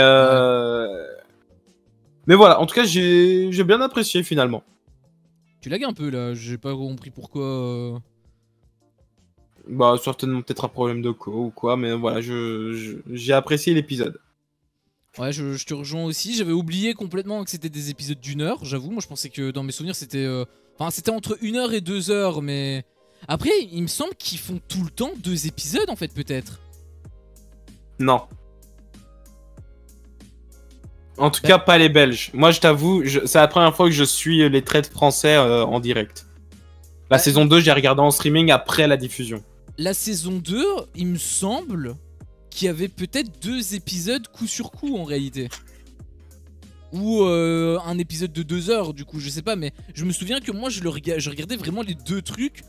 voilà, en tout cas, j'ai bien apprécié finalement. Tu lagues un peu là, j'ai pas compris pourquoi. Bah, certainement peut-être un problème de co ou quoi, mais voilà, j'ai apprécié l'épisode. Ouais, je te rejoins aussi. J'avais oublié complètement que c'était des épisodes d'1 heure, j'avoue. Moi, je pensais que dans mes souvenirs, c'était. Enfin, c'était entre 1 heure et 2 heures, mais. Après, il me semble qu'ils font tout le temps 2 épisodes en fait, peut-être. Non. En tout cas, pas les Belges. Moi, je t'avoue, c'est la première fois que je suis les traits français en direct. La saison 2, j'ai regardé en streaming après la diffusion. La saison 2, il me semble qu'il y avait peut-être 2 épisodes coup sur coup en réalité. Ou un épisode de 2 heures, du coup, je sais pas, mais je me souviens que moi, je regardais vraiment les 2 trucs.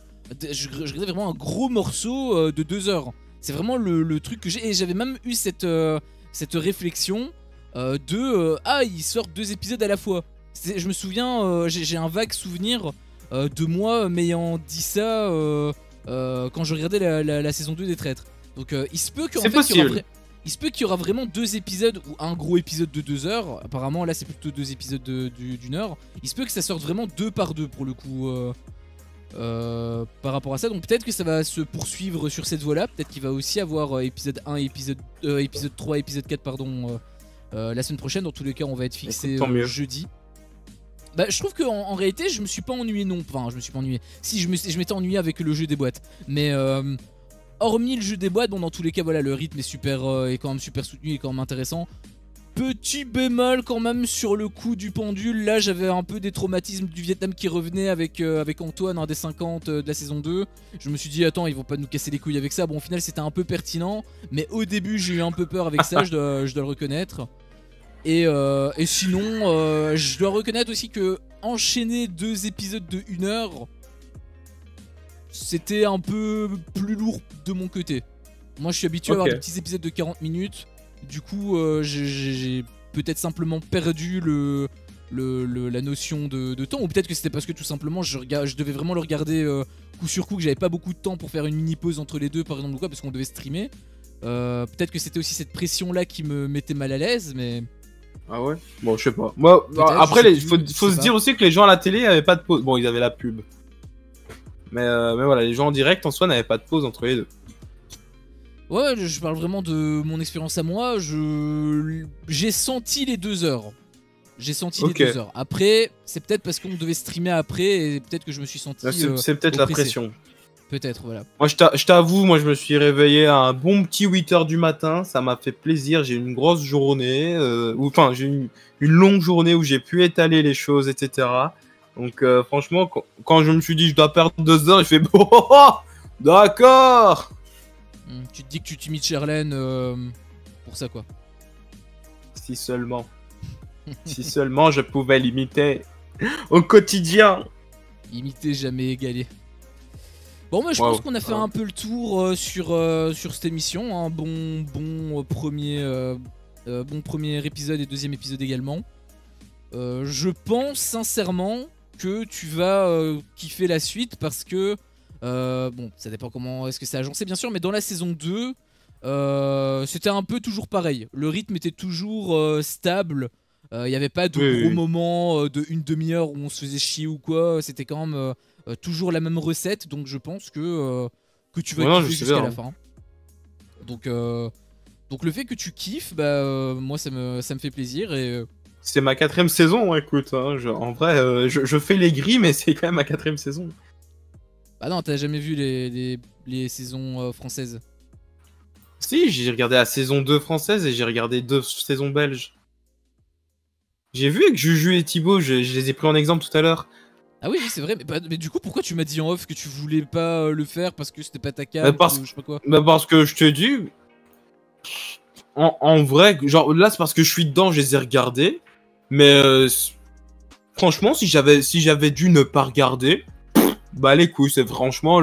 Je regardais vraiment un gros morceau de 2 heures. C'est vraiment le truc que j'ai. Et j'avais même eu cette réflexion ah, ils sortent 2 épisodes à la fois. Je me souviens, j'ai un vague souvenir de moi m'ayant dit ça quand je regardais la saison 2 des Traîtres. Donc il se peut qu'en fait, il se peut qu'il y aura vraiment 2 épisodes ou un gros épisode de 2 heures. Apparemment là c'est plutôt 2 épisodes d'1 heure. Il se peut que ça sorte vraiment 2 par 2 pour le coup par rapport à ça. Donc peut-être que ça va se poursuivre sur cette voie là. Peut-être qu'il va aussi avoir épisode 1, épisode 3, épisode 4 pardon la semaine prochaine. Dans tous les cas on va être fixé jeudi. Bah je trouve qu'en réalité je me suis pas ennuyé non. Enfin je me suis pas ennuyé. Si je m'étais ennuyé avec le jeu des boîtes. Mais hormis le jeu des boîtes, bon dans tous les cas voilà le rythme est est quand même super soutenu et quand même intéressant. Petit bémol quand même sur le coup du pendule. Là j'avais un peu des traumatismes du Vietnam qui revenaient avec Antoine, un des 50 de la saison 2. Je me suis dit attends ils vont pas nous casser les couilles avec ça. Bon au final c'était un peu pertinent. Mais au début j'ai eu un peu peur avec ça, je dois le reconnaître. Et sinon je dois reconnaître aussi que enchaîner 2 épisodes de 1 heure, c'était un peu plus lourd de mon côté. Moi je suis habitué à avoir des petits épisodes de 40 minutes. Du coup j'ai peut-être simplement perdu la notion de temps. Ou peut-être que c'était parce que tout simplement je devais vraiment le regarder coup sur coup, que j'avais pas beaucoup de temps pour faire une mini pause entre les deux par exemple ou quoi, parce qu'on devait streamer. Peut-être que c'était aussi cette pression là qui me mettait mal à l'aise, mais... Ah ouais. Bon je sais pas. Moi après il faut se dire aussi que les gens à la télé avaient pas de pause. Bon ils avaient la pub. Mais voilà, les gens en direct en soi n'avaient pas de pause entre les deux. Ouais, je parle vraiment de mon expérience à moi. J'ai senti les 2 heures. J'ai senti les 2 heures. Après, c'est peut-être parce qu'on devait streamer après et peut-être que je me suis senti. C'est peut-être la pression. Peut-être, voilà. Moi, je t'avoue, moi, je me suis réveillé à un bon petit 8h du matin. Ça m'a fait plaisir. J'ai eu une grosse journée. Enfin, j'ai eu une longue journée où j'ai pu étaler les choses, etc. Donc, franchement, quand je me suis dit je dois perdre 2 heures, je fais bon, d'accord. Tu te dis que tu t'imites Sherlene pour ça, quoi. Si seulement. Si seulement je pouvais l'imiter au quotidien. Imiter, jamais égaler. Bon, moi je pense qu'on a fait un peu le tour sur cette émission. Un bon premier épisode et 2e épisode également. Je pense sincèrement que tu vas kiffer la suite parce que bon, ça dépend comment est-ce que c'est agencé bien sûr, mais dans la saison 2 c'était un peu toujours pareil. Le rythme était toujours stable. Il n'y avait pas de gros moments de une demi-heure où on se faisait chier ou quoi. C'était quand même toujours la même recette, donc je pense que tu vas kiffer jusqu'à la fin. Donc le fait que tu kiffes, bah moi ça me fait plaisir et C'est ma 4ème saison, écoute. Hein, en vrai, je fais les grilles, mais c'est quand même ma 4ème saison. Bah non, t'as jamais vu les saisons françaises. Si, j'ai regardé la saison 2 française et j'ai regardé 2 saisons belges. J'ai vu avec Juju et Thibaut, je les ai pris en exemple tout à l'heure. Ah oui, c'est vrai, mais du coup, pourquoi tu m'as dit en off que tu voulais pas le faire parce que c'était pas ta cam ou je sais pas quoi? Bah parce que je te dis, en vrai, genre là c'est parce que je suis dedans, je les ai regardés. Mais franchement, si j'avais dû ne pas regarder, bah les couilles, c'est franchement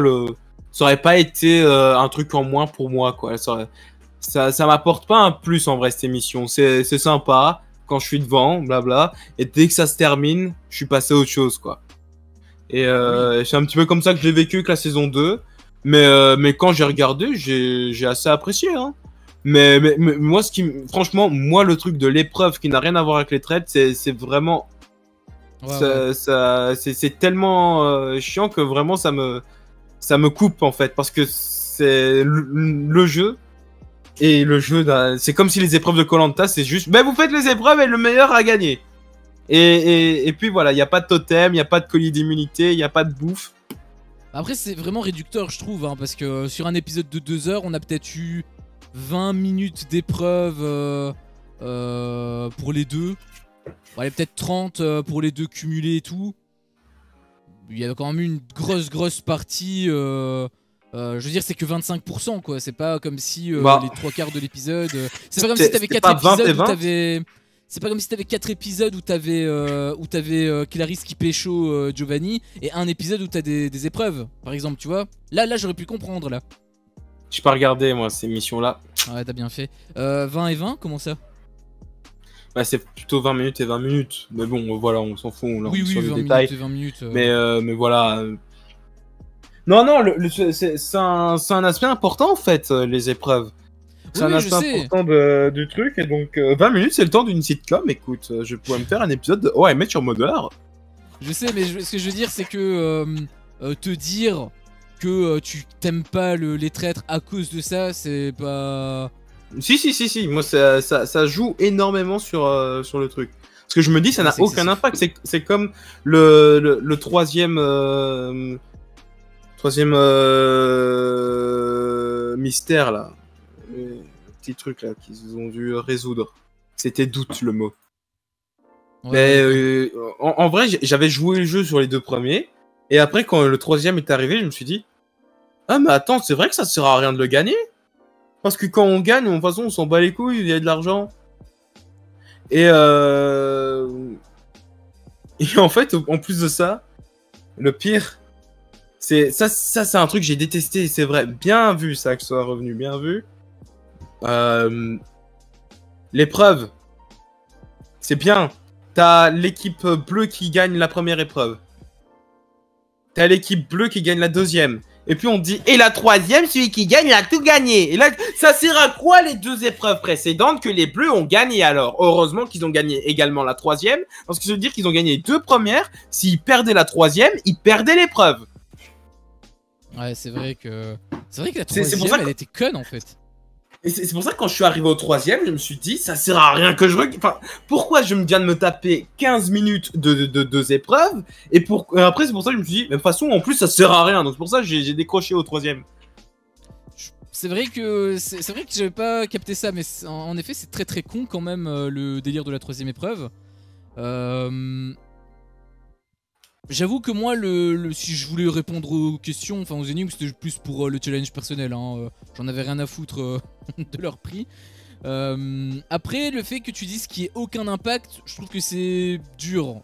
ça aurait pas été un truc en moins pour moi quoi. Ça m'apporte pas un plus en vrai cette émission. C'est sympa quand je suis devant, blabla. Et dès que ça se termine, je suis passé à autre chose quoi. Et c'est un petit peu comme ça que j'ai vécu avec la saison 2. Mais quand j'ai regardé, j'ai assez apprécié. Hein. Mais moi, franchement, moi, le truc de l'épreuve qui n'a rien à voir avec les traites, c'est vraiment. Ouais, c'est tellement chiant que vraiment ça me coupe en fait. Parce que c'est le jeu. Et le jeu, c'est comme si les épreuves de Koh-Lanta, c'est juste. Mais vous faites les épreuves et le meilleur a gagné. Et puis voilà, il n'y a pas de totem, il n'y a pas de colis d'immunité, il n'y a pas de bouffe. Après, c'est vraiment réducteur, je trouve, hein, parce que sur un épisode de 2 heures, on a peut-être eu 20 minutes d'épreuve pour les deux. Bon, allez, peut-être 30 pour les deux cumulés et tout. Il y a quand même eu une grosse partie. Je veux dire, c'est que 25%, quoi. C'est pas comme si les 3/4 de l'épisode. C'est pas comme si t'avais 4 épisodes où t'avais. C'est pas comme si t'avais 4 épisodes où t'avais Clarisse qui pécho Giovanni et un épisode où t'as des épreuves, par exemple, tu vois. Là j'aurais pu comprendre, là. J'ai pas regardé, moi, ces missions-là. Ouais, t'as bien fait. 20 et 20, comment ça? Bah, c'est plutôt 20 minutes et 20 minutes. Mais bon, voilà, on s'en fout. Là, oui, sur 20 les détails. minutes et 20 minutes. Mais voilà. Non, c'est un aspect important, en fait, les épreuves. C'est un aspect important du truc, et donc 20 minutes c'est le temps d'une sitcom, écoute, je pourrais me faire un épisode de Oh, mettre sur Modelard. Je sais, mais ce que je veux dire c'est que te dire que tu t'aimes pas les traîtres à cause de ça, c'est pas... Si, moi ça joue énormément sur le truc. Parce que je me dis ça n'a aucun impact, c'est comme le troisième mystère là. Le petit truc là qu'ils ont dû résoudre. C'était doute le mot. Ouais, mais en vrai, j'avais joué le jeu sur les 2 premiers. Et après, quand le 3e est arrivé, je me suis dit ah, mais attends, c'est vrai que ça sert à rien de le gagner. Parce que quand on gagne, de toute façon, on s'en bat les couilles, il y a de l'argent. Et en fait, en plus de ça, le pire, c'est c'est un truc que j'ai détesté, c'est vrai. Bien vu ça, que ce soit revenu, bien vu. L'épreuve, c'est bien. T'as l'équipe bleue qui gagne la première épreuve. T'as l'équipe bleue qui gagne la deuxième. Et puis on dit, et la troisième, celui qui gagne, il a tout gagné. Et là, ça sert à quoi les 2 épreuves précédentes que les bleus ont gagné alors? Heureusement qu'ils ont gagné également la troisième. Parce que ça veut dire qu'ils ont gagné 2 premières. S'ils perdaient la troisième, ils perdaient l'épreuve. Ouais, c'est vrai que la troisième, elle était conne en fait. Et c'est pour ça que quand je suis arrivé au 3e, je me suis dit, ça sert à rien que je regarde. Enfin, pourquoi je me viens de me taper 15 minutes de 2 épreuves et après, c'est pour ça que je me suis dit, mais de toute façon, en plus, ça sert à rien. Donc c'est pour ça que j'ai décroché au 3e. C'est vrai que j'avais pas capté ça, mais en effet, c'est très con quand même le délire de la 3e épreuve. J'avoue que moi, si je voulais répondre aux questions, enfin aux énigmes, c'était plus pour le challenge personnel. Hein, j'en avais rien à foutre de leur prix. Après, le fait que tu dises qu'il n'y ait aucun impact, je trouve que c'est dur.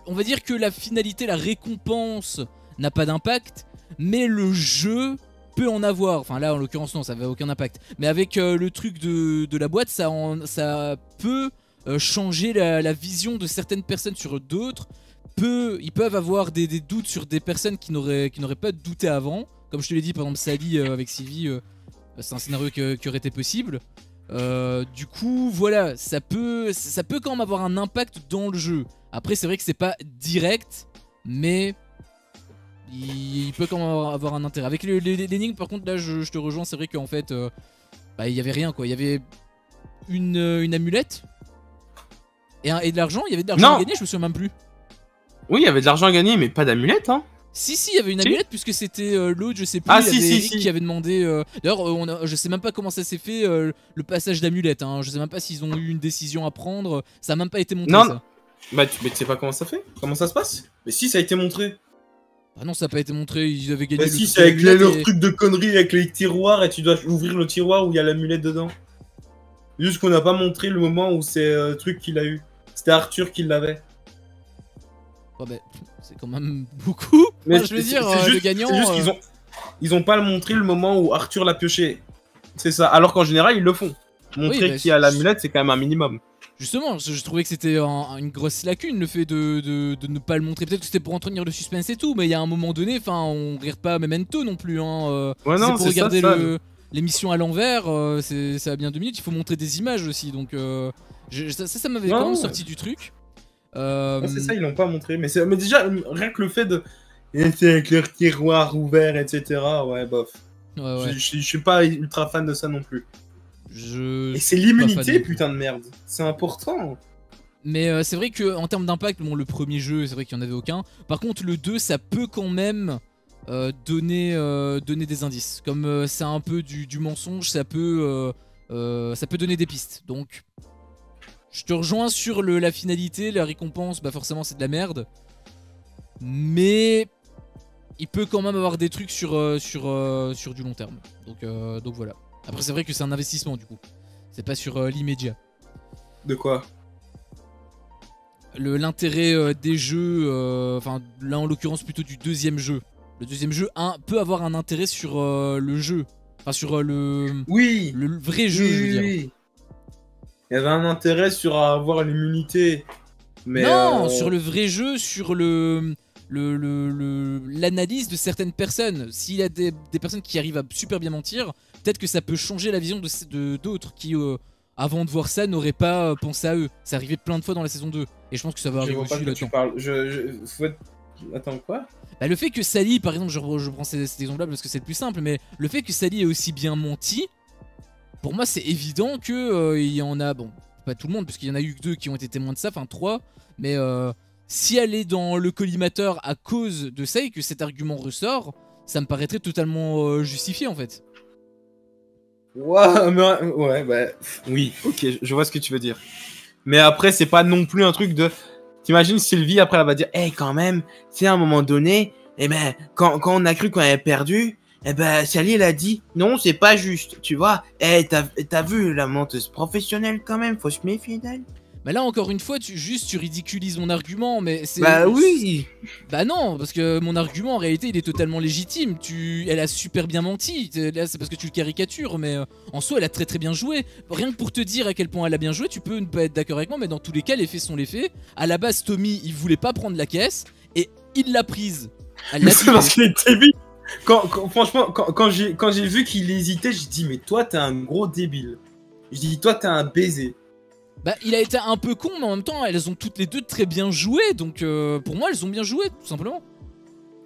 On va dire que la finalité, la récompense n'a pas d'impact, mais le jeu peut en avoir. Enfin là, en l'occurrence, non, ça n'avait aucun impact. Mais avec le truc de la boîte, ça peut changer la vision de certaines personnes sur d'autres. Ils peuvent avoir des doutes sur des personnes qui n'auraient pas douté avant. Comme je te l'ai dit, par exemple, Sally avec Sylvie, c'est un scénario qui aurait été possible. Du coup, voilà, ça peut quand même avoir un impact dans le jeu. Après, c'est vrai que c'est pas direct, mais il peut quand même avoir un intérêt. Avec l'énigme, par contre, là, je te rejoins, c'est vrai qu'en fait, il y avait rien, quoi. Il y avait une amulette. Et de l'argent, il y avait de l'argent Non. à gagner, je me souviens même plus. Oui, il y avait de l'argent à gagner, mais pas d'amulette, hein. Si, il y avait une Si. amulette puisque c'était l'autre, je sais plus, Ah, il y si, avait si, Eric si. qui avait demandé. D'ailleurs, je sais même pas comment ça s'est fait le passage d'amulette. Hein. Je sais même pas s'ils ont eu une décision à prendre. Ça a même pas été montré. Non. Ça. Bah, mais tu sais pas comment ça fait? Comment ça se passe? Mais si, ça a été montré. Ah non, ça a pas été montré. Ils avaient gagné. Bah, le si, truc c'est avec d'amulette leur et- truc de conneries avec les tiroirs et tu dois ouvrir le tiroir où il y a l'amulette dedans. Juste qu'on n'a pas montré le moment où c'est le truc qu'il a eu. C'était Arthur qui l'avait. Oh, bah, c'est quand même beaucoup. Mais Enfin, je veux dire, c'est le juste, gagnant. c'est juste ils ont pas montré le moment où Arthur l'a pioché. C'est ça. Alors qu'en général, ils le font. Montrer bah, qu'il y a l'amulette, c'est quand même un minimum. Justement, je trouvais que c'était une grosse lacune le fait de ne pas le montrer. Peut-être que c'était pour entretenir le suspense et tout, mais il y a un moment donné, enfin, on regarde pas Memento non plus. Hein, Ouais, non, c'est pour c'est regarder ça. l'émission à l'envers, ça a bien 2 minutes. Il faut montrer des images aussi, donc ça m'avait Non, quand même ouais. sorti du truc. Ouais, c'est ça, ils l'ont pas montré. Mais déjà, rien que le fait de. Et c'est avec leur tiroir ouvert, etc. Ouais, bof. Ouais. Je suis pas ultra fan de ça non plus. Je Et c'est suis pas fan l'immunité, non plus. putain de merde. C'est important. Mais c'est vrai que en termes d'impact, bon, le premier jeu, c'est vrai qu'il n'y en avait aucun. Par contre, le 2, ça peut quand même donner des indices. Comme c'est un peu du mensonge, ça peut donner des pistes. Donc, je te rejoins sur la finalité, la récompense, bah forcément c'est de la merde. Mais il peut quand même avoir des trucs sur du long terme. Donc voilà. Après, c'est vrai que c'est un investissement du coup. C'est pas sur l'immédiat. De quoi? L'intérêt des jeux, enfin là en l'occurrence plutôt du deuxième jeu. Le deuxième jeu peut avoir un intérêt sur le jeu. Enfin sur Oui. le vrai jeu, je veux dire. Oui. Il y avait un intérêt sur avoir l'immunité. Mais Non, sur le vrai jeu, sur l'analyse de certaines personnes. S'il y a des personnes qui arrivent à super bien mentir, peut-être que ça peut changer la vision de d'autres qui, avant de voir ça, n'auraient pas pensé à eux. Ça arrivait plein de fois dans la saison 2. Et je pense que ça va je arriver vois pas aussi de quoi tu là-dedans. parles. Attends, quoi? Bah, le fait que Sally, par exemple, je prends cet exemple-là parce que c'est le plus simple, mais le fait que Sally ait aussi bien menti, pour moi c'est évident que il y en a, bon, pas tout le monde, puisqu'il y en a eu que 2 qui ont été témoins de ça, enfin 3, mais si elle est dans le collimateur à cause de ça et que cet argument ressort, ça me paraîtrait totalement justifié en fait. Ouais, bah, oui, ok, je vois ce que tu veux dire. Mais après, c'est pas non plus un truc de. T'imagines Sylvie, après, elle va dire, hey, quand même, c'est à un moment donné, eh ben, quand on a cru qu'on avait perdu, eh ben, Sally, elle a dit, non, c'est pas juste, tu vois. Eh, t'as vu la menteuse professionnelle quand même, faut se méfier d'elle. Mais là encore une fois, tu ridiculises mon argument, mais c'est... Bah oui. Bah non, parce que mon argument en réalité il est totalement légitime. Elle a super bien menti. Là c'est parce que tu le caricatures, mais en soi elle a très bien joué. Rien que pour te dire à quel point elle a bien joué, tu peux ne pas être d'accord avec moi, mais dans tous les cas les faits sont les faits. À la base Tommy il voulait pas prendre la caisse et il l'a prise. Elle Mais l'a c'est parce tuée. qu'il est débile. Franchement, quand j'ai vu qu'il hésitait, je dis, mais toi, t'es un gros débile. Je dis, toi, t'es un baiser. Bah il a été un peu con, mais en même temps elles ont toutes les deux très bien joué, donc pour moi elles ont bien joué tout simplement.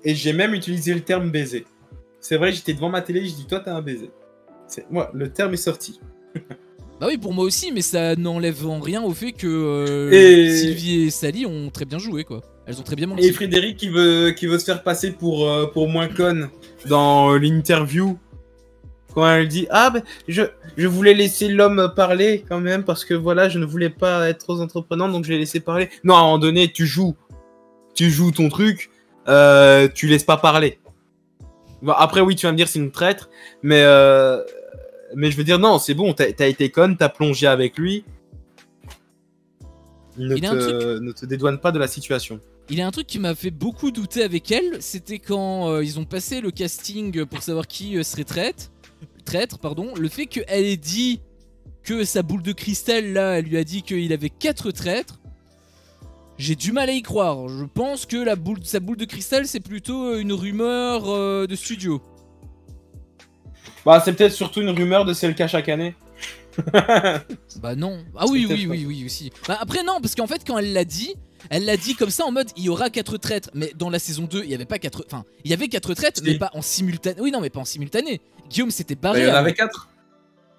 Et j'ai même utilisé le terme baiser. C'est vrai, j'étais devant ma télé, je dis, toi, t'es un baiser. Moi, le terme est sorti. Bah oui, pour moi aussi, mais ça n'enlève en rien au fait que Sylvie et Sally ont très bien joué, quoi. Elles ont très bien menti. Et Frédéric qui veut se faire passer pour moins conne dans l'interview. Quand elle dit, ah ben, je voulais laisser l'homme parler quand même, parce que voilà, je ne voulais pas être trop entreprenant, donc je l'ai laissé parler. Non, à un moment donné, tu joues ton truc, tu laisses pas parler. Bon, après, oui, tu vas me dire c'est une traître, mais je veux dire, non, c'est bon, t'as été conne, t'as plongé avec lui. Ne te dédouane pas de la situation. Il y a un truc qui m'a fait beaucoup douter avec elle, c'était quand ils ont passé le casting pour savoir qui serait traître, pardon. Le fait qu'elle ait dit que sa boule de cristal, là, elle lui a dit qu'il avait 4 traîtres. J'ai du mal à y croire. Je pense que sa boule de cristal, c'est plutôt une rumeur de studio. Bah, c'est peut-être surtout une rumeur de c'est le cas chaque année. Bah non. Ah oui aussi. Bah après non, parce qu'en fait quand elle l'a dit comme ça en mode il y aura 4 traîtres. Mais dans la saison 2, il y avait pas 4... Enfin, il y avait 4 traîtres, Si. mais pas en simultané. Oui non, mais pas en simultané. Guillaume s'était barré. Bah, il y en avant. avait 4.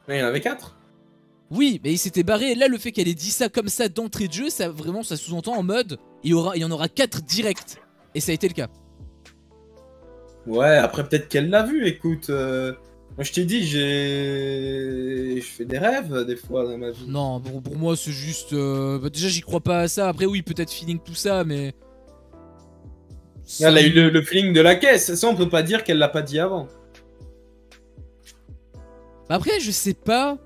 Il y en avait 4. Oui, mais il s'était barré. Là, le fait qu'elle ait dit ça comme ça d'entrée de jeu, ça vraiment, ça sous-entend en mode il y en aura 4 directs. Et ça a été le cas. Ouais, après peut-être qu'elle l'a vu, écoute. Moi je t'ai dit, je fais des rêves des fois dans ma vie. Non, pour moi, c'est juste. Bah, déjà, j'y crois pas à ça. Après, oui, peut-être feeling tout ça, mais. Elle a eu le feeling de la caisse. Ça, on peut pas dire qu'elle l'a pas dit avant. Après, je sais pas.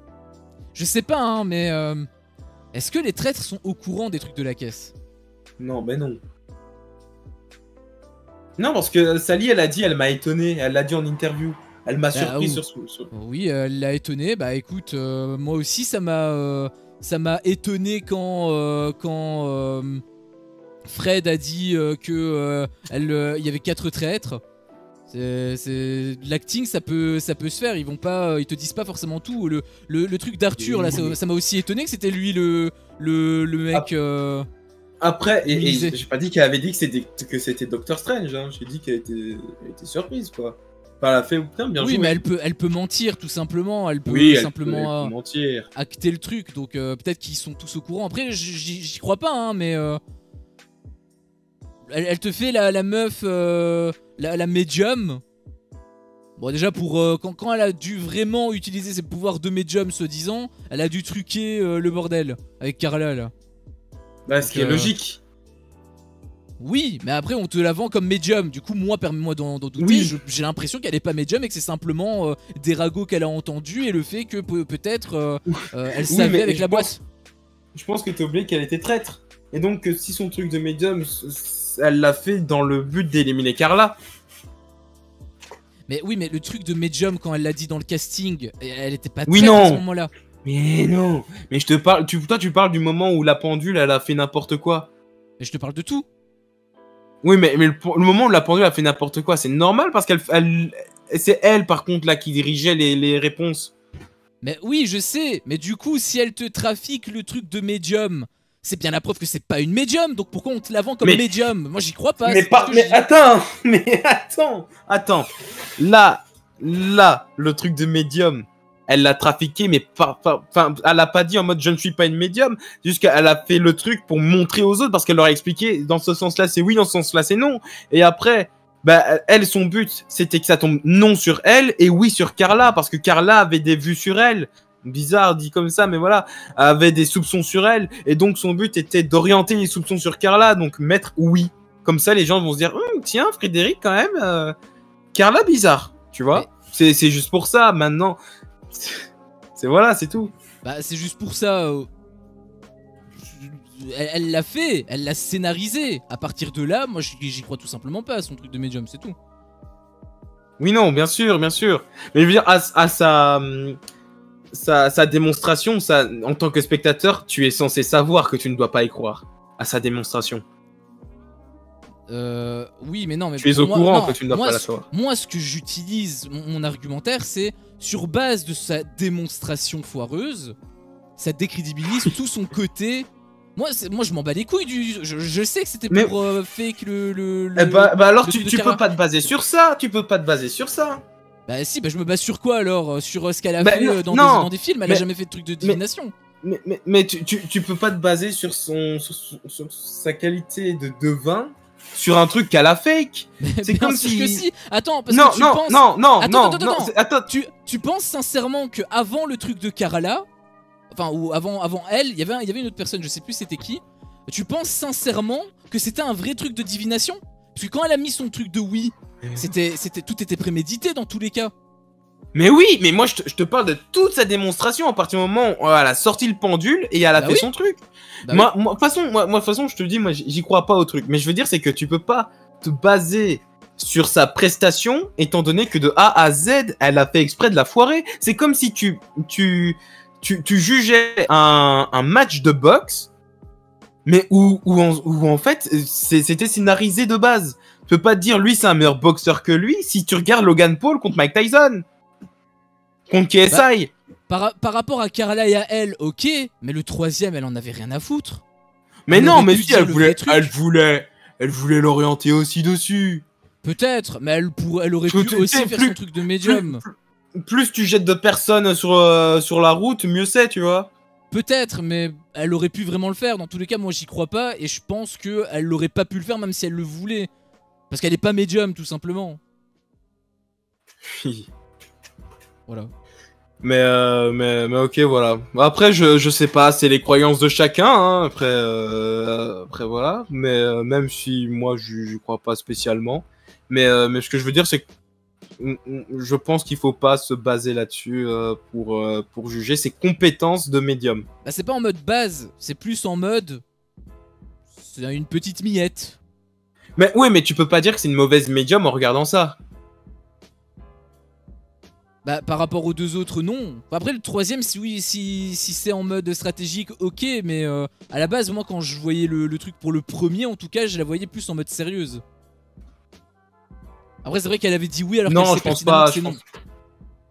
Je sais pas, hein, mais. Est-ce que les traîtres sont au courant des trucs de la caisse? Non, ben non. Non, parce que Sally, elle a dit, elle m'a étonné. Elle l'a dit en interview. Elle m'a surpris sur ce. Oui, elle l'a étonné. Bah écoute, moi aussi, ça m'a étonné quand Fred a dit que il y avait 4 traîtres. L'acting, ça peut se faire. Ils te disent pas forcément tout. Le truc d'Arthur là, ça m'a aussi étonné que c'était lui le mec. Après, et j'ai pas dit qu'elle avait dit que c'était Doctor Strange. Hein. J'ai dit qu'elle était surprise, quoi. Enfin, elle a fait bien joué. Oui, mais elle peut mentir tout simplement. Elle peut simplement elle peut mentir. acter le truc. Donc peut-être qu'ils sont tous au courant. Après, j'y crois pas, hein, mais elle te fait la meuf, la médium. Bon, déjà, quand elle a dû vraiment utiliser ses pouvoirs de médium, se disant, elle a dû truquer le bordel avec Carla là. Bah, ce qui est logique. Oui, mais après on te la vend comme médium. Du coup, moi, permets-moi d'en douter. Oui. J'ai l'impression qu'elle est pas médium et que c'est simplement des ragots qu'elle a entendus et le fait que peut-être elle savait avec la boîte. Je pense que t'as oublié qu'elle était traître. Et donc, si son truc de médium, elle l'a fait dans le but d'éliminer Carla. Mais oui, mais le truc de médium, quand elle l'a dit dans le casting, elle était pas traître à ce moment-là. Mais non. Mais je te parle. Toi, tu parles du moment où la pendule, elle a fait n'importe quoi. Mais je te parle de tout. Oui, mais le moment où la pendule a fait n'importe quoi, c'est normal parce c'est elle, par contre, là, qui dirigeait les réponses. Mais oui, je sais. Mais du coup, si elle te trafique le truc de médium, c'est bien la preuve que c'est pas une médium. Donc pourquoi on te la vend comme médium? Moi, j'y crois pas. Attends. Là, le truc de médium, elle l'a trafiqué, mais elle a pas dit en mode je ne suis pas une médium, juste qu'elle a fait le truc pour montrer aux autres parce qu'elle leur a expliqué dans ce sens-là c'est oui, dans ce sens-là c'est non. Et après, bah, elle, son but c'était que ça tombe non sur elle et oui sur Carla parce que Carla avait des vues sur elle. Bizarre dit comme ça, mais voilà, avait des soupçons sur elle et donc son but était d'orienter les soupçons sur Carla, donc mettre oui. Comme ça, les gens vont se dire tiens, Frédéric, quand même, Carla bizarre, tu vois. C'est juste pour ça maintenant. Voilà, c'est tout. Bah, c'est juste pour ça. Elle l'a fait, elle l'a scénarisé. À partir de là, moi j'y crois tout simplement pas à son truc de médium, c'est tout. Oui, non, bien sûr. Mais je veux dire, à sa démonstration, en tant que spectateur, tu es censé savoir que tu ne dois pas y croire. À sa démonstration. Oui, mais non, mais tu es au courant que tu ne dois pas la savoir. Moi, ce que j'utilise, mon argumentaire, c'est sur base de sa démonstration foireuse, ça décrédibilise tout son côté. Moi, je m'en bats les couilles je sais que c'était pour fake bah alors, tu peux pas te baser sur ça. Bah si, bah je me base sur quoi alors? Sur ce qu'elle a fait dans des films. Elle a jamais fait de truc de divination. Mais tu peux pas te baser sur sa qualité de devin. Sur un truc qu'elle a fake. C'est comme si... Attends, parce que tu penses... Non, attends. Tu penses sincèrement que avant le truc de Carla, enfin, ou avant elle, il y avait une autre personne, je sais plus c'était qui. Tu penses sincèrement que c'était un vrai truc de divination? Parce que quand elle a mis son truc de oui, tout était prémédité dans tous les cas. Mais oui, mais moi je te parle de toute sa démonstration à partir du moment où elle a sorti le pendule et elle a fait son truc. De toute façon, je te dis, moi j'y crois pas au truc. Mais je veux dire, c'est que tu peux pas te baser sur sa prestation étant donné que de A à Z, elle a fait exprès de la foirer. C'est comme si tu jugeais un match de boxe, mais où en fait c'était scénarisé de base. Tu peux pas te dire lui c'est un meilleur boxeur que lui si tu regardes Logan Paul contre Mike Tyson. Contre KSI. Par rapport à Carla et à elle, ok, mais le troisième, elle en avait rien à foutre. Mais non, mais si, elle voulait l'orienter aussi dessus. Peut-être, mais elle aurait pu aussi faire son truc de médium. Plus tu jettes de personnes sur la route, mieux c'est, tu vois. Peut-être, mais elle aurait pu vraiment le faire. Dans tous les cas, moi j'y crois pas et je pense qu'elle l'aurait pas pu le faire même si elle le voulait. Parce qu'elle est pas médium, tout simplement. Voilà. Mais ok, voilà. Après, je sais pas, c'est les croyances de chacun, hein. Après voilà. Même si moi, je crois pas spécialement. Mais ce que je veux dire, c'est que je pense qu'il faut pas se baser là-dessus pour juger ses compétences de médium. Bah, c'est pas en mode base, c'est plus en mode. C'est une petite miette. Mais oui, mais tu peux pas dire que c'est une mauvaise médium en regardant ça. Bah, par rapport aux deux autres, non. Après, le troisième, si c'est en mode stratégique, ok, mais à la base, moi, quand je voyais le truc pour le premier, en tout cas, je la voyais plus en mode sérieuse. Après, c'est vrai qu'elle avait dit oui, alors non, qu'elle je sait pense pertinemment pas. que c'est non.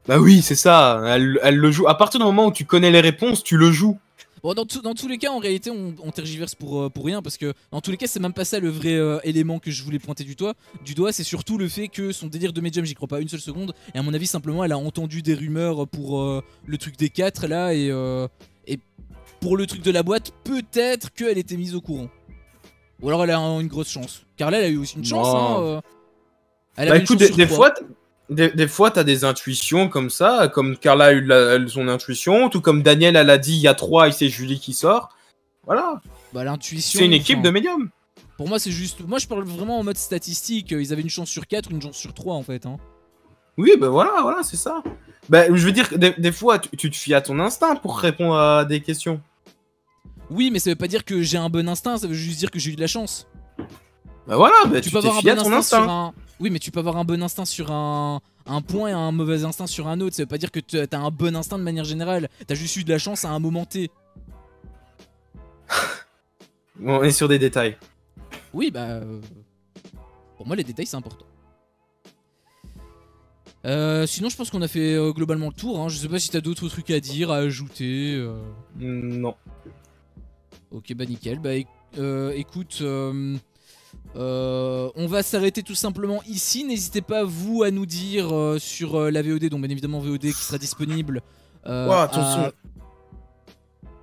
Bah oui, c'est ça. Elle le joue. À partir du moment où tu connais les réponses, tu le joues. Bon, dans tous les cas, en réalité, on tergiverse pour rien, parce que dans tous les cas, c'est même pas ça le vrai élément que je voulais pointer du doigt, c'est surtout le fait que son délire de médium, j'y crois pas une seule seconde, et à mon avis, simplement, elle a entendu des rumeurs pour le truc des 4 là, et pour le truc de la boîte, peut-être qu'elle était mise au courant. Ou alors elle a une grosse chance. Car là, elle a eu aussi une chance, hein. Elle bah avait écoute, une chance sur des fois, t'as des intuitions comme ça, comme Carla a eu son intuition, tout comme Daniel, elle a dit il y a 3 et c'est Julie qui sort. Voilà. Bah, l'intuition. C'est une équipe de médiums. Pour moi, c'est juste. Moi, je parle vraiment en mode statistique. Ils avaient une chance sur 4, une chance sur 3 en fait. Hein. Oui, bah voilà, c'est ça. Bah, je veux dire, des fois, tu te fies à ton instinct pour répondre à des questions. Oui, mais ça veut pas dire que j'ai un bon instinct, ça veut juste dire que j'ai eu de la chance. Bah voilà, bah, tu peux t'es avoir un fié à bon ton instinct sur instinct. un. Oui, mais tu peux avoir un bon instinct sur un point et un mauvais instinct sur un autre. Ça veut pas dire que t'as un bon instinct de manière générale. T'as juste eu de la chance à un moment T. On est sur des détails. Oui, bah. Pour moi, les détails, c'est important. Sinon, je pense qu'on a fait globalement le tour. Hein. Je sais pas si t'as d'autres trucs à dire, à ajouter. Non. Ok, bah nickel. Bah écoute, on va s'arrêter tout simplement ici. N'hésitez pas, vous, à nous dire sur la VOD, donc bien évidemment VOD qui sera disponible. Wow, attention.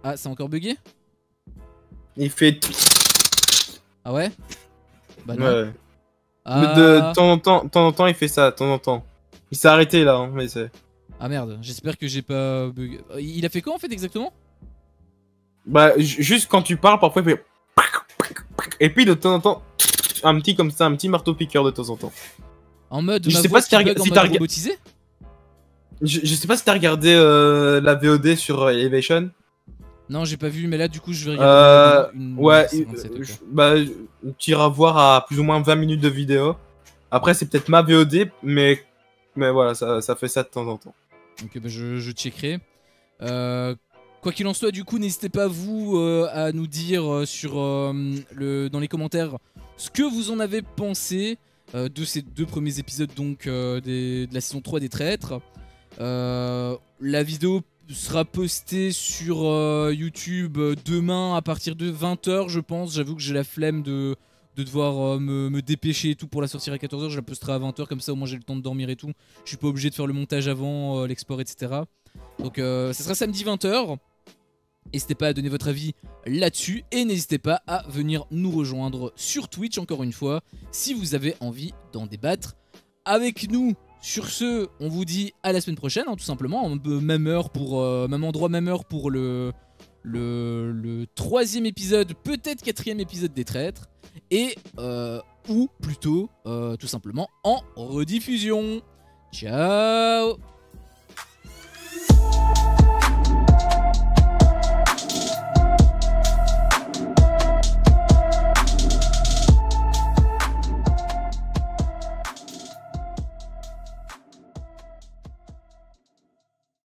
Ah, c'est encore bugué? Il fait. Ah ouais? Bah non. Ouais. Ah... Mais de temps en temps, il fait ça, de temps en temps. Il s'est arrêté là, hein, mais c'est. Ah merde, j'espère que j'ai pas bugué. Il a fait quoi en fait exactement? Bah, juste quand tu parles, parfois il fait. Et puis de temps en temps, un petit comme ça, un petit marteau-piqueur de temps en temps. En mode. Je ma sais voix pas si t'as qui bug en mode robotisé? Je sais pas si t'as regardé la VOD sur Elevation. Non, j'ai pas vu, mais là du coup je vais regarder. Ouais, 57, okay. bah, tu iras voir à plus ou moins 20 minutes de vidéo. Après, c'est peut-être ma VOD, mais voilà, ça fait ça de temps en temps. Ok, bah je checkerai. Quoi qu'il en soit, du coup, n'hésitez pas vous à nous dire dans les commentaires ce que vous en avez pensé de ces 2 premiers épisodes donc de la saison 3 des Traîtres. La vidéo sera postée sur YouTube demain à partir de 20h, je pense. J'avoue que j'ai la flemme de devoir me dépêcher et tout pour la sortir à 14h. Je la posterai à 20h, comme ça au moins j'ai le temps de dormir et tout. Je suis pas obligé de faire le montage avant, l'export, etc. Donc ça sera samedi 20h. N'hésitez pas à donner votre avis là-dessus et n'hésitez pas à venir nous rejoindre sur Twitch encore une fois si vous avez envie d'en débattre avec nous. Sur ce, on vous dit à la semaine prochaine, hein, tout simplement, même heure pour même endroit, même heure pour le 3e épisode, peut-être 4e épisode des Traîtres, et ou plutôt tout simplement en rediffusion. Ciao.